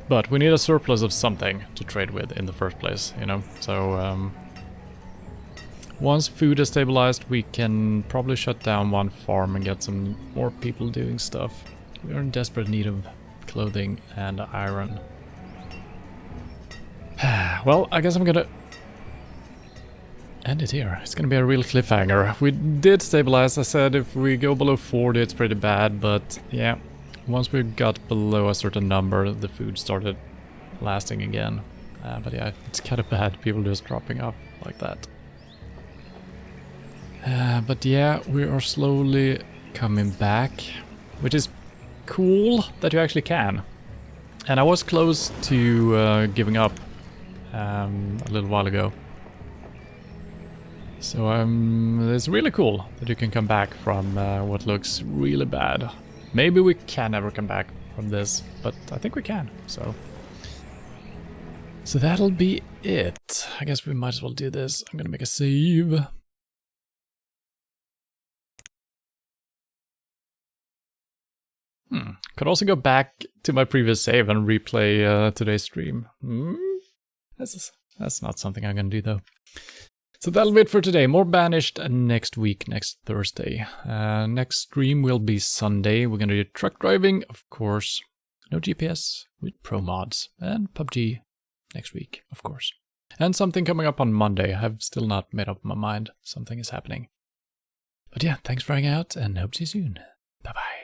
but we need a surplus of something to trade with in the first place, you know, so once food is stabilized, we can probably shut down one farm and get some more people doing stuff. We are in desperate need of clothing and iron. Well, I guess I'm gonna end it here. It's gonna be a real cliffhanger. We did stabilize. I said if we go below 40 it's pretty bad, but yeah, once we got below a certain number the food started lasting again. But yeah, it's kind of bad, people just dropping off like that. But yeah, we are slowly coming back, which is cool that you actually can. And I was close to giving up a little while ago. So it's really cool that you can come back from what looks really bad. Maybe we can never come back from this, but I think we can, so that'll be it. I guess we might as well do this. I'm gonna make a save. Could also go back to my previous save and replay today's stream. That's not something I'm gonna do though. So that'll be it for today. More Banished next week, next Thursday. Next stream will be Sunday. We're gonna do truck driving, of course. No GPS with pro mods, and PUBG next week, of course. And something coming up on Monday. I have still not made up my mind. Something is happening. But yeah, thanks for hanging out and hope to see you soon. Bye bye.